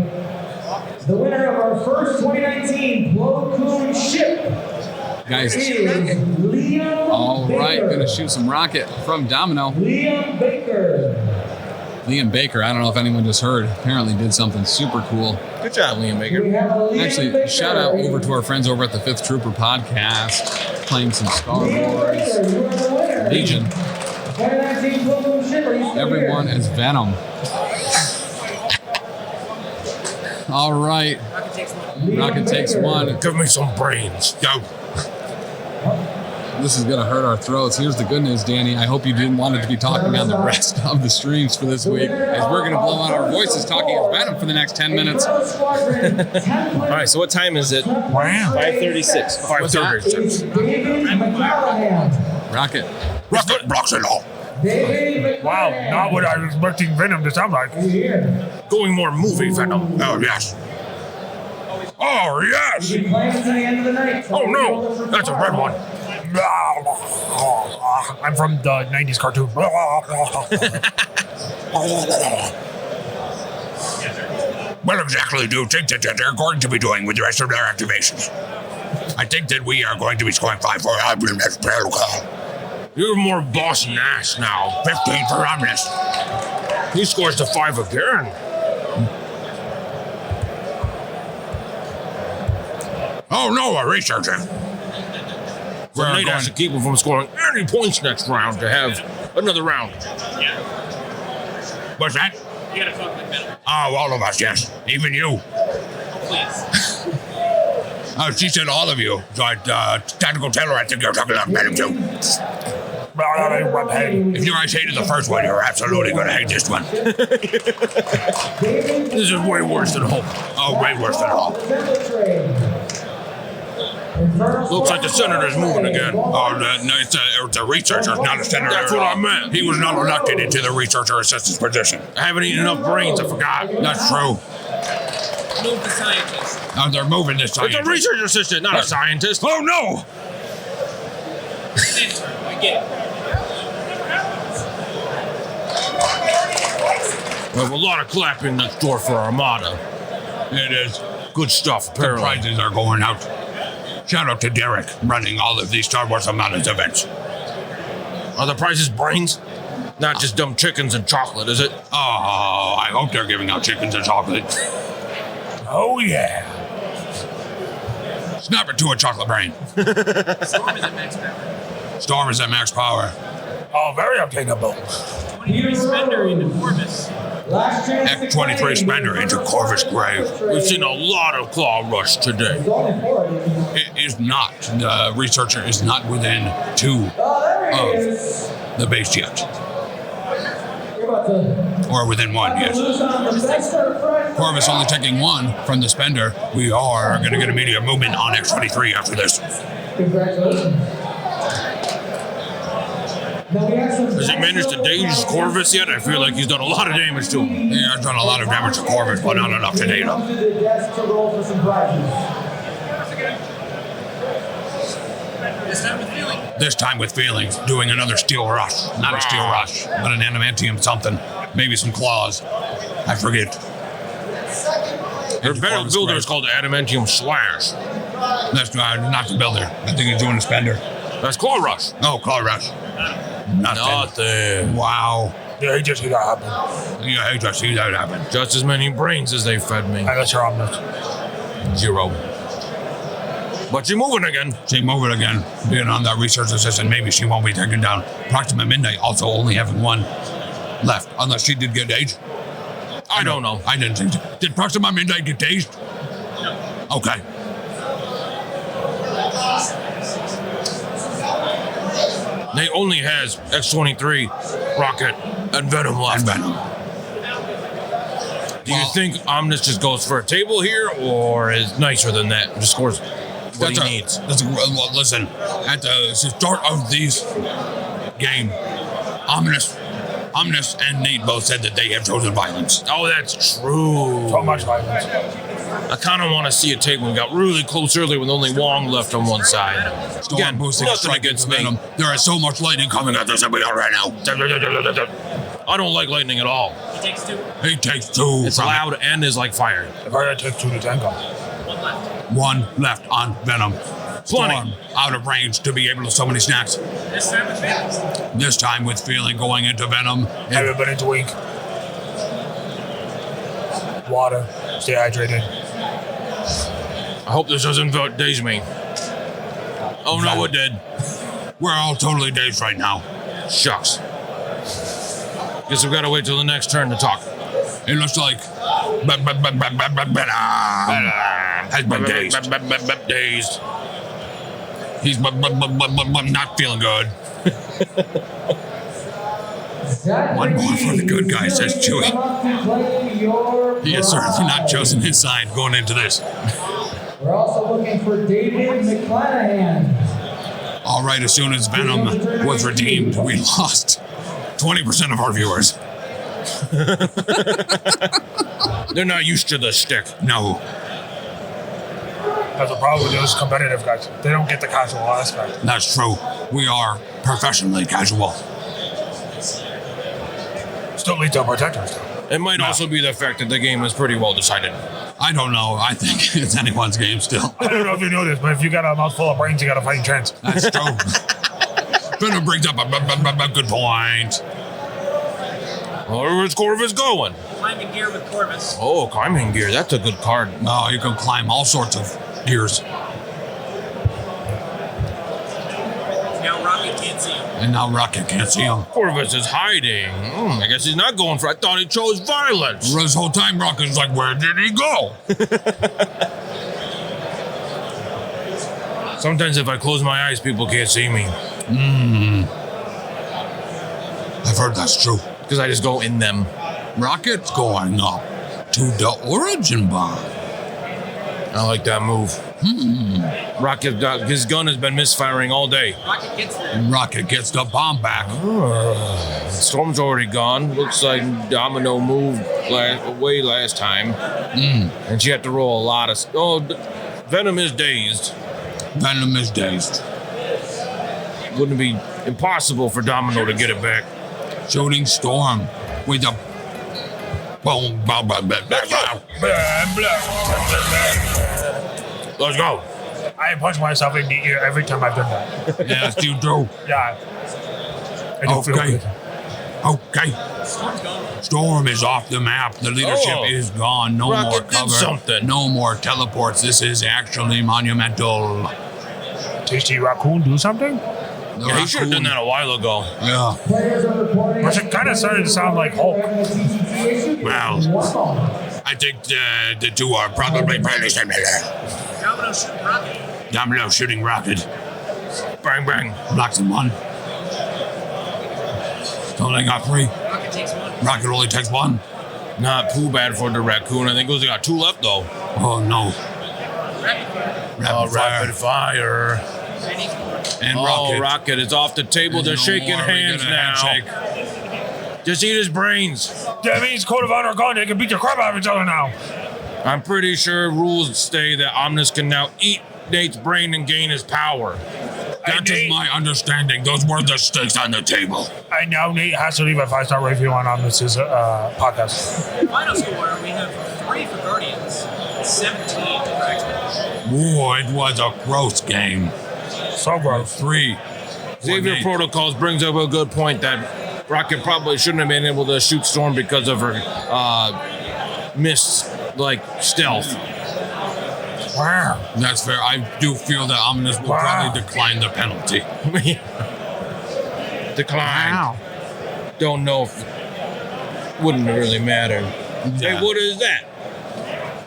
The winner of our first 2019 Plo Koon ship Guys, is Liam all right, Baker. gonna shoot some rocket from Domino. Liam Baker. Liam Baker, I don't know if anyone just heard, apparently did something super cool. Good job, Liam We Baker. have a Liam Actually, Baker. shout out over to our friends over at the Fifth Trooper podcast, playing some Star Liam Wars, Baker, you are the winner. Legion, 2019 Plo Koon ship. Are you still everyone here? as Venom. All right, Rocket takes 1. Rocket takes 1. Give me some brains. Go. This is gonna hurt our throats. Here's the good news, Danny. I hope you didn't want it to be talking on the rest of the streams for this week, as we're gonna blow out our voices talking as Venom for the next 10 minutes. All right, so what time is it? Wow. 5:36. What's that? 5:36. David McCallahan. Rocket. Rocket blocks it all. David Wow, McCallahan. not what I was expecting Venom to sound like. Are you here? Going more movie Venom. Oh, yes. Oh, yes. We'll be playing to the end of the night. Oh, no. That's a red one. I'm from the 90s cartoon. What exactly do you think that they're going to be doing with the rest of their activations? I think that we are going to be scoring 5 for Luka. You're more boss than ass now. 15 for Omnus. He scores the 5 again. Oh no, a researcher. So Nate has to keep him from scoring any points next round to have another round. What's that? You gotta talk like Venom. Oh, all of us, yes. Even you. Oh, please. Oh, she said all of you. So, Tactical Taylor, I think you're talking about Venom too. If you guys hated the first one, you're absolutely going to hate this one. This is way worse than Hulk. Oh, way worse than Hulk. Looks like the senator's moving again. Oh, no, it's a researcher, not a senator. That's what I meant. He was not elected into the researcher assistant's position. I haven't eaten enough brains, I forgot. That's true. Move the scientist. Now they're moving this It's scientist. a research assistant, not a scientist. Oh, no! It's an intern. I get it. We have a lot of clapping next door for Armada. It is. Good stuff, The apparently. prizes are going out. Shout out to Derek running all of these Star Wars Armada's events. Are the prizes brains? Not just dumb chickens and chocolate, is it? Oh, I hope they're giving out chickens and chocolate. Oh, yeah. Snap it to a chocolate brain. Storm is at max power. Storm is at max power. Oh, very obtainable. 23 spender into Corvus. Last chance to X-23 claim Spender your into first Corvus battle Grave. trade. We've seen a lot of claw rush today. There's only 4 of you. It is not. The researcher is not within 2 Oh, there he Oh. is. the base yet. You're about to Or within 1, yes. lose on the best of friends. Corvus only taking 1 from the Spender. We are going to get immediate movement on X-23 after this. Congratulations. Now we have some Has he managed to daze Corvus yet? I feel like he's done a lot of damage to him. He has done a lot of damage to Corvus, but not enough to date Come him. to the desk to roll for some prizes. This time with feeling. This time with feelings, doing another steel rush. Not a steel rush, but an adamantium something. Maybe some claws. I forget. Their Into better Corvus builder Grave. is called Adamantium Slash. That's not the builder. I think he's doing a Spender. That's Claw Rush. Oh, Claw Rush. Nothing. Nothing. Wow. Yeah, he just see that happen. Yeah, I just see that happen. Just as many brains as they fed me. I got your Omnus. 0. But you're moving again. She move it again. Being on that research assistant, maybe she won't be taken down. Proxima Midnight also only having 1 left, unless she did get dazed. I don't know. I didn't think so. Did Proxima Midnight get dazed? No. Okay. They only has X-23, Rocket, and Venom left. And Venom. Do you think Omnus just goes for a table here, or is nicer than that? Just scores what he needs. Well, listen, at the start of these game, Omnus and Nate both said that they have chosen violence. Oh, that's true. So much violence. I kind of want to see a table. We got really close earlier with only Wong left on one side. Storm Again, boosting nothing strike against into me. Venom. There is so much lightning coming at us right now. I don't like lightning at all. He takes 2. He takes 2. It's from it. loud and is like fire. If I had to take 2 to tango. 1 left. 1 left on Venom. Plenty. Storm out of range to be able to so many snacks. This time with feelings. This time with feeling going into Venom. Haven't been into week. Water. Stay hydrated. I hope this doesn't daze me. Oh no, it did. We're all totally dazed right now. Shucks. Guess we've got to wait till the next turn to talk. It looks like has been dazed. Dazed. He's not feeling good. One more for the good guy, says Chewie. He has certainly not chosen his side going into this. We're also looking for David McClanahan. All right, as soon as Venom was redeemed, we lost 20% of our viewers. They're not used to the stick. No. That's the problem with those competitive guys. They don't get the casual aspect. That's true. We are professionally casual. Still leads to protectors. It might also be the fact that the game is pretty well decided. I don't know. I think it's anyone's game still. I don't know if you know this, but if you got a mouthful of brains, you got a fighting chance. That's true. Venom brings up a good point. Where's Corvus going? Climbing gear with Corvus. Oh, climbing gear. That's a good card. Oh, you can climb all sorts of gears. Now Rocket can't see him. And now Rocket can't see him. Corvus is hiding. I guess he's not going for it. I thought he chose violence. This whole time, Rocket's like, where did he go? Sometimes if I close my eyes, people can't see me. I've heard that's true. Because I just go in them. Rocket's going up to the origin bomb. I like that move. Rocket, his gun has been misfiring all day. Rocket gets there. Rocket gets the bomb back. Storm's already gone. Looks like Domino moved away last time. And she had to roll a lot of... Venom is dazed. Venom is dazed. Wouldn't be impossible for Domino to get it back. Shooting Storm with a boom, blah, blah, blah, blah, blah. Let's go. I punch myself in the ear every time I've done that. Yes, you do. Yeah. I do feel Okay. good. Okay. Storm is off the map. The leadership is gone. No Rocket more did cover. something. No more teleports. This is actually monumental. Tasty raccoon do something? The Yeah, he should have done raccoon- that a while ago. Yeah. Players are reporting. Which it kind of started to sound like Hulk. Well, I think the two are probably fairly similar. Domino shooting Rocket. Domino shooting Rocket. Bang, bang. Blocks him one. Only got three. Rocket takes one. Rocket only takes one. Not too bad for the raccoon. I think he got two left, though. Oh, no. Rapid fire. And he's one. And Oh, Rocket. Rocket is off the table. They're No shaking more. We hands get a now. handshake. Just eat his brains. That means Code of Honor gone. They can beat the crap out of each other now. I'm pretty sure rules say that Omnus can now eat Nate's brain and gain his power. That is my understanding. Those were the stakes on the table. And now Nate has to leave a 5-star review on Omnus's podcast. Final score, we have 3 for Guardians, 17 for X-Men. Ooh, it was a gross game. So gross. 3. Xavier Nate. Protocols brings up a good point that Rocket probably shouldn't have been able to shoot Storm because of her missed, stealth. Wow. That's fair. I do feel that Omnus will probably decline the penalty. Decline. Wow. Don't know if... Wouldn't really matter. Yeah. Hey, what is that?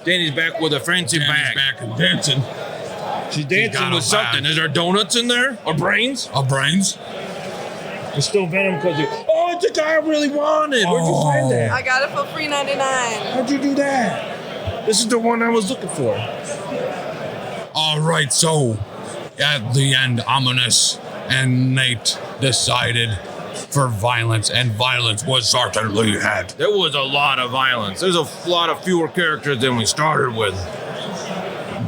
Danny's back with a fancy Danny's bag. back and dancing. She's dancing got a with something. bag. Is there donuts in there? Or brains? Oh, brains? It's still Venom because oh, it's the guy I really wanted. Where'd you find that? I got it for $3.99. How'd you do that? This is the one I was looking for. All right, so at the end, Omnus and Nate decided for violence, and violence was certainly had. There was a lot of violence. There's a lot of fewer characters than we started with.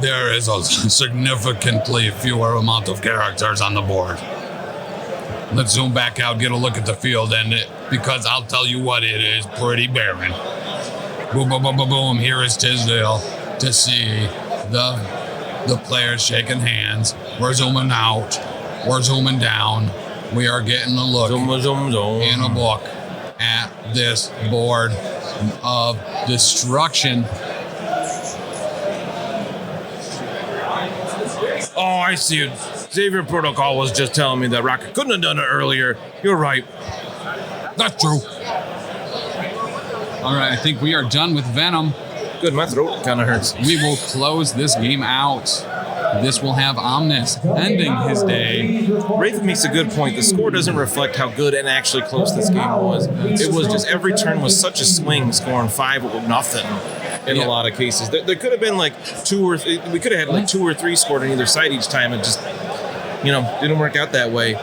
There is a significantly fewer amount of characters on the board. Let's zoom back out, get a look at the field, because I'll tell you what, it is pretty barren. Boom, boom, boom, boom, boom. Here is Tisdale to see the players shaking hands. We're zooming out. We're zooming down. We are getting a look Zoom, zoom, zoom. in a book at this board of destruction. Oh, I see it. Xavier Protocol was just telling me that Rocket couldn't have done it earlier. You're right. That's true. All right, I think we are done with Venom. Good, my throat kind of hurts. We will close this game out. This will have Omnus ending his day. Rafe makes a good point. The score doesn't reflect how good and actually close this game was. It was just every turn was such a swing, scoring 5 or nothing in a lot of cases. There could have been we could have had 2 or 3 scored on either side each time. It just, didn't work out that way.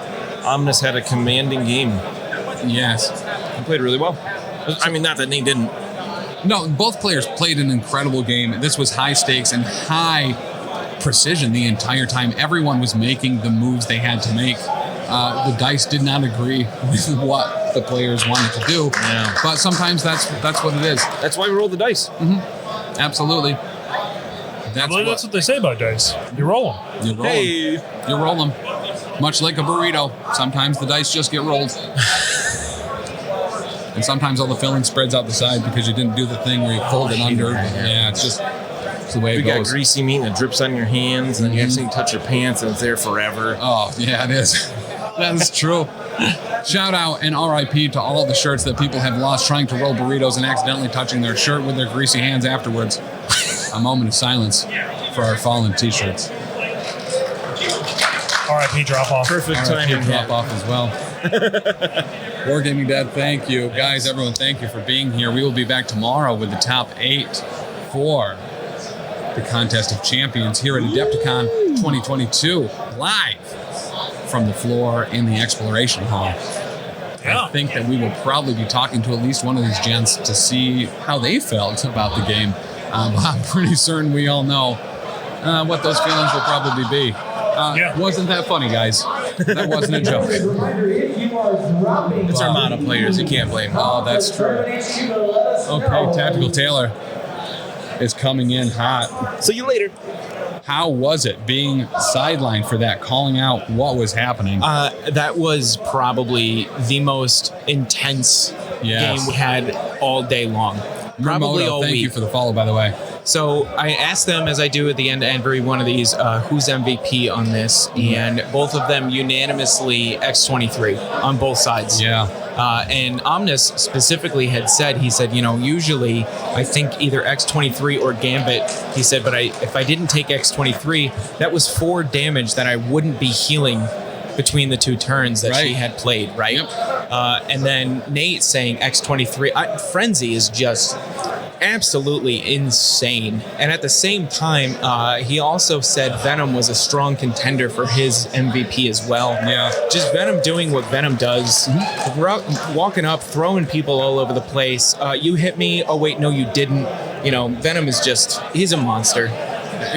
Omnus had a commanding game. Yes. He played really well. I mean, not that Nate didn't. No, both players played an incredible game. This was high stakes and high precision the entire time. Everyone was making the moves they had to make. The dice did not agree with what the players wanted to do. Yeah. But sometimes that's what it is. That's why we rolled the dice. Absolutely. I believe that's what they say about dice. You roll them. You roll 'em. Hey. You roll them. Much like a burrito. Sometimes the dice just get rolled. And sometimes all the filling spreads out the side because you didn't do the thing where you fold it under. Yeah, it's the way it You got goes. greasy meat and it drips on your hands, and then you accidentally touch your pants and it's there forever. Oh, yeah, it is. That is true. Shout out and RIP to all of the shirts that people have lost trying to roll burritos and accidentally touching their shirt with their greasy hands afterwards. A moment of silence for our fallen t-shirts. RIP drop off. Perfect timing. Drop off as well. Wargaming Dad, thank you. Guys, everyone, thank you for being here. We will be back tomorrow with the top 8 for the Contest of Champions here at Adepticon 2022, live from the floor in the Exploration Hall. Yeah. I think that we will probably be talking to at least one of these gents to see how they felt about the game. I'm pretty certain we all know what those feelings will probably be. Wasn't that funny, guys? That wasn't a joke. It's Armada players. You can't blame them. Oh, that's true. Okay, Tactical Taylor is coming in hot. See you later. How was it being sidelined for that, calling out what was happening? That was probably the most intense game we had all day long. Probably all thank week. you for the follow, by the way. So I asked them, as I do at the end of every one of these, who's MVP on this, and both of them unanimously X23 on both sides. Yeah. And Omnus specifically had said, he said, usually I think either X23 or Gambit, he said, but if I didn't take X23, that was 4 damage that I wouldn't be healing between the 2 turns that she had played, right? Yep. And then Nate saying X23, Frenzy is just absolutely insane. And at the same time, he also said Venom was a strong contender for his MVP as well. Yeah. Just Venom doing what Venom does, walking up, throwing people all over the place. You hit me. Oh, wait, no, you didn't. Venom is he's a monster.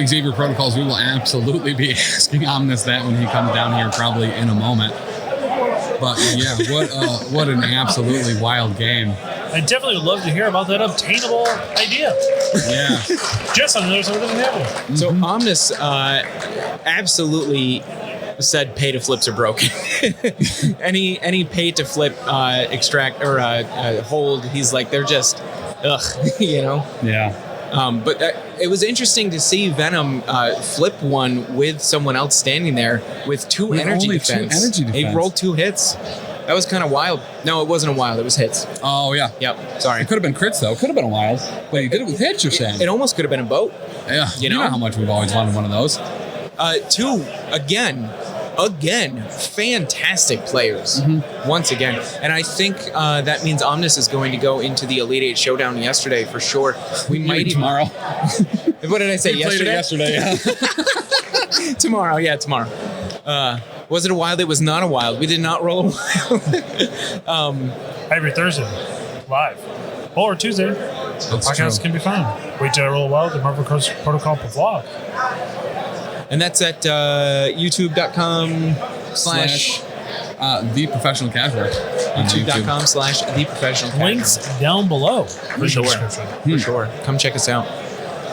Xavier Protocols, we will absolutely be asking Omnus that when he comes down here probably in a moment. But yeah, what an absolutely wild game. I definitely would love to hear about that obtainable idea. Yeah. Just on the other side of the table. So Omnus absolutely said pay to flips are broken. any pay to flip extract or hold, he's like, they're just Yeah. But it was interesting to see Venom flip one with someone else standing there with 2 energy only defense. 2 energy defense. He rolled 2 hits. That was kind of wild. No, it wasn't a wild. It was hits. Oh, yeah. Yep. Sorry. It could have been crits, though. Could have been a wild. But he did it with hits, you're saying. It almost could have been a boat. Yeah. You know how much we've always wanted one of those. 2, again, fantastic players. Once again. And I think that means Omnus is going to go into the Elite 8 Showdown yesterday for sure. We might even... tomorrow. What did I say? Yesterday? Yeah. Tomorrow. Was it a wild? It was not a wild. We did not roll a wild. Every Thursday, live. Or Tuesday. Podcasts can be found. Wait till I roll wild, the Marvel Protocol vlog. And that's at youtube.com/ The Professional Casual. youtube.com/ The Professional Casual. Links down below. For sure. For sure. Come check us out.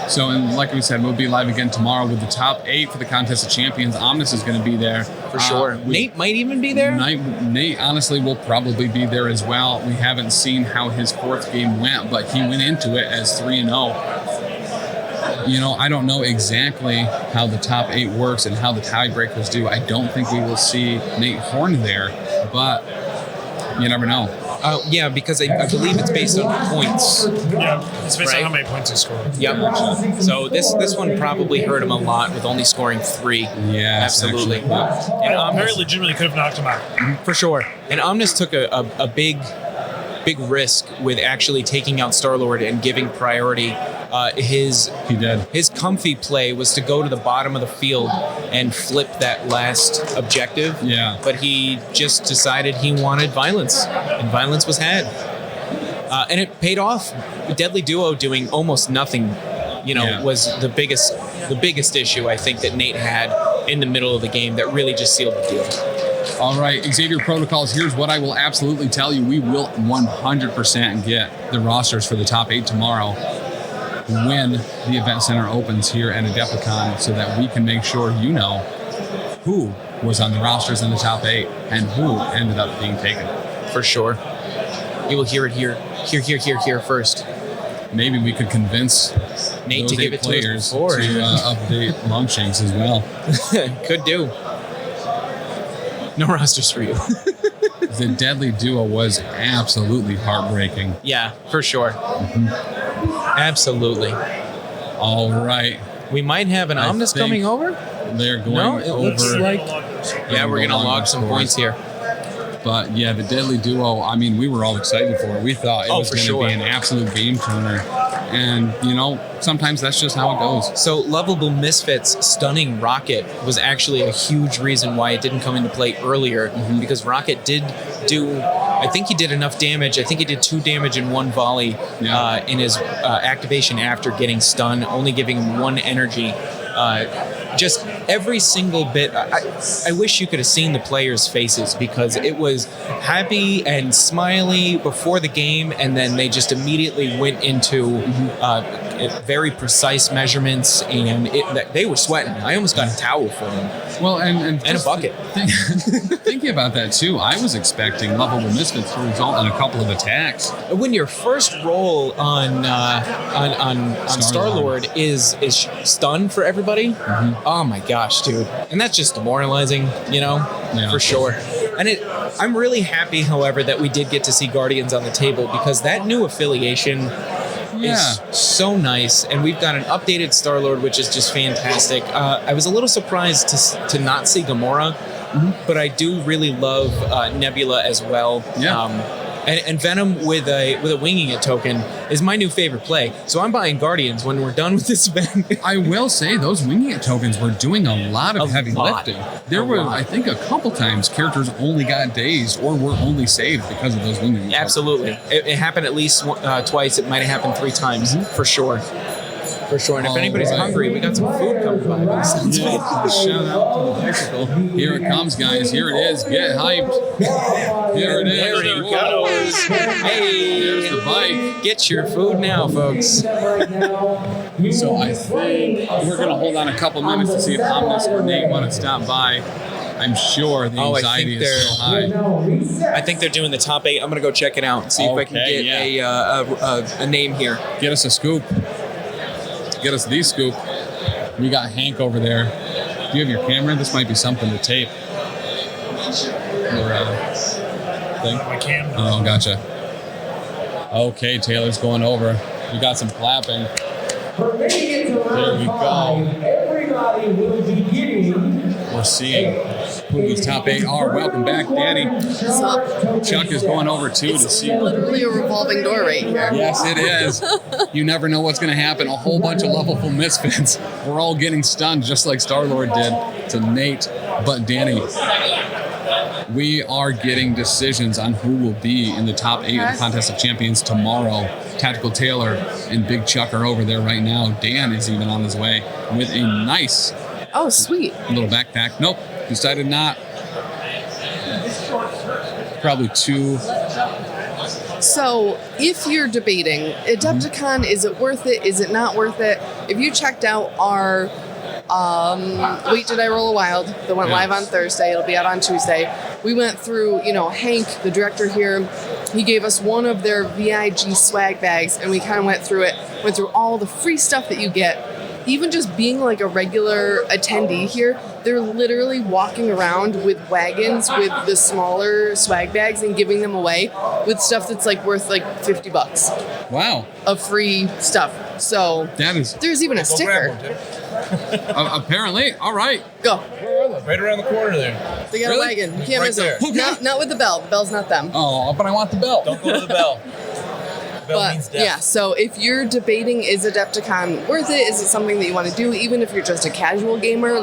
So, and like we said, we'll be live again tomorrow with the top 8 for the Contest of Champions. Omnus is going to be there. For sure. Nate might even be there? Nate, honestly, will probably be there as well. We haven't seen how his 4th game went, but he went into it as 3-0. I don't know exactly how the top 8 works and how the tiebreakers do. I don't think we will see Nate Horn there, but you never know. Yeah, because I believe it's based on points. Yeah, it's based on how many points he scored. Yep. So this one probably hurt him a lot with only scoring 3. Yeah, absolutely. Actually, And Omnus very legitimately could have knocked him out. For sure. And Omnus took a big risk with actually taking out Startlord and giving priority. His comfy play was to go to the bottom of the field and flip that last objective. Yeah. But he just decided he wanted violence, and violence was had. And it paid off. Deadly Duo doing almost nothing, was the biggest issue I think that Nate had in the middle of the game that really just sealed the deal. All right, Xavier Protocols, here's what I will absolutely tell you. We will 100% get the rosters for the top 8 tomorrow when the event center opens here at Adepticon, so that we can make sure you know who was on the rosters in the top 8 and who ended up being taken. For sure. You will hear it here first. Maybe we could convince Nate those to give 8 it to players us before. to update Longshanks as well. Could do. No rosters for you. the deadly duo was absolutely heartbreaking. Yeah, for sure. Absolutely. All right. We might have an Omnus think coming over. They're going No, it over. looks like. Yeah, we're gonna log some points here. But yeah, the deadly duo, I mean, we were all excited for it. We thought it was for going to sure. be an absolute game turner. And, you know, sometimes that's just how it goes. So Lovable Misfits stunning Rocket was actually a huge reason why it didn't come into play earlier, because Rocket did do, I think he did enough damage. I think he did 2 damage in 1 volley in his activation after getting stunned, only giving him 1 energy. Just every single bit. I wish you could have seen the players' faces, because it was happy and smiley before the game, and then they just immediately went into very precise measurements, and they were sweating. I almost got a towel for them. Well, and a bucket. Thinking about that too, I was expecting Lovable Misfits to result in a couple of attacks. When your first roll on Startlord is stun for everybody, oh my gosh, dude, and that's just demoralizing, you know, for sure. And I'm really happy, however, that we did get to see Guardians on the table, because that new affiliation is so nice, and we've got an updated Startlord, which is just fantastic. I was a little surprised to not see Gamora, but I do really love Nebula as well. And Venom with a winging it token is my new favorite play. So I'm buying Guardians when we're done with this event. I will say those winging it tokens were doing a lot of heavy lifting. There were, I think, a couple times characters only got dazed or were only saved because of those winging it Absolutely. tokens. It happened at least twice. It might have happened 3 times, for sure. For sure. And if anybody's hungry, we got some food coming by. Shout out to the bicycle. Here it comes, guys. Here it is. Get hyped. Here it is. There it goes. Hey, there's the bike. Get your food now, folks. So I think we're going to hold on a couple minutes to see if Omnus or Nate want to stop by. I'm sure the anxiety is still high. I think they're doing the top 8. I'm going to go check it out and see if I can get a name here. Get us a scoop. Get us the scoop. We got Hank over there. Do you have your camera? This might be something to tape. Thing. My camera. Oh, gotcha. Okay, Taylor's going over. We got some clapping. There we go. Everybody will be getting. We're seeing who these top 8 are. Welcome back, Danny. What's up? Chuck is going over too to see. Literally a revolving door right here. Yes, it is. You never know what's going to happen. A whole bunch of Lovable Misfits. We're all getting stunned just like Starlord did to Nate. But Danny, we are getting decisions on who will be in the top 8 of the Contest of Champions tomorrow. Tactical Taylor and Big Chuck are over there right now. Dan is even on his way with a nice sweet little backpack. Nope, decided not. Probably 2. So, if you're debating, Adepticon, is it worth it? Is it not worth it? If you checked out our Wait, Did I Roll a Wild that went live on Thursday, it'll be out on Tuesday. We went through, Hank, the director here, he gave us one of their VIG swag bags, and we kind of went through all the free stuff that you get. Even just being like a regular attendee here, they're literally walking around with wagons with the smaller swag bags and giving them away with stuff that's like worth like $50. Wow. Of free stuff. So there's even a sticker. Apparently. All right. Go. Right around the corner there. They got a wagon. You can't miss them. Not with the bell. The bell's not them. Oh, but I want the bell. Don't go to the bell. But yeah, so if you're debating, is Adepticon worth it? Is it something that you want to do? Even if you're just a casual gamer,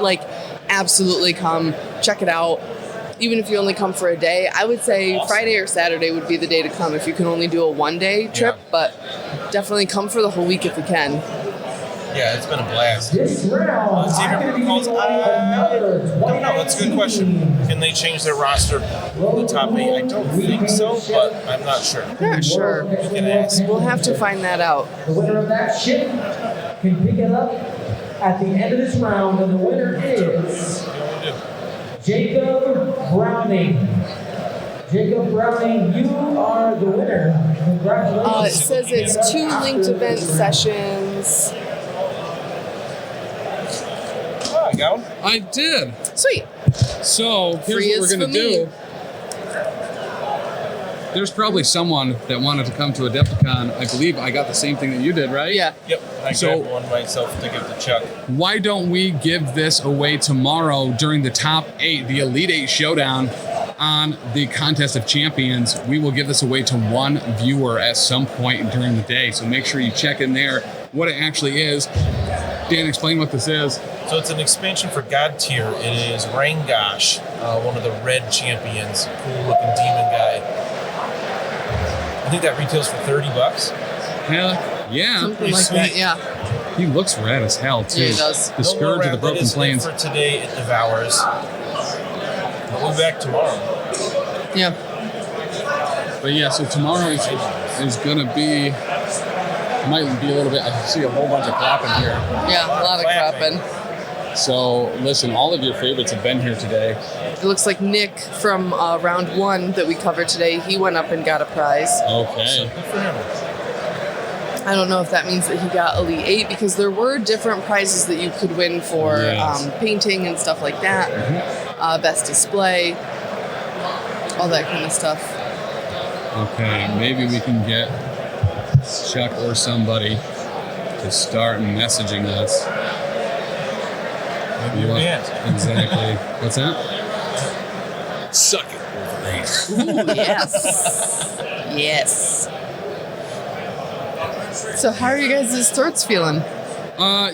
absolutely come, check it out. Even if you only come for a day, I would say Friday or Saturday would be the day to come if you can only do a one-day trip, but definitely come for the whole week if you can. Yeah, it's been a blast. This round, Secret protocols? I don't know. That's a good question. Can they change their roster for the top 8? I don't think so, but I'm not sure. Not sure. We can ask. We'll have to find that out. The winner of that ship can pick it up at the end of this round, and the winner is Jacob Browning. Jacob Browning, you are the winner. Congratulations. It says it's 2 linked event sessions. I got one. I did. Sweet. So here's Free what we're is going for to do. there's probably someone that wanted to come to Adepticon. I believe I got the same thing that you did, right? Yeah. Yep. I So- grabbed one myself to give to Chuck. Why don't we give this away tomorrow during the top 8, the Elite 8 showdown on the Contest of Champions? We will give this away to one viewer at some point during the day. So make sure you check in there what it actually is. Dan, explain what this is. So it's an expansion for God Tier. It is Rangosh, one of the red champions, cool looking demon guy. I think that retails for $30. Hell, yeah. Something like sweet. that, yeah. He looks rad as hell, too. Yeah, he does. The Scourge of the Broken Plains. For today, it devours. We'll be back tomorrow. Yeah. But yeah, so tomorrow is going to be, might be a little bit, I see a whole bunch of clapping here. Yeah, a lot of Clapping. clapping. So listen, all of your favorites have been here today. It looks like Nick from round 1 that we covered today, he went up and got a prize. Okay. Good for him. I don't know if that means that he got Elite 8 because there were different prizes that you could win for Yes. painting and stuff like that. Best display, all that kind of stuff. Okay, maybe we can get Chuck or somebody to start messaging us. Maybe your dad. Exactly. What's that? Suck it. Ooh, yes. Yes. So how are you guys' throats feeling?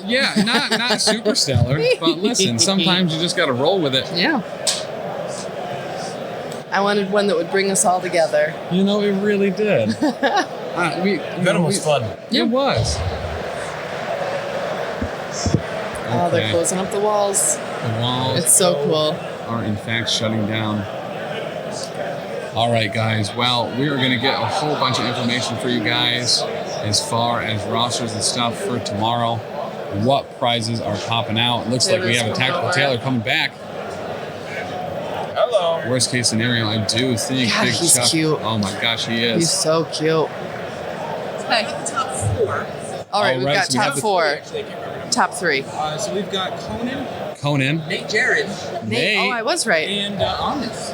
Yeah, not super stellar, but listen, sometimes you just got to roll with it. Yeah. I wanted one that would bring us all together. You know, it really did. Venom was fun. It was. Oh, they're Okay. closing up the walls. The walls It's so cool. are in fact shutting down. All right, guys. Well, we are going to get a whole bunch of information for you guys as far as rosters and stuff for tomorrow. What prizes are popping out? It looks like we have a Tactical Taylor coming back. Hello. Worst case scenario, I do think God, Big he's Chuck. cute. Oh my gosh, he He's is. so cute. Hey. Top 4. All right, All we've right, got so we have top the- 4. Actually, I can't remember. Top 3. So we've got Conan. Nate Jared, Nate. Oh, I was right. and Omnus.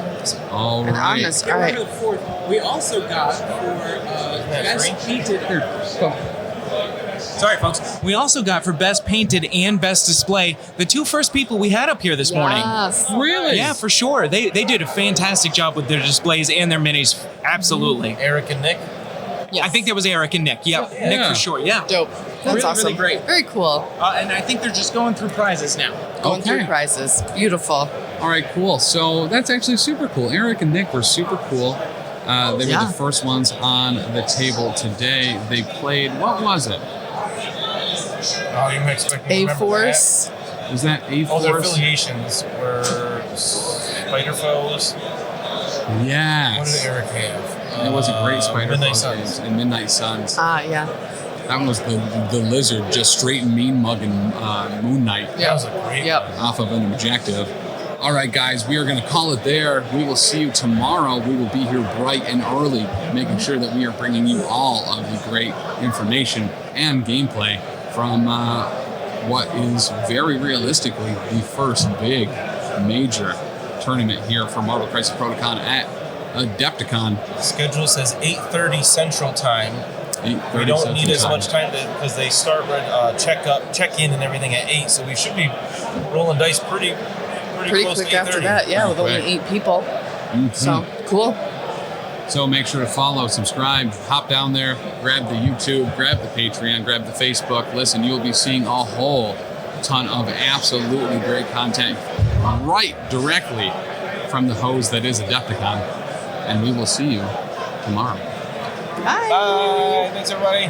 All And right. Omnus. Can't All right. remember the 4th. We also got for best painted. Sorry, folks. We also got for best painted and best display the 2 first people we had up here this morning. Yes. Really? Yeah, for sure. They did a fantastic job with their displays and their minis. Absolutely. Eric and Nick. Yes. I think that was Eric and Nick. Yep, Yeah. Nick for sure. Yeah. Dope. That's Really, awesome. really great. Very cool. And I think they're just going through prizes now. Going Okay. through prizes. Beautiful. All right, cool. So that's actually super cool. Eric and Nick were super cool. They Yeah. were the first ones on the table today. They played, what was it? Oh, you expect me to remember A-Force. Was that that? Oh, their A-Force? affiliations were Spider Foes. What did Yes. Eric have? It was a great Spider Midnight Foes Suns. games and Midnight Suns. Ah, yeah. That one was the lizard just straight mean mugging Moon Knight That was a great Yep. off of an objective. All right, guys, we are going to call it there. We will see you tomorrow. We will be here bright and early, making sure that we are bringing you all of the great information and gameplay from what is very realistically the first big major tournament here for Marvel Crisis Protocol at Adepticon. Schedule says 8:30 Central Time. 8:30 We don't Central need as Time. much time because they start check in and everything at 8, so we should be rolling dice pretty Pretty close quick to after 8:30. that. Yeah, with Pretty only quick. 8 people. So, cool. So make sure to follow, subscribe, hop down there, grab the YouTube, grab the Patreon, grab the Facebook. Listen, you'll be seeing a whole ton of absolutely great content right directly from the hose that is Adepticon. And we will see you tomorrow. Bye. Bye. Thanks, everybody.